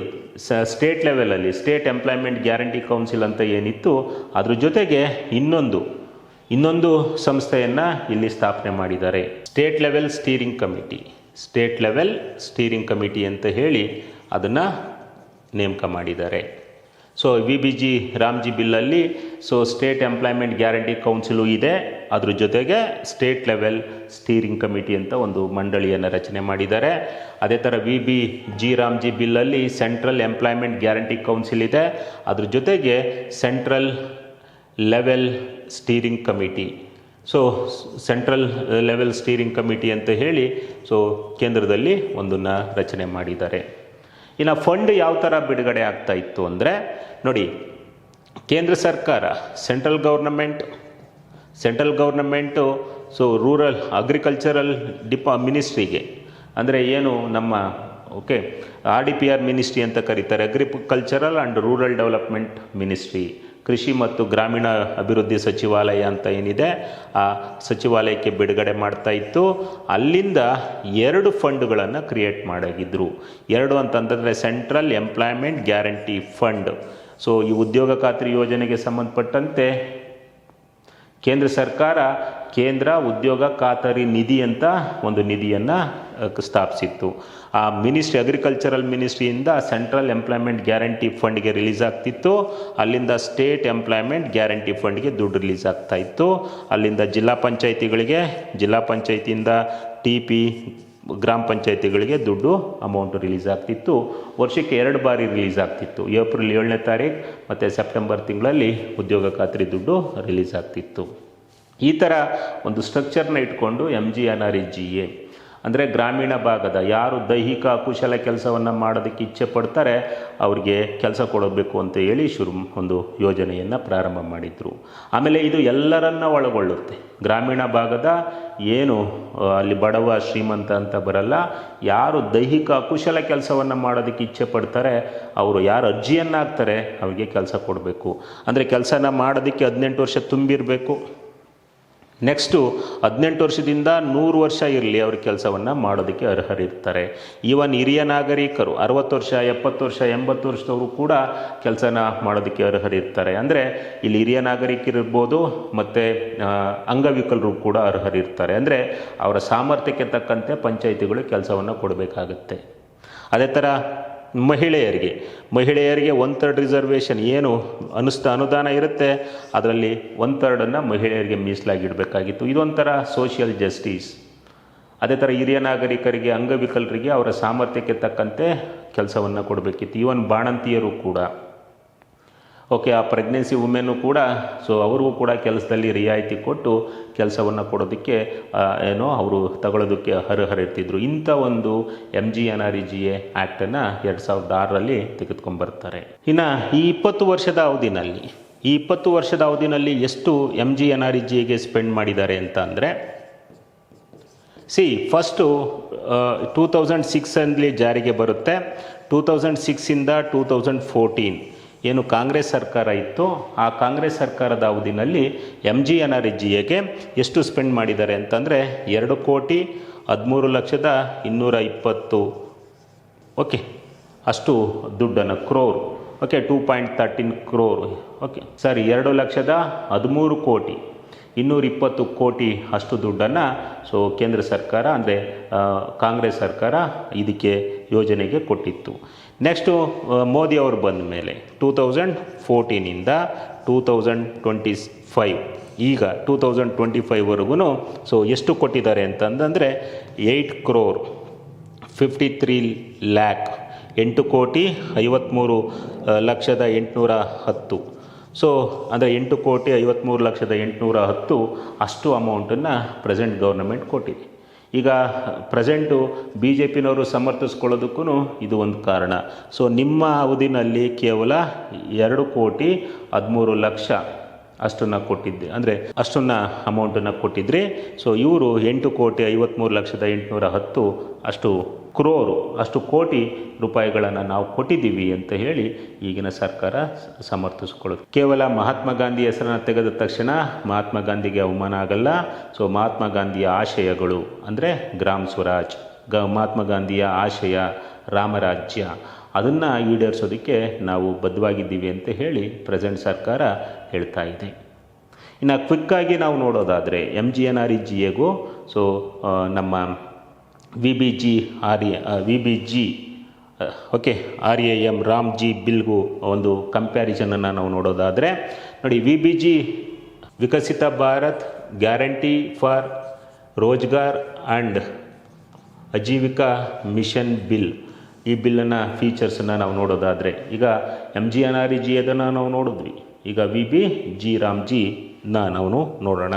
ಸ್ಟೇಟ್ ಲೆವೆಲಲ್ಲಿ ಸ್ಟೇಟ್ ಎಂಪ್ಲಾಯ್ಮೆಂಟ್ ಗ್ಯಾರಂಟಿ ಕೌನ್ಸಿಲ್ ಅಂತ ಏನಿತ್ತು, ಅದ್ರ ಜೊತೆಗೆ ಇನ್ನೊಂದು ಸಂಸ್ಥೆಯನ್ನು ಇಲ್ಲಿ ಸ್ಥಾಪನೆ ಮಾಡಿದ್ದಾರೆ. ಸ್ಟೇಟ್ ಲೆವೆಲ್ ಸ್ಟೀರಿಂಗ್ ಕಮಿಟಿ ಅಂತ ಹೇಳಿ ಅದನ್ನು ನೇಮಕ ಮಾಡಿದ್ದಾರೆ. VBG ರಾಮ್ಜಿ ಬಿಲ್ಲಲ್ಲಿ ಸ್ಟೇಟ್ ಎಂಪ್ಲಾಯ್ಮೆಂಟ್ ಗ್ಯಾರಂಟಿ ಕೌನ್ಸಿಲು ಇದೆ, ಅದ್ರ ಜೊತೆಗೆ ಸ್ಟೇಟ್ ಲೆವೆಲ್ ಸ್ಟೀರಿಂಗ್ ಕಮಿಟಿ ಅಂತ ಒಂದು ಮಂಡಳಿಯನ್ನು ರಚನೆ ಮಾಡಿದ್ದಾರೆ. ಅದೇ ಥರ VBG ರಾಮ್ಜಿ ಬಿಲ್ಲಲ್ಲಿ ಸೆಂಟ್ರಲ್ ಎಂಪ್ಲಾಯ್ಮೆಂಟ್ ಗ್ಯಾರಂಟಿ ಕೌನ್ಸಿಲ್ ಇದೆ, ಅದ್ರ ಜೊತೆಗೆ central level steering committee, central level steering committee ಅಂತ ಹೇಳಿ ಕೇಂದ್ರದಲ್ಲಿ ಒಂದನ್ನು ರಚನೆ ಮಾಡಿದ್ದಾರೆ. ಇನ್ನು ಫಂಡ್ ಯಾವ ಥರ ಬಿಡುಗಡೆ ಆಗ್ತಾ ಇತ್ತು ಅಂದರೆ ನೋಡಿ, ಕೇಂದ್ರ ಸರ್ಕಾರ ಸೆಂಟ್ರಲ್ ಗೌರ್ನಮೆಂಟು ರೂರಲ್ ಅಗ್ರಿಕಲ್ಚರಲ್ ಮಿನಿಸ್ಟ್ರಿಗೆ, ಅಂದರೆ ಏನು ನಮ್ಮ RDPR ಮಿನಿಸ್ಟ್ರಿ ಅಂತ ಕರೀತಾರೆ, agricultural and rural development ministry, ಕೃಷಿ ಮತ್ತು ಗ್ರಾಮೀಣ ಅಭಿವೃದ್ಧಿ ಸಚಿವಾಲಯ ಅಂತ ಏನಿದೆ ಆ ಸಚಿವಾಲಯಕ್ಕೆ ಬಿಡುಗಡೆ ಮಾಡ್ತಾ ಇತ್ತು. ಅಲ್ಲಿಂದ 2 ಫಂಡ್ಗಳನ್ನು ಕ್ರಿಯೇಟ್ ಮಾಡಾಗಿದ್ರು. 2 ಅಂತಂದರೆ ಸೆಂಟ್ರಲ್ ಎಂಪ್ಲಾಯ್ಮೆಂಟ್ ಗ್ಯಾರಂಟಿ ಫಂಡ್. ಈ ಉದ್ಯೋಗ ಖಾತ್ರಿ ಯೋಜನೆಗೆ ಸಂಬಂಧಪಟ್ಟಂತೆ ಕೇಂದ್ರ ಸರ್ಕಾರ ಕೇಂದ್ರ ಉದ್ಯೋಗ ಖಾತರಿ ನಿಧಿ ಅಂತ ಒಂದು ನಿಧಿಯನ್ನು ಸ್ಥಾಪಿಸಿತ್ತು. ಆ ಅಗ್ರಿಕಲ್ಚರಲ್ ಮಿನಿಸ್ಟ್ರಿಯಿಂದ ಸೆಂಟ್ರಲ್ ಎಂಪ್ಲಾಯ್ಮೆಂಟ್ ಗ್ಯಾರಂಟಿ ಫಂಡ್ಗೆ ರಿಲೀಸ್ ಆಗ್ತಿತ್ತು, ಅಲ್ಲಿಂದ ಸ್ಟೇಟ್ ಎಂಪ್ಲಾಯ್ಮೆಂಟ್ ಗ್ಯಾರಂಟಿ ಫಂಡ್ಗೆ ದುಡ್ಡು ರಿಲೀಸ್ ಆಗ್ತಾ ಇತ್ತು. ಅಲ್ಲಿಂದ ಜಿಲ್ಲಾ ಪಂಚಾಯತಿಯಿಂದ TP ಗ್ರಾಮ ಪಂಚಾಯತಿಗಳಿಗೆ ದುಡ್ಡು ಅಮೌಂಟು ರಿಲೀಸ್ ಆಗ್ತಿತ್ತು. ವರ್ಷಕ್ಕೆ 2 ಬಾರಿ ರಿಲೀಸ್ ಆಗ್ತಿತ್ತು. ಏಪ್ರಿಲ್ 7ನೇ ತಾರೀಕು ಮತ್ತು ಸೆಪ್ಟೆಂಬರ್ ತಿಂಗಳಲ್ಲಿ ಉದ್ಯೋಗ ಖಾತ್ರಿ ದುಡ್ಡು ರಿಲೀಸ್ ಆಗ್ತಿತ್ತು. ಈ ಥರ ಒಂದು ಸ್ಟ್ರಕ್ಚರ್ನ ಇಟ್ಕೊಂಡು MGNREGA ಅಂದರೆ ಗ್ರಾಮೀಣ ಭಾಗದ ಯಾರು ದೈಹಿಕ ಕುಶಲ ಕೆಲಸವನ್ನು ಮಾಡೋದಕ್ಕೆ ಇಚ್ಛೆ ಪಡ್ತಾರೆ ಅವ್ರಿಗೆ ಕೆಲಸ ಕೊಡಬೇಕು ಅಂತ ಹೇಳಿ ಒಂದು ಯೋಜನೆಯನ್ನು ಪ್ರಾರಂಭ ಮಾಡಿದರು. ಆಮೇಲೆ ಇದು ಎಲ್ಲರನ್ನ ಒಳಗೊಳ್ಳುತ್ತೆ. ಗ್ರಾಮೀಣ ಭಾಗದ ಏನು ಅಲ್ಲಿ ಬಡವ ಶ್ರೀಮಂತ ಅಂತ ಬರಲ್ಲ, ಯಾರು ದೈಹಿಕ ಕುಶಲ ಕೆಲಸವನ್ನು ಮಾಡೋದಕ್ಕೆ ಇಚ್ಛೆ ಪಡ್ತಾರೆ ಅವರು ಯಾರು ಅರ್ಜಿಯನ್ನು ಹಾಕ್ತಾರೆ ಅವ್ರಿಗೆ ಕೆಲಸ ಕೊಡಬೇಕು. ಅಂದರೆ ಕೆಲಸನ ಮಾಡೋದಕ್ಕೆ 18 ವರ್ಷ ತುಂಬಿರಬೇಕು, ನೆಕ್ಸ್ಟು 18 ವರ್ಷದಿಂದ 100 ವರ್ಷ ಇರಲಿ ಅವ್ರ ಕೆಲಸವನ್ನು ಮಾಡೋದಕ್ಕೆ ಅರ್ಹರಿರ್ತಾರೆ. ಈವನ್ ಹಿರಿಯ ನಾಗರಿಕರು 60 ವರ್ಷ 70 ವರ್ಷ 80 ವರ್ಷದವರು ಕೂಡ ಕೆಲಸನ ಮಾಡೋದಕ್ಕೆ ಅರ್ಹರಿರ್ತಾರೆ. ಅಂದರೆ ಇಲ್ಲಿ ಹಿರಿಯ ನಾಗರಿಕರಿರ್ಬೋದು ಮತ್ತು ಅಂಗವಿಕಲರು ಕೂಡ ಅರ್ಹರಿರ್ತಾರೆ. ಅಂದರೆ ಅವರ ಸಾಮರ್ಥ್ಯಕ್ಕೆ ತಕ್ಕಂತೆ ಪಂಚಾಯಿತಿಗಳು ಕೆಲಸವನ್ನು ಕೊಡಬೇಕಾಗತ್ತೆ. ಅದೇ ಥರ ಮಹಿಳೆಯರಿಗೆ 1/3 ರಿಸರ್ವೇಷನ್ ಏನು ಅನುದಾನ ಇರುತ್ತೆ, ಅದರಲ್ಲಿ 1/3 ಮಹಿಳೆಯರಿಗೆ ಮೀಸಲಾಗಿಡಬೇಕಾಗಿತ್ತು. ಇದೊಂಥರ ಸೋಷಿಯಲ್ ಜಸ್ಟಿಸ್. ಅದೇ ಥರ ಹಿರಿಯ ನಾಗರಿಕರಿಗೆ, ಅಂಗವಿಕಲರಿಗೆ ಅವರ ಸಾಮರ್ಥ್ಯಕ್ಕೆ ತಕ್ಕಂತೆ ಕೆಲಸವನ್ನು ಕೊಡಬೇಕಿತ್ತು. ಈವನ್ ಬಾಣಂತಿಯರು ಕೂಡ ಓಕೆ, ಆ ಪ್ರೆಗ್ನೆನ್ಸಿ ವುಮೆನ್ನು ಕೂಡ ಅವ್ರಿಗೂ ಕೂಡ ಕೆಲಸದಲ್ಲಿ ರಿಯಾಯಿತಿ ಕೊಟ್ಟು ಕೆಲಸವನ್ನು ಕೊಡೋದಕ್ಕೆ ಅವರು ತಗೊಳ್ಳೋದಕ್ಕೆ ಅರ್ಹರಿರ್ತಿದ್ರು. ಇಂಥ ಒಂದು MGNREGA ಆ್ಯಕ್ಟನ್ನು 2006ರಲ್ಲಿ ತೆಗೆದುಕೊಂಡ್ಬರ್ತಾರೆ. ಇನ್ನು ಈ 20 ವರ್ಷದ ಅವಧಿನಲ್ಲಿ ಎಷ್ಟು MGNREGAಗೆ ಸ್ಪೆಂಡ್ ಮಾಡಿದ್ದಾರೆ ಅಂತ ಅಂದರೆ, ಫಸ್ಟು 2006 ಜಾರಿಗೆ ಬರುತ್ತೆ. 2006ಇಂದ 2014 ಏನು ಕಾಂಗ್ರೆಸ್ ಸರ್ಕಾರ ಇತ್ತು, ಆ ಕಾಂಗ್ರೆಸ್ ಸರ್ಕಾರದ ಅವಧಿನಲ್ಲಿ MGNREGAಗೆ ಎಷ್ಟು ಸ್ಪೆಂಡ್ ಮಾಡಿದ್ದಾರೆ ಅಂತಂದರೆ 2,13,220,000 ಓಕೆ ಅಷ್ಟು ದುಡ್ಡನ್ನು, ಕ್ರೋರ್ ಓಕೆ 2.13 crore ಓಕೆ 2,13,220,000 ಅಷ್ಟು ದುಡ್ಡನ್ನು ಕೇಂದ್ರ ಸರ್ಕಾರ ಅಂದರೆ ಕಾಂಗ್ರೆಸ್ ಸರ್ಕಾರ ಇದಕ್ಕೆ ಯೋಜನೆಗೆ ಕೊಟ್ಟಿತ್ತು. ನೆಕ್ಸ್ಟು ಮೋದಿ ಅವರು ಬಂದ ಮೇಲೆ 2014ಇಂದ 2025 ಈಗ 2025ವರೆಗೂ ಎಷ್ಟು ಕೊಟ್ಟಿದ್ದಾರೆ ಅಂತಂದರೆ 8,53,00,000 8,53,810,000 ಅಂದರೆ 8,53,810,000 ಅಷ್ಟು ಅಮೌಂಟನ್ನು ಪ್ರೆಸೆಂಟ್ ಗೌರ್ನಮೆಂಟ್ ಕೊಟ್ಟಿದೆ. ಈಗ ಪ್ರೆಸೆಂಟು BJPನವರು ಸಮರ್ಥಿಸ್ಕೊಳ್ಳೋದಕ್ಕೂ ಇದು ಒಂದು ಕಾರಣ. ನಿಮ್ಮ ಅವಧಿನಲ್ಲಿ ಕೇವಲ 2,13,00,000 ಅಷ್ಟನ್ನು ಕೊಟ್ಟಿದ್ದೆ, ಅಂದರೆ ಅಷ್ಟನ್ನು ಅಮೌಂಟನ್ನು ಕೊಟ್ಟಿದ್ರಿ. ಇವರು 8,53,810,000 ಅಷ್ಟು ಅಷ್ಟು ಕೋಟಿ ರೂಪಾಯಿಗಳನ್ನು ನಾವು ಕೊಟ್ಟಿದ್ದೀವಿ ಅಂತ ಹೇಳಿ ಈಗಿನ ಸರ್ಕಾರ ಸಮರ್ಥಿಸ್ಕೊಳ್ಳೋದು. ಕೇವಲ ಮಹಾತ್ಮ ಗಾಂಧಿ ಹೆಸರನ್ನು ತೆಗೆದ ತಕ್ಷಣ ಮಹಾತ್ಮ ಗಾಂಧಿಗೆ ಅವಮಾನ ಆಗಲ್ಲ. ಮಹಾತ್ಮ ಗಾಂಧಿಯ ಆಶಯಗಳು ಅಂದರೆ ಗ್ರಾಮ ಸ್ವರಾಜ್, ಮಹಾತ್ಮ ಗಾಂಧಿಯ ಆಶಯ ರಾಮರಾಜ್ಯ, ಅದನ್ನು ಈಡೇರಿಸೋದಕ್ಕೆ ನಾವು ಬದ್ಧವಾಗಿದ್ದೀವಿ ಅಂತ ಹೇಳಿ ಪ್ರೆಸೆಂಟ್ ಸರ್ಕಾರ ಹೇಳ್ತಾ ಇದೆ. ಇನ್ನು ಕ್ವಿಕ್ಕಾಗಿ ನಾವು ನೋಡೋದಾದರೆ MGNREGAಗೂ ನಮ್ಮ VBG ಓಕೆ RAM ರಾಮ್ಜಿ ಬಿಲ್ಗೂ ಒಂದು ಕಂಪ್ಯಾರಿಸನನ್ನು ನಾವು ನೋಡೋದಾದರೆ ನೋಡಿ, VBG Viksit Bharat guarantee for Rozgar and Ajeevika mission bill, ಈ ಬಿಲ್ಲನ್ನು ಫೀಚರ್ಸನ್ನು ನಾವು ನೋಡೋದಾದರೆ ಈಗ MGNREGAದನ್ನು ನಾವು ನೋಡಿದ್ವಿ. ಈಗ VBG ರಾಮ್ಜಿನ ನಾವು ನೋಡೋಣ.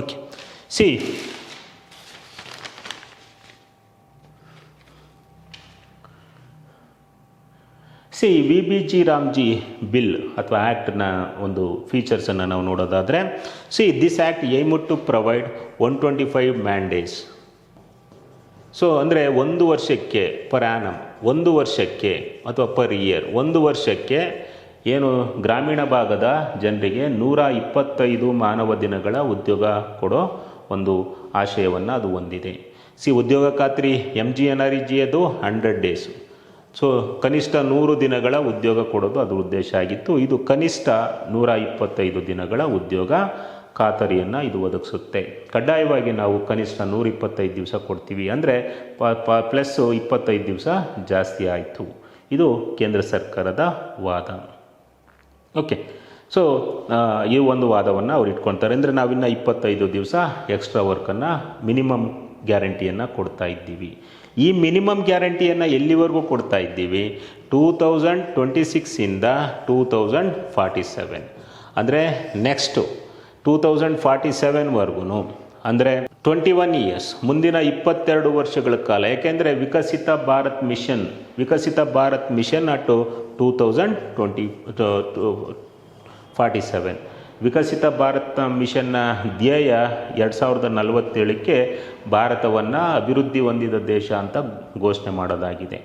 ಓಕೆ VBG ರಾಮ್ಜಿ ಬಿಲ್ ಅಥವಾ ಆ್ಯಕ್ಟ್ನ ಒಂದು ಫೀಚರ್ಸನ್ನು ನಾವು ನೋಡೋದಾದರೆ this act aim to provide 125 mandates. ಅಂದರೆ 1 ವರ್ಷಕ್ಕೆ ಪರ್ ಆ್ಯನಮ್, 1 ವರ್ಷಕ್ಕೆ ಅಥವಾ ಪರ್ ಇಯರ್ 1 ವರ್ಷಕ್ಕೆ ಏನು ಗ್ರಾಮೀಣ ಭಾಗದ ಜನರಿಗೆ 125 ಮಾನವ ದಿನಗಳ ಉದ್ಯೋಗ ಕೊಡೋ ಒಂದು ಆಶಯವನ್ನು ಅದು ಹೊಂದಿದೆ. ಉದ್ಯೋಗ ಖಾತ್ರಿ MGNREGAದು 100 days. ಕನಿಷ್ಠ 100 ದಿನಗಳ ಉದ್ಯೋಗ ಕೊಡೋದು ಅದರ ಉದ್ದೇಶ ಆಗಿತ್ತು. ಇದು ಕನಿಷ್ಠ 125 ದಿನಗಳ ಉದ್ಯೋಗ ಖಾತರಿಯನ್ನು ಇದು ಒದಗಿಸುತ್ತೆ. ಕಡ್ಡಾಯವಾಗಿ ನಾವು ಕನಿಷ್ಠ 125 ದಿವಸ ಕೊಡ್ತೀವಿ, ಅಂದರೆ ಪ್ಲಸ್ 25 ದಿವಸ ಜಾಸ್ತಿ ಆಯಿತು. ಇದು ಕೇಂದ್ರ ಸರ್ಕಾರದ ವಾದ. ಓಕೆ ಈ ಒಂದು ವಾದವನ್ನು ಅವ್ರು ಇಟ್ಕೊಳ್ತಾರೆ. ಅಂದರೆ ನಾವಿನ್ನು 25 ದಿವಸ ಎಕ್ಸ್ಟ್ರಾ ವರ್ಕನ್ನು ಮಿನಿಮಮ್ ಗ್ಯಾರಂಟಿಯನ್ನು ಕೊಡ್ತಾ ಇದ್ದೀವಿ. ಈ ಮಿನಿಮಮ್ ಗ್ಯಾರಂಟಿಯನ್ನು ಎಲ್ಲಿವರೆಗೂ ಕೊಡ್ತಾ ಇದ್ದೀವಿ? 2026ಇಂದ 2047, ಅಂದರೆ ನೆಕ್ಸ್ಟು 2047ವರೆಗೂ, ಅಂದರೆ 21 years, ಮುಂದಿನ 22 ವರ್ಷಗಳ ಕಾಲ. ಯಾಕೆಂದರೆ ವಿಕಸಿತ ಭಾರತ್ ಮಿಷನ್ ಅಟ್ಟು 2047, ವಿಕಸಿತ ಭಾರತ ಮಿಷನ್ನ ಧ್ಯೇಯ 2047ಕ್ಕೆ ಭಾರತವನ್ನು ಅಭಿವೃದ್ಧಿ ಹೊಂದಿದ ದೇಶ ಅಂತ ಘೋಷಣೆ ಮಾಡೋದಾಗಿದೆ.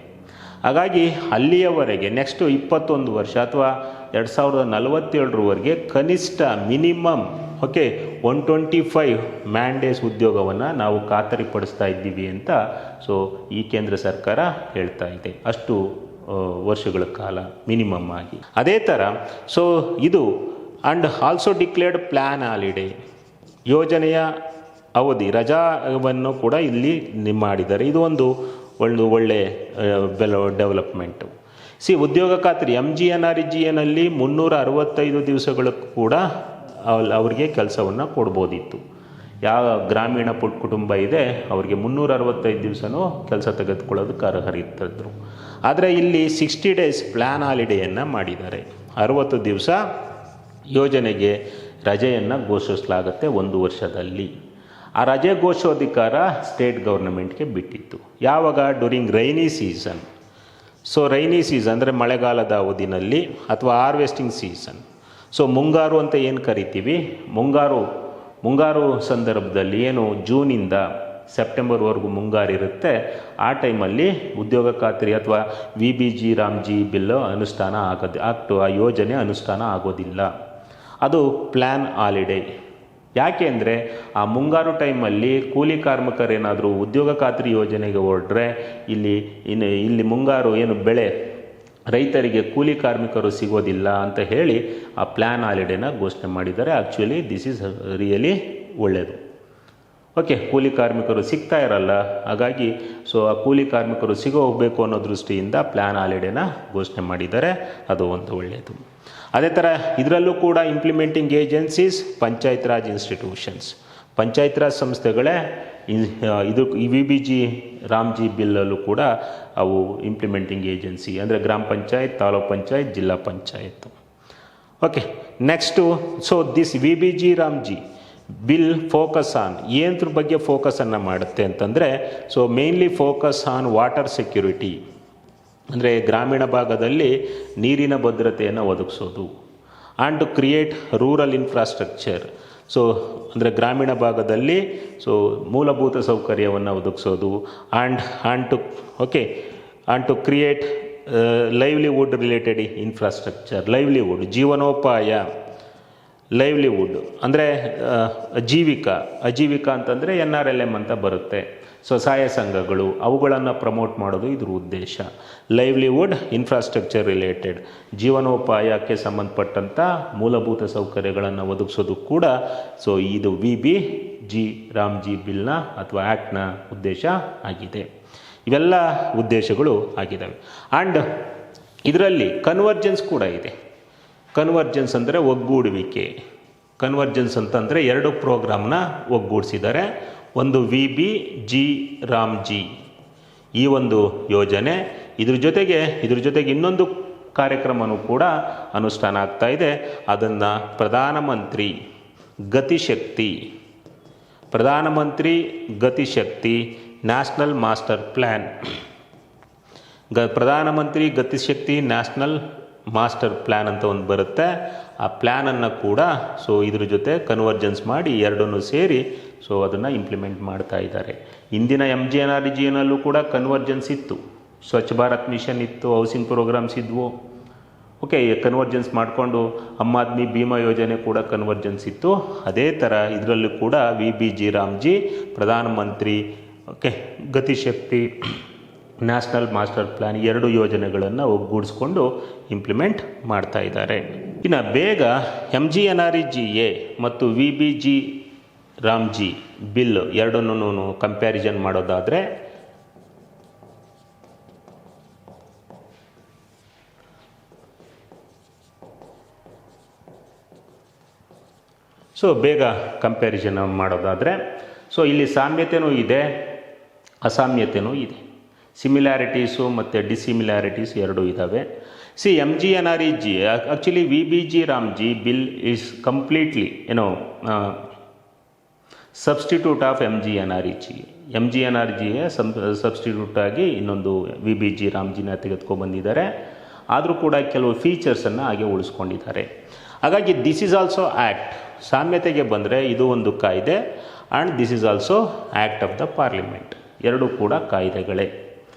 ಹಾಗಾಗಿ ಅಲ್ಲಿಯವರೆಗೆ ನೆಕ್ಸ್ಟು 21 ವರ್ಷ ಅಥವಾ 2047ರವರೆಗೆ ಕನಿಷ್ಠ ಮಿನಿಮಮ್ ಓಕೆ 125 ಮ್ಯಾನ್ ಡೇಸ್ ಉದ್ಯೋಗವನ್ನು ನಾವು ಖಾತರಿಪಡಿಸ್ತಾ ಇದ್ದೀವಿ ಅಂತ ಸೊ ಈ ಕೇಂದ್ರ ಸರ್ಕಾರ ಹೇಳ್ತಾ ಇದೆ, ಅಷ್ಟು ವರ್ಷಗಳ ಕಾಲ ಮಿನಿಮಮ್ ಆಗಿ. ಅದೇ ಥರ ಸೊ ಇದು and also declared plan holiday, ಯೋಜನೆಯ ಅವಧಿ ರಜಾವನ್ನು ಕೂಡ ಇಲ್ಲಿ ಮಾಡಿದ್ದಾರೆ. ಇದು ಒಂದು ಒಳ್ಳೆ ಡೆವಲಪ್ಮೆಂಟು. ಉದ್ಯೋಗ ಖಾತ್ರಿ MGNREGA 365 ದಿವಸಗಳು ಕೂಡ ಅವರಿಗೆ ಕೆಲಸವನ್ನು ಕೊಡ್ಬೋದಿತ್ತು. ಯಾವ ಗ್ರಾಮೀಣ ಕುಟುಂಬ ಇದೆ ಅವರಿಗೆ 365 ದಿವಸನೂ ಕೆಲಸ ತೆಗೆದುಕೊಳ್ಳೋದಕ್ಕೆ ಅರ್ಹರಿರ್ತಿದ್ರು. ಆದರೆ ಇಲ್ಲಿ 60 ಡೇಸ್ ಪ್ಲ್ಯಾನ್ ಹಾಲಿಡೇಯನ್ನು ಮಾಡಿದ್ದಾರೆ. 60 ದಿವಸ ಯೋಜನೆಗೆ ರಜೆಯನ್ನು ಘೋಷಿಸಲಾಗುತ್ತೆ ಒಂದು ವರ್ಷದಲ್ಲಿ. ಆ ರಜೆ ಘೋಷೋಧಿಕಾರ ಸ್ಟೇಟ್ ಗೌರ್ನಮೆಂಟ್ಗೆ ಬಿಟ್ಟಿತ್ತು. ಯಾವಾಗ? During rainy season. So rainy season ಅಂದರೆ ಮಳೆಗಾಲದ ಅವಧಿನಲ್ಲಿ ಅಥವಾ ಹಾರ್ವೆಸ್ಟಿಂಗ್ ಸೀಸನ್. ಸೊ ಮುಂಗಾರು ಅಂತ ಏನು ಕರಿತೀವಿ, ಮುಂಗಾರು ಸಂದರ್ಭದಲ್ಲಿ ಏನು ಜೂನಿಂದ ಸೆಪ್ಟೆಂಬರ್ವರೆಗೂ ಮುಂಗಾರು ಇರುತ್ತೆ, ಆ ಟೈಮಲ್ಲಿ ಉದ್ಯೋಗ ಖಾತ್ರಿ ಅಥವಾ VBG ರಾಮ್ಜಿ ಬಿಲ್ಲು ಅನುಷ್ಠಾನ ಆ ಯೋಜನೆ ಅನುಷ್ಠಾನ ಆಗೋದಿಲ್ಲ. ಅದು ಪ್ಲ್ಯಾನ್ ಹಾಲಿಡೇ. ಯಾಕೆ ಅಂದರೆ ಆ ಮುಂಗಾರು ಟೈಮಲ್ಲಿ ಕೂಲಿ ಕಾರ್ಮಿಕರೇನಾದರೂ ಉದ್ಯೋಗ ಖಾತ್ರಿ ಯೋಜನೆಗೆ ಹೊರಡ್ರೆ ಇಲ್ಲಿ ಮುಂಗಾರು ಏನು ಬೆಳೆ ರೈತರಿಗೆ ಕೂಲಿ ಕಾರ್ಮಿಕರು ಸಿಗೋದಿಲ್ಲ ಅಂತ ಹೇಳಿ ಆ ಪ್ಲ್ಯಾನ್ ಹಾಲಿಡೇನ ಘೋಷಣೆ ಮಾಡಿದ್ದಾರೆ. ಆ್ಯಕ್ಚುಲಿ ದಿಸ್ ಈಸ್ ರಿಯಲಿ ಒಳ್ಳೆಯದು. ಓಕೆ, ಕೂಲಿ ಕಾರ್ಮಿಕರು ಸಿಗ್ತಾ ಇರಲ್ಲ, ಹಾಗಾಗಿ ಸೊ ಆ ಕೂಲಿ ಕಾರ್ಮಿಕರು ಹೋಗಬೇಕು ಅನ್ನೋ ದೃಷ್ಟಿಯಿಂದ ಪ್ಲ್ಯಾನ್ ಹಾಲಿಡೇನ ಘೋಷಣೆ ಮಾಡಿದ್ದಾರೆ. ಅದು ಒಂದು ಒಳ್ಳೆಯದು. ಅದೇ ಥರ ಇದರಲ್ಲೂ ಕೂಡ implementing agencies panchayat Raj institutions, panchayat Raj ಸಂಸ್ಥೆಗಳೇ ಇದು VBG ರಾಮ್ಜಿ ಬಿಲ್ಲಲ್ಲೂ ಕೂಡ ಅವು ಇಂಪ್ಲಿಮೆಂಟಿಂಗ್ ಏಜೆನ್ಸಿ ಅಂದರೆ ಗ್ರಾಮ panchayat, taluk panchayat, zilla panchayat. Okay, next so this VBG Ramji bill focus on ಏನದ್ರ ಬಗ್ಗೆ ಫೋಕಸನ್ನು ಮಾಡುತ್ತೆ ಅಂತಂದರೆ so mainly focus on water security, ಅಂದರೆ ಗ್ರಾಮೀಣ ಭಾಗದಲ್ಲಿ ನೀರಿನ ಭದ್ರತೆಯನ್ನು ಒದಗಿಸೋದು. And to create rural infrastructure. So ಅಂದರೆ ಗ್ರಾಮೀಣ ಭಾಗದಲ್ಲಿ ಸೊ ಮೂಲಭೂತ ಸೌಕರ್ಯವನ್ನು ಒದಗಿಸೋದು. And to create livelihood related infrastructure. Livelihood ಜೀವನೋಪಾಯ, ಲೈವ್ಲಿಹುಡ್ ಅಂದರೆ ಅಜೀವಿಕ ಅಂತಂದರೆ NRLM ಅಂತ ಬರುತ್ತೆ. ಸ್ವಸಹಾಯ ಸಂಘಗಳು ಅವುಗಳನ್ನು ಪ್ರಮೋಟ್ ಮಾಡೋದು ಇದ್ರ ಉದ್ದೇಶ. ಲೈವ್ಲಿಹುಡ್ ಇನ್ಫ್ರಾಸ್ಟ್ರಕ್ಚರ್ ರಿಲೇಟೆಡ್, ಜೀವನೋಪಾಯಕ್ಕೆ ಸಂಬಂಧಪಟ್ಟಂಥ ಮೂಲಭೂತ ಸೌಕರ್ಯಗಳನ್ನು ಒದಗಿಸೋದು ಕೂಡ ಸೊ ಇದು VBG ರಾಮ್ಜಿ ಬಿಲ್ನ ಅಥವಾ ಆ್ಯಕ್ಟ್ನ ಉದ್ದೇಶ ಆಗಿದೆ. ಇವೆಲ್ಲ ಉದ್ದೇಶಗಳು ಆಗಿದ್ದಾವೆ. ಆ್ಯಂಡ್ ಇದರಲ್ಲಿ ಕನ್ವರ್ಜೆನ್ಸ್ ಕೂಡ ಇದೆ. ಕನ್ವರ್ಜೆನ್ಸ್ ಅಂದರೆ ಒಗ್ಗೂಡುವಿಕೆ. ಕನ್ವರ್ಜೆನ್ಸ್ ಅಂತಂದರೆ 2 ಪ್ರೋಗ್ರಾಮ್ನ ಒಗ್ಗೂಡಿಸಿದ್ದಾರೆ. ಒಂದು VBG ರಾಮ್ಜಿ ಈ ಒಂದು ಯೋಜನೆ, ಇದ್ರ ಜೊತೆಗೆ ಇನ್ನೊಂದು ಕಾರ್ಯಕ್ರಮವೂ ಕೂಡ ಅನುಷ್ಠಾನ ಆಗ್ತಾ ಇದೆ. ಅದನ್ನು ಪ್ರಧಾನಮಂತ್ರಿ ಗತಿಶಕ್ತಿ ನ್ಯಾಷನಲ್ ಮಾಸ್ಟರ್ ಪ್ಲ್ಯಾನ್, ಪ್ರಧಾನಮಂತ್ರಿ ಗತಿಶಕ್ತಿ ನ್ಯಾಷನಲ್ ಮಾಸ್ಟರ್ ಪ್ಲ್ಯಾನ್ ಅಂತ ಒಂದು ಬರುತ್ತೆ. ಆ ಪ್ಲ್ಯಾನನ್ನು ಕೂಡ ಸೊ ಇದ್ರ ಜೊತೆ ಕನ್ವರ್ಜೆನ್ಸ್ ಮಾಡಿ ಎರಡನ್ನೂ ಸೇರಿ ಸೊ ಅದನ್ನು ಇಂಪ್ಲಿಮೆಂಟ್ ಮಾಡ್ತಾ ಇದ್ದಾರೆ. ಇಂದಿನ MGNREGA ಕೂಡ ಕನ್ವರ್ಜೆನ್ಸ್ ಇತ್ತು, ಸ್ವಚ್ಛ ಭಾರತ್ ಮಿಷನ್ ಇತ್ತು, ಹೌಸಿಂಗ್ ಪ್ರೋಗ್ರಾಮ್ಸ್ ಇದ್ವು. ಓಕೆ, ಕನ್ವರ್ಜೆನ್ಸ್ ಮಾಡಿಕೊಂಡು ಅಮ್ಮ ಆದ್ಮಿ ಭೀಮಾ ಯೋಜನೆ ಕೂಡ ಕನ್ವರ್ಜೆನ್ಸ್ ಇತ್ತು. ಅದೇ ಥರ ಇದರಲ್ಲೂ ಕೂಡ VBG ರಾಮ್ಜಿ ಪ್ರಧಾನಮಂತ್ರಿ ಗತಿಶಕ್ತಿ ನ್ಯಾಷನಲ್ ಮಾಸ್ಟರ್ ಪ್ಲ್ಯಾನ್ 2 ಯೋಜನೆಗಳನ್ನು ಒಗ್ಗೂಡಿಸ್ಕೊಂಡು ಇಂಪ್ಲಿಮೆಂಟ್ ಮಾಡ್ತಾ ಇದ್ದಾರೆ. ಇನ್ನು ಬೇಗ MGNREGA ಮತ್ತು VBG ರಾಮ್ಜಿ ಬಿಲ್ ಎರಡನ್ನೂ ಕಂಪ್ಯಾರಿಸನ್ ಮಾಡೋದಾದರೆ ಸೊ ಇಲ್ಲಿ ಸಾಮ್ಯತೆಯೂ ಇದೆ, ಅಸಾಮ್ಯತೆಯೂ ಇದೆ. ಸಿಮಿಲ್ಯಾರಿಟೀಸು ಮತ್ತು ಡಿಸಿಮಿಲ್ಯಾರಿಟೀಸ್ ಎರಡೂ ಇದ್ದಾವೆ. MGNREGA actually VBG Ramji bill is completely substitute of MGNREGA substitute ಆಗಿ ಇನ್ನೊಂದು VBG ರಾಮ್ಜಿನ ತೆಗೆದುಕೊಂಡ್ಬಂದಿದ್ದಾರೆ. ಆದರೂ ಕೂಡ ಕೆಲವು ಫೀಚರ್ಸನ್ನು ಹಾಗೆ ಉಳಿಸ್ಕೊಂಡಿದ್ದಾರೆ. ಹಾಗಾಗಿ ದಿಸ್ ಈಸ್ ಆಲ್ಸೋ ಆ್ಯಕ್ಟ್. ಸಾಮ್ಯತೆಗೆ ಬಂದರೆ ಇದು ಒಂದು ಕಾಯ್ದೆ and this is also act of the parliament. ಎರಡೂ ಕೂಡ ಕಾಯ್ದೆಗಳೇ.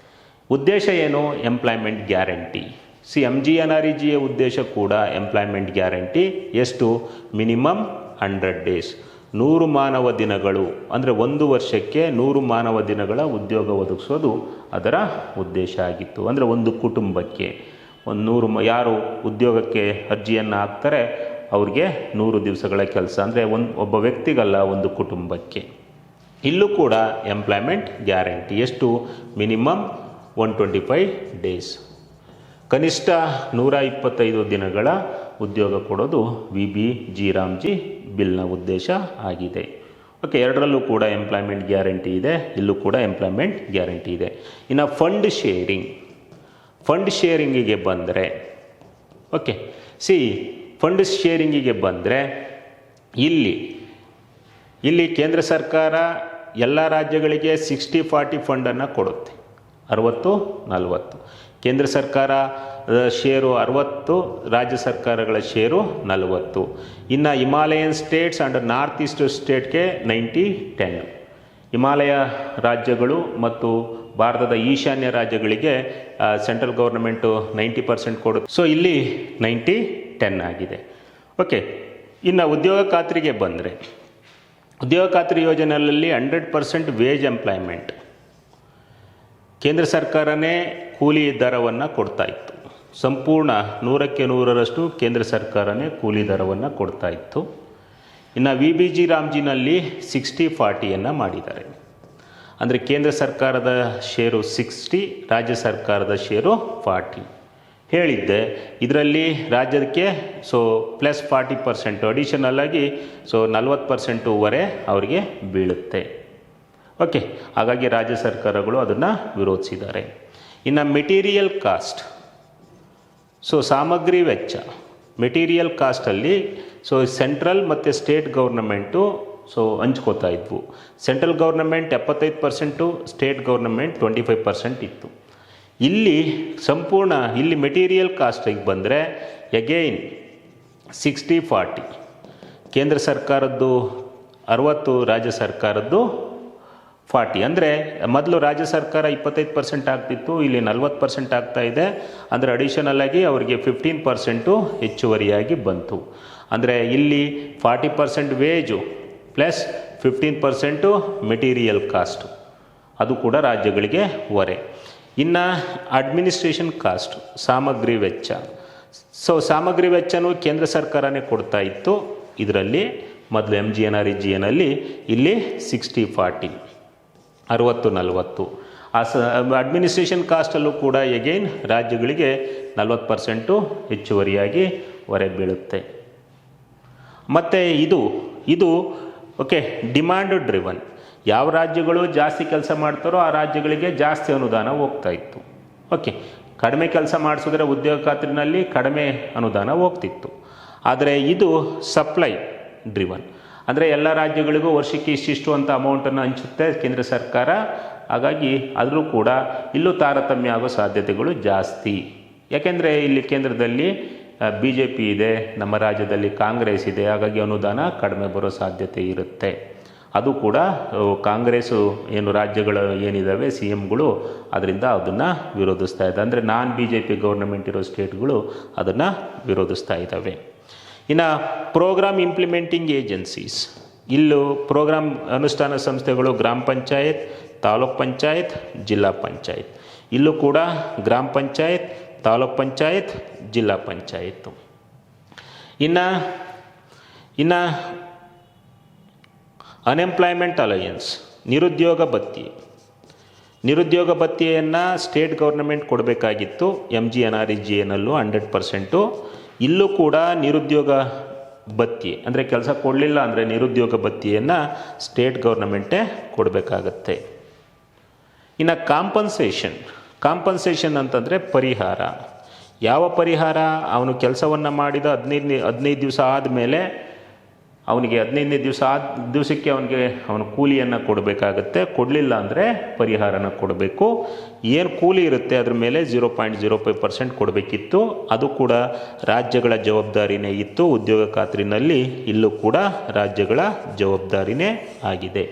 ಉದ್ದೇಶ ಏನು? Employment guarantee. MGNREGA ಉದ್ದೇಶ ಕೂಡ ಎಂಪ್ಲಾಯ್ಮೆಂಟ್ ಗ್ಯಾರಂಟಿ. ಎಷ್ಟು? Minimum 100 days. 100 ಮಾನವ ದಿನಗಳು ಅಂದರೆ ಒಂದು ವರ್ಷಕ್ಕೆ 100 ಮಾನವ ದಿನಗಳ ಉದ್ಯೋಗ ಒದಗಿಸೋದು ಅದರ ಉದ್ದೇಶ ಆಗಿತ್ತು. ಅಂದರೆ ಒಂದು ಕುಟುಂಬಕ್ಕೆ ಒಂದು 100 ಯಾರು ಉದ್ಯೋಗಕ್ಕೆ ಅರ್ಜಿಯನ್ನು ಹಾಕ್ತಾರೆ ಅವ್ರಿಗೆ 100 ದಿವಸಗಳ ಕೆಲಸ, ಅಂದರೆ ಒಬ್ಬ ವ್ಯಕ್ತಿಗಲ್ಲ, ಒಂದು ಕುಟುಂಬಕ್ಕೆ. ಇಲ್ಲೂ ಕೂಡ ಎಂಪ್ಲಾಯ್ಮೆಂಟ್ ಗ್ಯಾರಂಟಿ ಎಷ್ಟು? ಮಿನಿಮಮ್ 125 ಡೇಸ್, ಕನಿಷ್ಠ 125 ದಿನಗಳ ಉದ್ಯೋಗ ಕೊಡೋದು VBG ರಾಮ್ಜಿ ಬಿಲ್ನ ಉದ್ದೇಶ ಆಗಿದೆ. ಓಕೆ, ಎರಡರಲ್ಲೂ ಕೂಡ ಎಂಪ್ಲಾಯ್ಮೆಂಟ್ ಗ್ಯಾರಂಟಿ ಇದೆ, ಇಲ್ಲೂ ಕೂಡ ಎಂಪ್ಲಾಯ್ಮೆಂಟ್ ಗ್ಯಾರಂಟಿ ಇದೆ. ಇನ್ನು ಫಂಡ್ ಶೇರಿಂಗಿಗೆ ಬಂದರೆ, ಓಕೆ ಫಂಡ್ ಶೇರಿಂಗಿಗೆ ಬಂದರೆ ಇಲ್ಲಿ ಕೇಂದ್ರ ಸರ್ಕಾರ ಎಲ್ಲ ರಾಜ್ಯಗಳಿಗೆ 60-40 ಫಂಡನ್ನು ಕೊಡುತ್ತೆ. 60-40 ಕೇಂದ್ರ ಸರ್ಕಾರ ಶೇರು 60, ರಾಜ್ಯ ಸರ್ಕಾರಗಳ ಶೇರು 40. ಇನ್ನು Himalayan states and north east ಸ್ಟೇಟ್ಗೆ 90-10. ಹಿಮಾಲಯ ರಾಜ್ಯಗಳು ಮತ್ತು ಭಾರತದ ಈಶಾನ್ಯ ರಾಜ್ಯಗಳಿಗೆ ಸೆಂಟ್ರಲ್ ಗೌರ್ಮೆಂಟು 90% ಕೊಡುತ್ತೆ. ಸೊ ಇಲ್ಲಿ 90-10 ಆಗಿದೆ. ಓಕೆ, ಇನ್ನು ಉದ್ಯೋಗ ಖಾತ್ರಿಗೆ ಬಂದರೆ, ಉದ್ಯೋಗ ಖಾತ್ರಿ ಯೋಜನೆಯಲ್ಲಿ 100% ವೇಜ್ ಎಂಪ್ಲಾಯ್ಮೆಂಟ್, ಕೇಂದ್ರ ಸರ್ಕಾರನೇ ಕೂಲಿ ದರವನ್ನು ಕೊಡ್ತಾ ಇತ್ತು. ಸಂಪೂರ್ಣ 100ಕ್ಕೆ 100ರಷ್ಟು ಕೇಂದ್ರ ಸರ್ಕಾರನೇ ಕೂಲಿ ದರವನ್ನು ಕೊಡ್ತಾ ಇತ್ತು. ಇನ್ನು VBG ರಾಮ್ಜಿನಲ್ಲಿ 60-40ಯನ್ನು ಮಾಡಿದ್ದಾರೆ. ಅಂದರೆ ಕೇಂದ್ರ ಸರ್ಕಾರದ ಶೇರು 60, ರಾಜ್ಯ ಸರ್ಕಾರದ ಶೇರು 40. ಹೇಳಿದ್ದೆ ಇದರಲ್ಲಿ ರಾಜ್ಯಕ್ಕೆ ಪ್ಲಸ್ 40% ಅಡಿಷನಲ್ ಆಗಿ 40% ವರೆ ಅವರಿಗೆ ಬೀಳುತ್ತೆ. ಓಕೆ, ಹಾಗಾಗಿ ರಾಜ್ಯ ಸರ್ಕಾರಗಳು ಅದನ್ನು ವಿರೋಧಿಸಿದ್ದಾರೆ. ಇನ್ನು ಮೆಟೀರಿಯಲ್ ಕಾಸ್ಟ್, ಸಾಮಗ್ರಿ ವೆಚ್ಚ, ಮೆಟೀರಿಯಲ್ ಕಾಸ್ಟಲ್ಲಿ ಸೆಂಟ್ರಲ್ ಮತ್ತು ಸ್ಟೇಟ್ ಗೌರ್ನಮೆಂಟು ಹಂಚ್ಕೋತಾ ಇದ್ವು. ಸೆಂಟ್ರಲ್ ಗೌರ್ನಮೆಂಟ್ 75%, ಸ್ಟೇಟ್ ಗೌರ್ನಮೆಂಟ್ 25% ಇತ್ತು. ಇಲ್ಲಿ ಮೆಟೀರಿಯಲ್ ಕಾಸ್ಟಿಗೆ ಬಂದರೆ ಎಗೈನ್ 60-40, ಕೇಂದ್ರ ಸರ್ಕಾರದ್ದು 60, ರಾಜ್ಯ ಸರ್ಕಾರದ್ದು 40. ಅಂದರೆ ಮೊದಲು ರಾಜ್ಯ ಸರ್ಕಾರ 25% ಆಗ್ತಿತ್ತು, ಇಲ್ಲಿ 40% ಆಗ್ತಾ ಇದೆ. ಅಂದರೆ ಅಡಿಷನಲ್ ಆಗಿ ಅವರಿಗೆ 15% ಹೆಚ್ಚುವರಿಯಾಗಿ ಬಂತು. ಅಂದರೆ ಇಲ್ಲಿ 40% ವೇಜು ಪ್ಲಸ್ 15% ಮೆಟೀರಿಯಲ್ ಕಾಸ್ಟು, ಅದು ಕೂಡ ರಾಜ್ಯಗಳಿಗೆ ಹೊರೆ. ಇನ್ನು ಅಡ್ಮಿನಿಸ್ಟ್ರೇಷನ್ ಕಾಸ್ಟ್, ಸಾಮಗ್ರಿ ವೆಚ್ಚ. ಸಾಮಗ್ರಿ ವೆಚ್ಚನೂ ಕೇಂದ್ರ ಸರ್ಕಾರನೇ ಕೊಡ್ತಾ ಇತ್ತು. ಇದರಲ್ಲಿ ಮೊದಲು MGNREGA ಇಲ್ಲಿ 60-40, 60-40. ಅಡ್ಮಿನಿಸ್ಟ್ರೇಷನ್ ಕಾಸ್ಟಲ್ಲೂ ಕೂಡ ಎಗೈನ್ ರಾಜ್ಯಗಳಿಗೆ 40% ಹೆಚ್ಚುವರಿಯಾಗಿ ಹೊರೆ ಬೀಳುತ್ತೆ. ಮತ್ತು ಇದು ಓಕೆ ಡಿಮ್ಯಾಂಡ್ ಡ್ರಿವನ್. ಯಾವ ರಾಜ್ಯಗಳು ಜಾಸ್ತಿ ಕೆಲಸ ಮಾಡ್ತಾರೋ ಆ ರಾಜ್ಯಗಳಿಗೆ ಜಾಸ್ತಿ ಅನುದಾನ ಹೋಗ್ತಾ ಇತ್ತು. ಓಕೆ, ಕಡಿಮೆ ಕೆಲಸ ಮಾಡಿಸಿದ್ರೆ ಉದ್ಯೋಗ ಖಾತ್ರಿನಲ್ಲಿ ಕಡಿಮೆ ಅನುದಾನ ಹೋಗ್ತಿತ್ತು. ಆದರೆ ಇದು ಸಪ್ಲೈ ಡ್ರಿವನ್, ಅಂದರೆ ಎಲ್ಲ ರಾಜ್ಯಗಳಿಗೂ ವರ್ಷಕ್ಕೆ ಇಷ್ಟಿಷ್ಟು ಅಂತ ಅಮೌಂಟನ್ನು ಹಂಚುತ್ತೆ ಕೇಂದ್ರ ಸರ್ಕಾರ. ಹಾಗಾಗಿ ಆದರೂ ಕೂಡ ಇಲ್ಲೂ ತಾರತಮ್ಯ ಆಗೋ ಸಾಧ್ಯತೆಗಳು ಜಾಸ್ತಿ. ಯಾಕೆಂದರೆ ಇಲ್ಲಿ ಕೇಂದ್ರದಲ್ಲಿ BJP ಇದೆ, ನಮ್ಮ ರಾಜ್ಯದಲ್ಲಿ ಕಾಂಗ್ರೆಸ್ ಇದೆ. ಹಾಗಾಗಿ ಅನುದಾನ ಕಡಿಮೆ ಬರೋ ಸಾಧ್ಯತೆ ಇರುತ್ತೆ. ಅದು ಕೂಡ ಕಾಂಗ್ರೆಸ್ಸು ಏನು ರಾಜ್ಯಗಳು ಏನಿದ್ದಾವೆ CMಗಳು ಅದರಿಂದ ಅದನ್ನು ವಿರೋಧಿಸ್ತಾ ಇದ್ದಾವೆ. ಅಂದರೆ BJP ಗೌರ್ನಮೆಂಟ್ ಇರೋ ಸ್ಟೇಟ್ಗಳು ಅದನ್ನು ವಿರೋಧಿಸ್ತಾ ಇದ್ದಾವೆ. ಇನ್ನು ಪ್ರೋಗ್ರಾಮ್ ಇಂಪ್ಲಿಮೆಂಟಿಂಗ್ ಏಜೆನ್ಸೀಸ್, ಇಲ್ಲೂ ಪ್ರೋಗ್ರಾಮ್ ಅನುಷ್ಠಾನ ಸಂಸ್ಥೆಗಳು ಗ್ರಾಮ ಪಂಚಾಯತ್, ತಾಲೂಕ್ ಪಂಚಾಯತ್, ಜಿಲ್ಲಾ ಪಂಚಾಯತ್. ಇಲ್ಲೂ ಕೂಡ ಗ್ರಾಮ ಪಂಚಾಯತ್, ತಾಲೂಕ್ ಪಂಚಾಯತ್, ಜಿಲ್ಲಾ ಪಂಚಾಯತ್ತು. ಇನ್ನು ಅನ್ಎಂಪ್ಲಾಯ್ಮೆಂಟ್ ಅಲಯನ್ಸ್, ನಿರುದ್ಯೋಗ ಭತ್ಯೆಯನ್ನು ಸ್ಟೇಟ್ ಗೌರ್ನಮೆಂಟ್ ಕೊಡಬೇಕಾಗಿತ್ತು. MGNREGAನಲ್ಲೂ 100%. ಇಲ್ಲೂ ಕೂಡ ನಿರುದ್ಯೋಗ ಭತ್ಯೆ ಅಂದರೆ ಕೆಲಸ ಕೊಡಲಿಲ್ಲ ಅಂದರೆ ನಿರುದ್ಯೋಗ ಭತ್ಯೆಯನ್ನು ಸ್ಟೇಟ್ ಗೌರ್ನಮೆಂಟೇ ಕೊಡಬೇಕಾಗತ್ತೆ. ಇನ್ನು ಕಾಂಪನ್ಸೇಷನ್ ಅಂತಂದರೆ ಪರಿಹಾರ. ಯಾವ ಪರಿಹಾರ? ಅವನು ಕೆಲಸವನ್ನು ಮಾಡಿದ 15 ದಿವಸ ಆದಮೇಲೆ ಅವನಿಗೆ 15ನೇ ದಿವಸಕ್ಕೆ ಅವನು ಕೂಲಿಯನ್ನು ಕೊಡಬೇಕಾಗತ್ತೆ. ಕೊಡಲಿಲ್ಲ ಅಂದರೆ ಪರಿಹಾರನ ಕೊಡಬೇಕು. ಏನು ಕೂಲಿ ಇರುತ್ತೆ ಅದ್ರ ಮೇಲೆ 0.05% ಕೊಡಬೇಕಿತ್ತು. ಅದು ಕೂಡ ರಾಜ್ಯಗಳ ಜವಾಬ್ದಾರಿನೇ ಇತ್ತು. ಉದ್ಯೋಗ ಖಾತ್ರಿನಲ್ಲಿ ಇಲ್ಲೂ ಕೂಡ ರಾಜ್ಯಗಳ ಜವಾಬ್ದಾರಿನೇ ಆಗಿದೆ.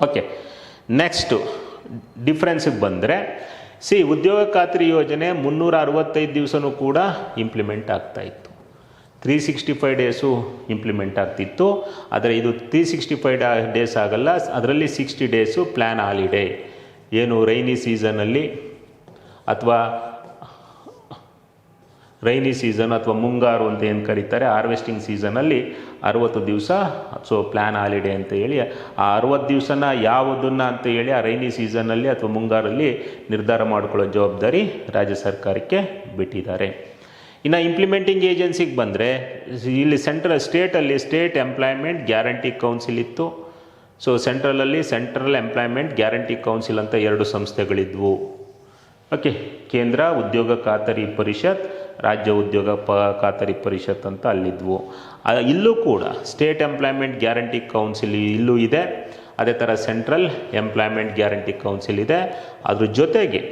ಓಕೆ, ನೆಕ್ಸ್ಟು ಡಿಫ್ರೆನ್ಸಿಗೆ ಬಂದರೆ ಉದ್ಯೋಗ ಖಾತ್ರಿ ಯೋಜನೆ 365 ದಿವಸನೂ ಕೂಡ ಇಂಪ್ಲಿಮೆಂಟ್ ಆಗ್ತಾಯಿತ್ತು. 365 ಡೇಸು ಇಂಪ್ಲಿಮೆಂಟ್ ಆಗ್ತಿತ್ತು. ಆದರೆ ಇದು 365 ಡೇಸ್ ಆಗಲ್ಲ, ಅದರಲ್ಲಿ 60 ಡೇಸು ಪ್ಲ್ಯಾನ್ ಹಾಲಿಡೇ. ಏನು ರೈನಿ ಸೀಸನಲ್ಲಿ ಅಥವಾ ಮುಂಗಾರು ಅಂತ ಏನು ಕರೀತಾರೆ, ಹಾರ್ವೆಸ್ಟಿಂಗ್ ಸೀಸನಲ್ಲಿ 60 ದಿವಸ ಸೊ ಪ್ಲ್ಯಾನ್ ಹಾಲಿಡೇ ಅಂತ ಹೇಳಿ ಆ 60 ದಿವಸನ ಯಾವುದನ್ನು ಅಂತ ಹೇಳಿ ಆ ರೈನಿ ಸೀಸನ್ನಲ್ಲಿ ಅಥವಾ ಮುಂಗಾರಲ್ಲಿ ನಿರ್ಧಾರ ಮಾಡಿಕೊಳ್ಳೋ ಜವಾಬ್ದಾರಿ ರಾಜ್ಯ ಸರ್ಕಾರಕ್ಕೆ ಬಿಟ್ಟಿದ್ದಾರೆ. ಇನ್ನು ಇಂಪ್ಲಿಮೆಂಟಿಂಗ್ ಏಜೆನ್ಸಿಗೆ ಬಂದರೆ ಇಲ್ಲಿ ಸ್ಟೇಟಲ್ಲಿ ಸ್ಟೇಟ್ ಎಂಪ್ಲಾಯ್ಮೆಂಟ್ ಗ್ಯಾರಂಟಿ ಕೌನ್ಸಿಲ್ ಇತ್ತು. ಸೊ ಸೆಂಟ್ರಲಲ್ಲಿ ಸೆಂಟ್ರಲ್ ಎಂಪ್ಲಾಯ್ಮೆಂಟ್ ಗ್ಯಾರಂಟಿ ಕೌನ್ಸಿಲ್ ಅಂತ 2 ಸಂಸ್ಥೆಗಳಿದ್ವು. ಓಕೆ, ಕೇಂದ್ರ ಉದ್ಯೋಗ ಖಾತರಿ ಪರಿಷತ್, ರಾಜ್ಯ ಉದ್ಯೋಗ ಖಾತರಿ ಪರಿಷತ್ ಅಂತ ಅಲ್ಲಿದ್ವು. ಇಲ್ಲೂ ಕೂಡ ಸ್ಟೇಟ್ ಎಂಪ್ಲಾಯ್ಮೆಂಟ್ ಗ್ಯಾರಂಟಿ ಕೌನ್ಸಿಲ್ ಇಲ್ಲೂ ಇದೆ, ಅದೇ ಥರ ಸೆಂಟ್ರಲ್ ಎಂಪ್ಲಾಯ್ಮೆಂಟ್ ಗ್ಯಾರಂಟಿ ಕೌನ್ಸಿಲ್ ಇದೆ. ಅದ್ರ ಜೊತೆಗೆ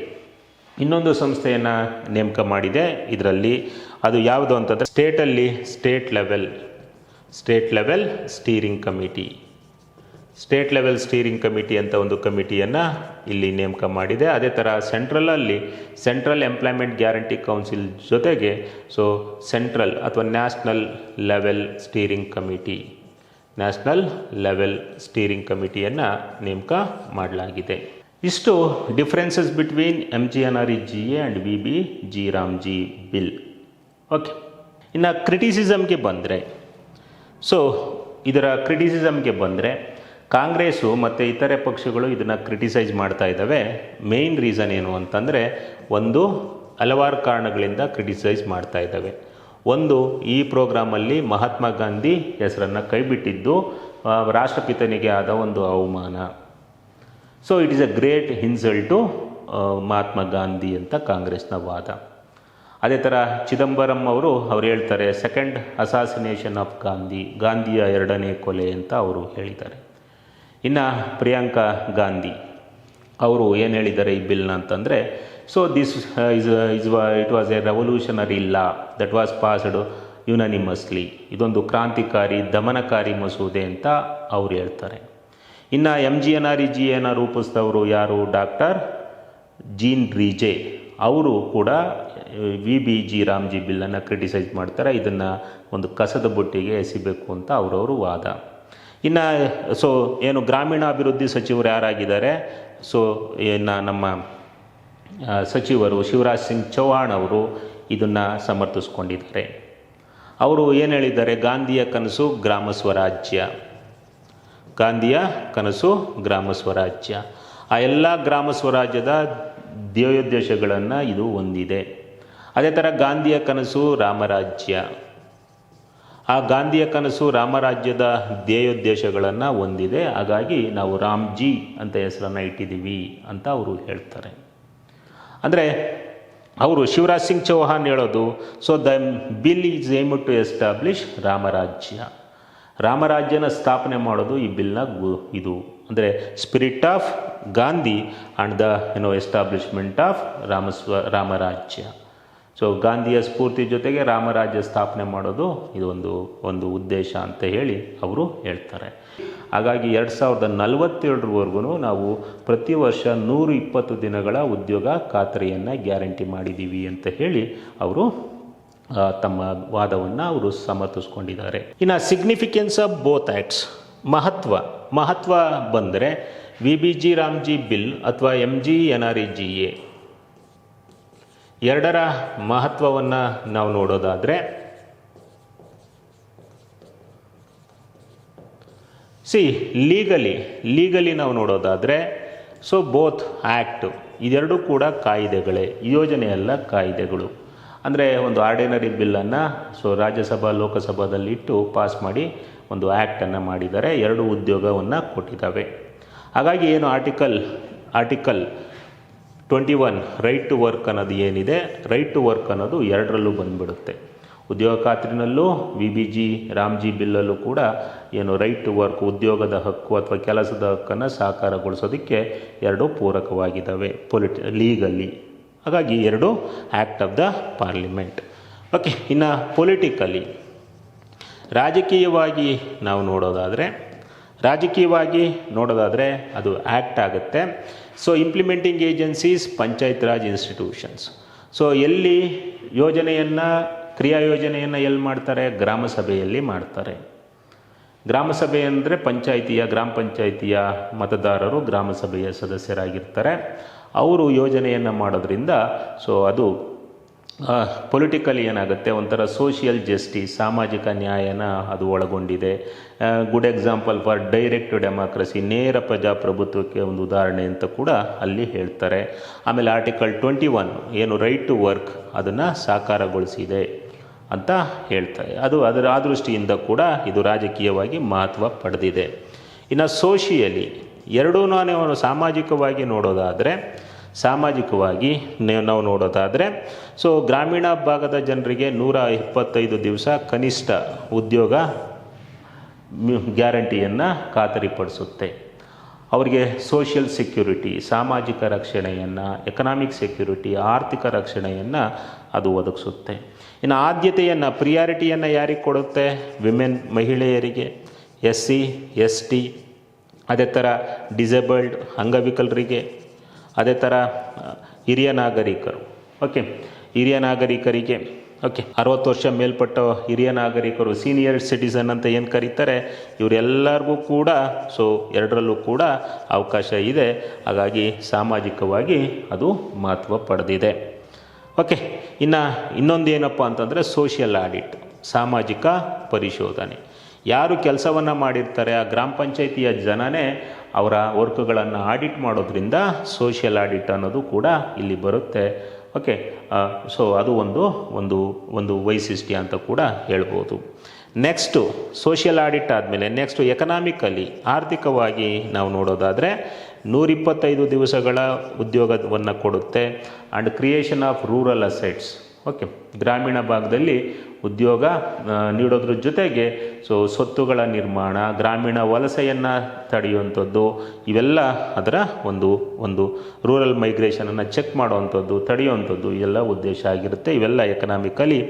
ಇನ್ನೊಂದು ಸಂಸ್ಥೆಯನ್ನು ನೇಮಕ ಮಾಡಿದೆ ಇದರಲ್ಲಿ. ಅದು ಯಾವುದು ಅಂತಂದರೆ ಸ್ಟೇಟಲ್ಲಿ ಸ್ಟೇಟ್ ಲೆವೆಲ್ ಸ್ಟೀರಿಂಗ್ ಕಮಿಟಿ ಅಂತ ಒಂದು ಕಮಿಟಿಯನ್ನು ಇಲ್ಲಿ ನೇಮಕ ಮಾಡಿದೆ. ಅದೇ ಥರ ಸೆಂಟ್ರಲಲ್ಲಿ ಸೆಂಟ್ರಲ್ ಎಂಪ್ಲಾಯ್ಮೆಂಟ್ ಗ್ಯಾರಂಟಿ ಕೌನ್ಸಿಲ್ ಜೊತೆಗೆ ಸೊ ಸೆಂಟ್ರಲ್ ಅಥವಾ ನ್ಯಾಷನಲ್ ಲೆವೆಲ್ ಸ್ಟೀರಿಂಗ್ ಕಮಿಟಿಯನ್ನು ನೇಮಕ ಮಾಡಲಾಗಿದೆ. ಇಷ್ಟು differences between MGNREGA and VBG Ramji bill. Okay, ಇನ್ನು ಕ್ರಿಟಿಸಿಸಮ್ಗೆ ಬಂದರೆ ಕಾಂಗ್ರೆಸ್ಸು ಮತ್ತು ಇತರೆ ಪಕ್ಷಗಳು ಇದನ್ನು ಕ್ರಿಟಿಸೈಸ್ ಮಾಡ್ತಾ ಇದ್ದಾವೆ. ಮೇಯ್ನ್ ರೀಸನ್ ಏನು ಅಂತಂದರೆ ಹಲವಾರು ಕಾರಣಗಳಿಂದ ಕ್ರಿಟಿಸೈಸ್ ಮಾಡ್ತಾ ಇದ್ದಾವೆ. ಈ ಪ್ರೋಗ್ರಾಮಲ್ಲಿ ಮಹಾತ್ಮ ಗಾಂಧಿ ಹೆಸರನ್ನು ಕೈಬಿಟ್ಟಿದ್ದು ರಾಷ್ಟ್ರಪಿತನಿಗೆ ಆದ ಒಂದು ಅವಮಾನ. So it is a great insult to Mahatma Gandhi ಅಂತ ಕಾಂಗ್ರೆಸ್ನ ವಾದ. ಅದೇ ಥರ ಚಿದಂಬರಂ ಅವರು ಹೇಳ್ತಾರೆ ಸೆಕೆಂಡ್ ಅಸಾಸಿನೇಷನ್ ಆಫ್ ಗಾಂಧಿಯ 2ನೇ ಕೊಲೆ ಅಂತ ಅವರು ಹೇಳಿದ್ದಾರೆ. ಇನ್ನು ಪ್ರಿಯಾಂಕಾ ಗಾಂಧಿ ಅವರು ಏನು ಹೇಳಿದ್ದಾರೆ ಈ ಬಿಲ್ನ ಅಂತಂದರೆ, so this it was A revolutionary law that was passed unanimously. ಇದೊಂದು ಕ್ರಾಂತಿಕಾರಿ ದಮನಕಾರಿ ಮಸೂದೆ ಅಂತ ಅವ್ರು ಹೇಳ್ತಾರೆ. ಇನ್ನು MGNREGA ರೂಪಿಸಿದವರು ಯಾರು? Doctor Jean Dreze. ಅವರು ಕೂಡ VBG ರಾಮ್ಜಿ ಬಿಲ್ಲನ್ನು ಕ್ರಿಟಿಸೈಸ್ ಮಾಡ್ತಾರೆ. ಇದನ್ನು ಒಂದು ಕಸದ ಬುಟ್ಟಿಗೆ ಎಸಿಬೇಕು ಅಂತ ಅವರವರು ವಾದ. ಇನ್ನು ಸೊ ಏನು ಗ್ರಾಮೀಣಾಭಿವೃದ್ಧಿ ಸಚಿವರು ಯಾರಾಗಿದ್ದಾರೆ? ಸೊ ನಮ್ಮ ಸಚಿವರು ಶಿವರಾಜ್ ಸಿಂಗ್ ಚೌಹಾಣ್ ಅವರು ಇದನ್ನು ಸಮರ್ಥಿಸ್ಕೊಂಡಿದ್ದಾರೆ. ಅವರು ಏನು ಹೇಳಿದ್ದಾರೆ? ಗಾಂಧಿಯ ಕನಸು ಗ್ರಾಮ ಸ್ವರಾಜ್ಯ. ಆ ಎಲ್ಲ ಗ್ರಾಮ ಸ್ವರಾಜ್ಯದ ಧ್ಯೇಯೋದ್ದೇಶಗಳನ್ನು ಇದು ಹೊಂದಿದೆ. ಅದೇ ಥರ ಗಾಂಧಿಯ ಕನಸು ರಾಮರಾಜ್ಯ. ಆ ಗಾಂಧಿಯ ಕನಸು ರಾಮರಾಜ್ಯದ ಧ್ಯೇಯೋದ್ದೇಶಗಳನ್ನು ಹೊಂದಿದೆ. ಹಾಗಾಗಿ ನಾವು ರಾಮ್ಜಿ ಅಂತ ಹೆಸರನ್ನು ಇಟ್ಟಿದ್ದೀವಿ ಅಂತ ಅವರು ಹೇಳ್ತಾರೆ. ಅಂದರೆ ಅವರು ಶಿವರಾಜ್ ಸಿಂಗ್ ಚೌಹಾಣ್ ಹೇಳೋದು, so the bill is aim to establish ರಾಮರಾಜ್ಯನ ಸ್ಥಾಪನೆ ಮಾಡೋದು ಈ ಬಿಲ್ನ ಇದು. ಅಂದರೆ spirit of Gandhi and the establishment of Ramrajya. So ಗಾಂಧಿಯ ಸ್ಫೂರ್ತಿ ಜೊತೆಗೆ ರಾಮರಾಜ್ಯ ಸ್ಥಾಪನೆ ಮಾಡೋದು ಇದು ಒಂದು ಉದ್ದೇಶ ಅಂತ ಹೇಳಿ ಅವರು ಹೇಳ್ತಾರೆ. ಹಾಗಾಗಿ 2047 ನಾವು ಪ್ರತಿ ವರ್ಷ 120 ದಿನಗಳ ಉದ್ಯೋಗ ಖಾತರಿಯನ್ನು ಗ್ಯಾರಂಟಿ ಮಾಡಿದ್ದೀವಿ ಅಂತ ಹೇಳಿ ಅವರು ತಮ್ಮ ವಾದವನ್ನು ಅವರು ಸಮರ್ಥಿಸ್ಕೊಂಡಿದ್ದಾರೆ. ಇನ್ನು ಸಿಗ್ನಿಫಿಕೆನ್ಸ್ ಆಫ್ ಬೋತ್ ಆ್ಯಕ್ಟ್ಸ್, ಮಹತ್ವ ಬಂದರೆ VBG ರಾಮ್ಜಿ ಬಿಲ್ ಅಥವಾ MGNREGA ಎರಡರ ಮಹತ್ವವನ್ನು ನಾವು ನೋಡೋದಾದರೆ, ಲೀಗಲಿ ನಾವು ನೋಡೋದಾದರೆ, ಸೊ ಬೋತ್ ಆ್ಯಕ್ಟ್ ಇದೆರಡೂ ಕೂಡ ಕಾಯ್ದೆಗಳೇ, ಯೋಜನೆಯಲ್ಲ ಕಾಯ್ದೆಗಳು. ಅಂದರೆ ಒಂದು ಆರ್ಡಿನರಿ ಬಿಲ್ಲನ್ನು ಸೊ ರಾಜ್ಯಸಭಾ ಲೋಕಸಭಾದಲ್ಲಿ ಇಟ್ಟು ಪಾಸ್ ಮಾಡಿ ಒಂದು ಆ್ಯಕ್ಟನ್ನು ಮಾಡಿದ್ದಾರೆ, 2 ಉದ್ಯೋಗವನ್ನು ಕೊಟ್ಟಿದ್ದಾವೆ. ಹಾಗಾಗಿ ಏನು ಆರ್ಟಿಕಲ್ 21 ರೈಟ್ ಟು ವರ್ಕ್ ಅನ್ನೋದು ಏನಿದೆ, ರೈಟ್ ಟು ವರ್ಕ್ ಅನ್ನೋದು ಎರಡರಲ್ಲೂ ಬಂದುಬಿಡುತ್ತೆ. ಉದ್ಯೋಗ ಖಾತ್ರಿನಲ್ಲೂ VBG ರಾಮ್ಜಿ ಬಿಲ್ಲಲ್ಲೂ ಕೂಡ ಏನು ರೈಟ್ ಟು ವರ್ಕ್, ಉದ್ಯೋಗದ ಹಕ್ಕು ಅಥವಾ ಕೆಲಸದ ಹಕ್ಕನ್ನು ಸಾಕಾರಗೊಳಿಸೋದಕ್ಕೆ 2 ಪೂರಕವಾಗಿದ್ದಾವೆ ಲೀಗಲಿ. ಹಾಗಾಗಿ 2 act of the parliament. Okay, ಇನ್ನು ಪೊಲಿಟಿಕಲಿ ರಾಜಕೀಯವಾಗಿ ನಾವು ನೋಡೋದಾದರೆ ಅದು ಆ್ಯಕ್ಟ್ ಆಗುತ್ತೆ. So implementing agencies, panchayat Raj institutions. So ಎಲ್ಲಿ ಯೋಜನೆಯನ್ನು ಕ್ರಿಯಾ ಯೋಜನೆಯನ್ನು ಎಲ್ಲಿ ಮಾಡ್ತಾರೆ? ಗ್ರಾಮ ಸಭೆಯಲ್ಲಿ ಮಾಡ್ತಾರೆ. ಗ್ರಾಮ ಸಭೆ ಅಂದರೆ ಗ್ರಾಮ ಪಂಚಾಯಿತಿಯ ಮತದಾರರು ಗ್ರಾಮ ಸಭೆಯ ಸದಸ್ಯರಾಗಿರ್ತಾರೆ. ಅವರು ಯೋಜನೆಯನ್ನು ಮಾಡೋದ್ರಿಂದ ಸೊ ಅದು ಪೊಲಿಟಿಕಲಿ ಏನಾಗುತ್ತೆ, ಒಂಥರ ಸೋಷಿಯಲ್ ಜಸ್ಟಿಸ್, ಸಾಮಾಜಿಕ ನ್ಯಾಯನ ಅದು ಒಳಗೊಂಡಿದೆ. Good example for direct democracy, ನೇರ ಪ್ರಜಾಪ್ರಭುತ್ವಕ್ಕೆ ಒಂದು ಉದಾಹರಣೆ ಅಂತ ಕೂಡ ಅಲ್ಲಿ ಹೇಳ್ತಾರೆ. ಆಮೇಲೆ ಆರ್ಟಿಕಲ್ 21 ಏನು ರೈಟ್ ಟು ವರ್ಕ್ ಅದನ್ನು ಸಾಕಾರಗೊಳಿಸಿದೆ ಅಂತ ಹೇಳ್ತಾರೆ. ಆ ದೃಷ್ಟಿಯಿಂದ ಕೂಡ ಇದು ರಾಜಕೀಯವಾಗಿ ಮಹತ್ವ ಪಡೆದಿದೆ. ಇನ್ನು ಸೋಷಿಯಲಿ ಎರಡೂ ನಾವು ಸಾಮಾಜಿಕವಾಗಿ ನಾವು ನೋಡೋದಾದರೆ ಸೊ ಗ್ರಾಮೀಣ ಭಾಗದ ಜನರಿಗೆ 125 ದಿವಸ ಕನಿಷ್ಠ ಉದ್ಯೋಗ ಗ್ಯಾರಂಟಿಯನ್ನು ಖಾತರಿಪಡಿಸುತ್ತೆ. ಅವರಿಗೆ ಸೋಷಿಯಲ್ ಸೆಕ್ಯೂರಿಟಿ, ಸಾಮಾಜಿಕ ರಕ್ಷಣೆಯನ್ನು, ಎಕನಾಮಿಕ್ ಸೆಕ್ಯೂರಿಟಿ, ಆರ್ಥಿಕ ರಕ್ಷಣೆಯನ್ನು ಅದು ಒದಗಿಸುತ್ತೆ. ಇನ್ನು ಆದ್ಯತೆಯನ್ನು, ಪ್ರಿಯಾರಿಟಿಯನ್ನು ಯಾರಿಗೆ ಕೊಡುತ್ತೆ? ಮಹಿಳೆಯರಿಗೆ, SC ST, ಅದೇ ಥರ ಡಿಸೇಬಲ್ಡ್ ಅಂಗವಿಕಲರಿಗೆ, ಅದೇ ಥರ ಹಿರಿಯ ನಾಗರಿಕರು. ಹಿರಿಯ ನಾಗರಿಕರಿಗೆ 60 ವರ್ಷ ಮೇಲ್ಪಟ್ಟ ಹಿರಿಯ ನಾಗರಿಕರು, ಸೀನಿಯರ್ ಸಿಟಿಸನ್ ಅಂತ ಏನು ಕರೀತಾರೆ, ಇವರೆಲ್ಲರಿಗೂ ಕೂಡ ಸೊ ಎರಡರಲ್ಲೂ ಕೂಡ ಅವಕಾಶ ಇದೆ. ಹಾಗಾಗಿ ಸಾಮಾಜಿಕವಾಗಿ ಅದು ಮಹತ್ವ ಪಡೆದಿದೆ. ಇನ್ನೊಂದು ಏನಪ್ಪ ಅಂತಂದರೆ ಸೋಷಿಯಲ್ ಆಡಿಟ್, ಸಾಮಾಜಿಕ ಪರಿಶೋಧನೆ. ಯಾರು ಕೆಲಸವನ್ನು ಮಾಡಿರ್ತಾರೆ ಆ ಗ್ರಾಮ ಪಂಚಾಯಿತಿಯ ಜನನೇ ಅವರ ವರ್ಕ್ಗಳನ್ನು ಆಡಿಟ್ ಮಾಡೋದ್ರಿಂದ ಸೋಷಿಯಲ್ ಆಡಿಟ್ ಅನ್ನೋದು ಕೂಡ ಇಲ್ಲಿ ಬರುತ್ತೆ. ಸೊ ಅದು ಒಂದು ವೈಶಿಷ್ಟ್ಯ ಅಂತ ಕೂಡ ಹೇಳ್ಬೋದು. ನೆಕ್ಸ್ಟು ಸೋಷಿಯಲ್ ಆಡಿಟ್ ಆದಮೇಲೆ ನೆಕ್ಸ್ಟು ಎಕನಾಮಿಕಲಿ, ಆರ್ಥಿಕವಾಗಿ ನಾವು ನೋಡೋದಾದರೆ 125 ದಿವಸಗಳ ಉದ್ಯೋಗವನ್ನು ಕೊಡುತ್ತೆ. And creation of rural assets. ಗ್ರಾಮೀಣ ಭಾಗದಲ್ಲಿ ಉದ್ಯೋಗ ನೀಡೋದ್ರ ಜೊತೆಗೆ ಸೊ ಸ್ವತ್ತುಗಳ ನಿರ್ಮಾಣ, ಗ್ರಾಮೀಣ ವಲಸೆಯನ್ನು ತಡೆಯುವಂಥದ್ದು, ಇವೆಲ್ಲ ಅದರ ಒಂದು ರೂರಲ್ ಮೈಗ್ರೇಷನನ್ನು ಚೆಕ್ ಮಾಡುವಂಥದ್ದು, ತಡೆಯುವಂಥದ್ದು ಎಲ್ಲ ಉದ್ದೇಶ ಆಗಿರುತ್ತೆ. ಇವೆಲ್ಲ ಎಕನಾಮಿಕಲಿ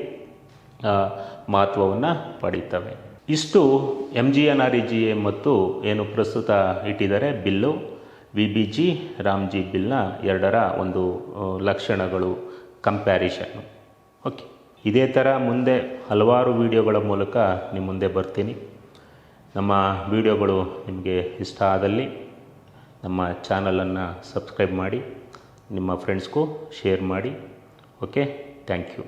ಮಹತ್ವವನ್ನು ಪಡೀತವೆ. ಇಷ್ಟು MGNREGA ಮತ್ತು ಏನು ಪ್ರಸ್ತುತ ಇಟ್ಟಿದ್ದಾರೆ ಬಿಲ್ಲು, VBG ರಾಮ್ಜಿ ಬಿಲ್ನ ಎರಡರ ಒಂದು ಲಕ್ಷಣಗಳು, ಕಂಪ್ಯಾರಿಷನ್ನು. ಇದೇ ಥರ ಮುಂದೆ ಹಲವಾರು ವಿಡಿಯೋಗಳ ಮೂಲಕ ನಿಮ್ಮ ಮುಂದೆ ಬರ್ತೀನಿ. ನಮ್ಮ ವಿಡಿಯೋಗಳು ನಿಮಗೆ ಇಷ್ಟ ಆದಲ್ಲಿ ನಮ್ಮ ಚಾನಲನ್ನು ಸಬ್ಸ್ಕ್ರೈಬ್ ಮಾಡಿ, ನಿಮ್ಮ ಫ್ರೆಂಡ್ಸ್ಗೂ ಶೇರ್ ಮಾಡಿ. Thank you.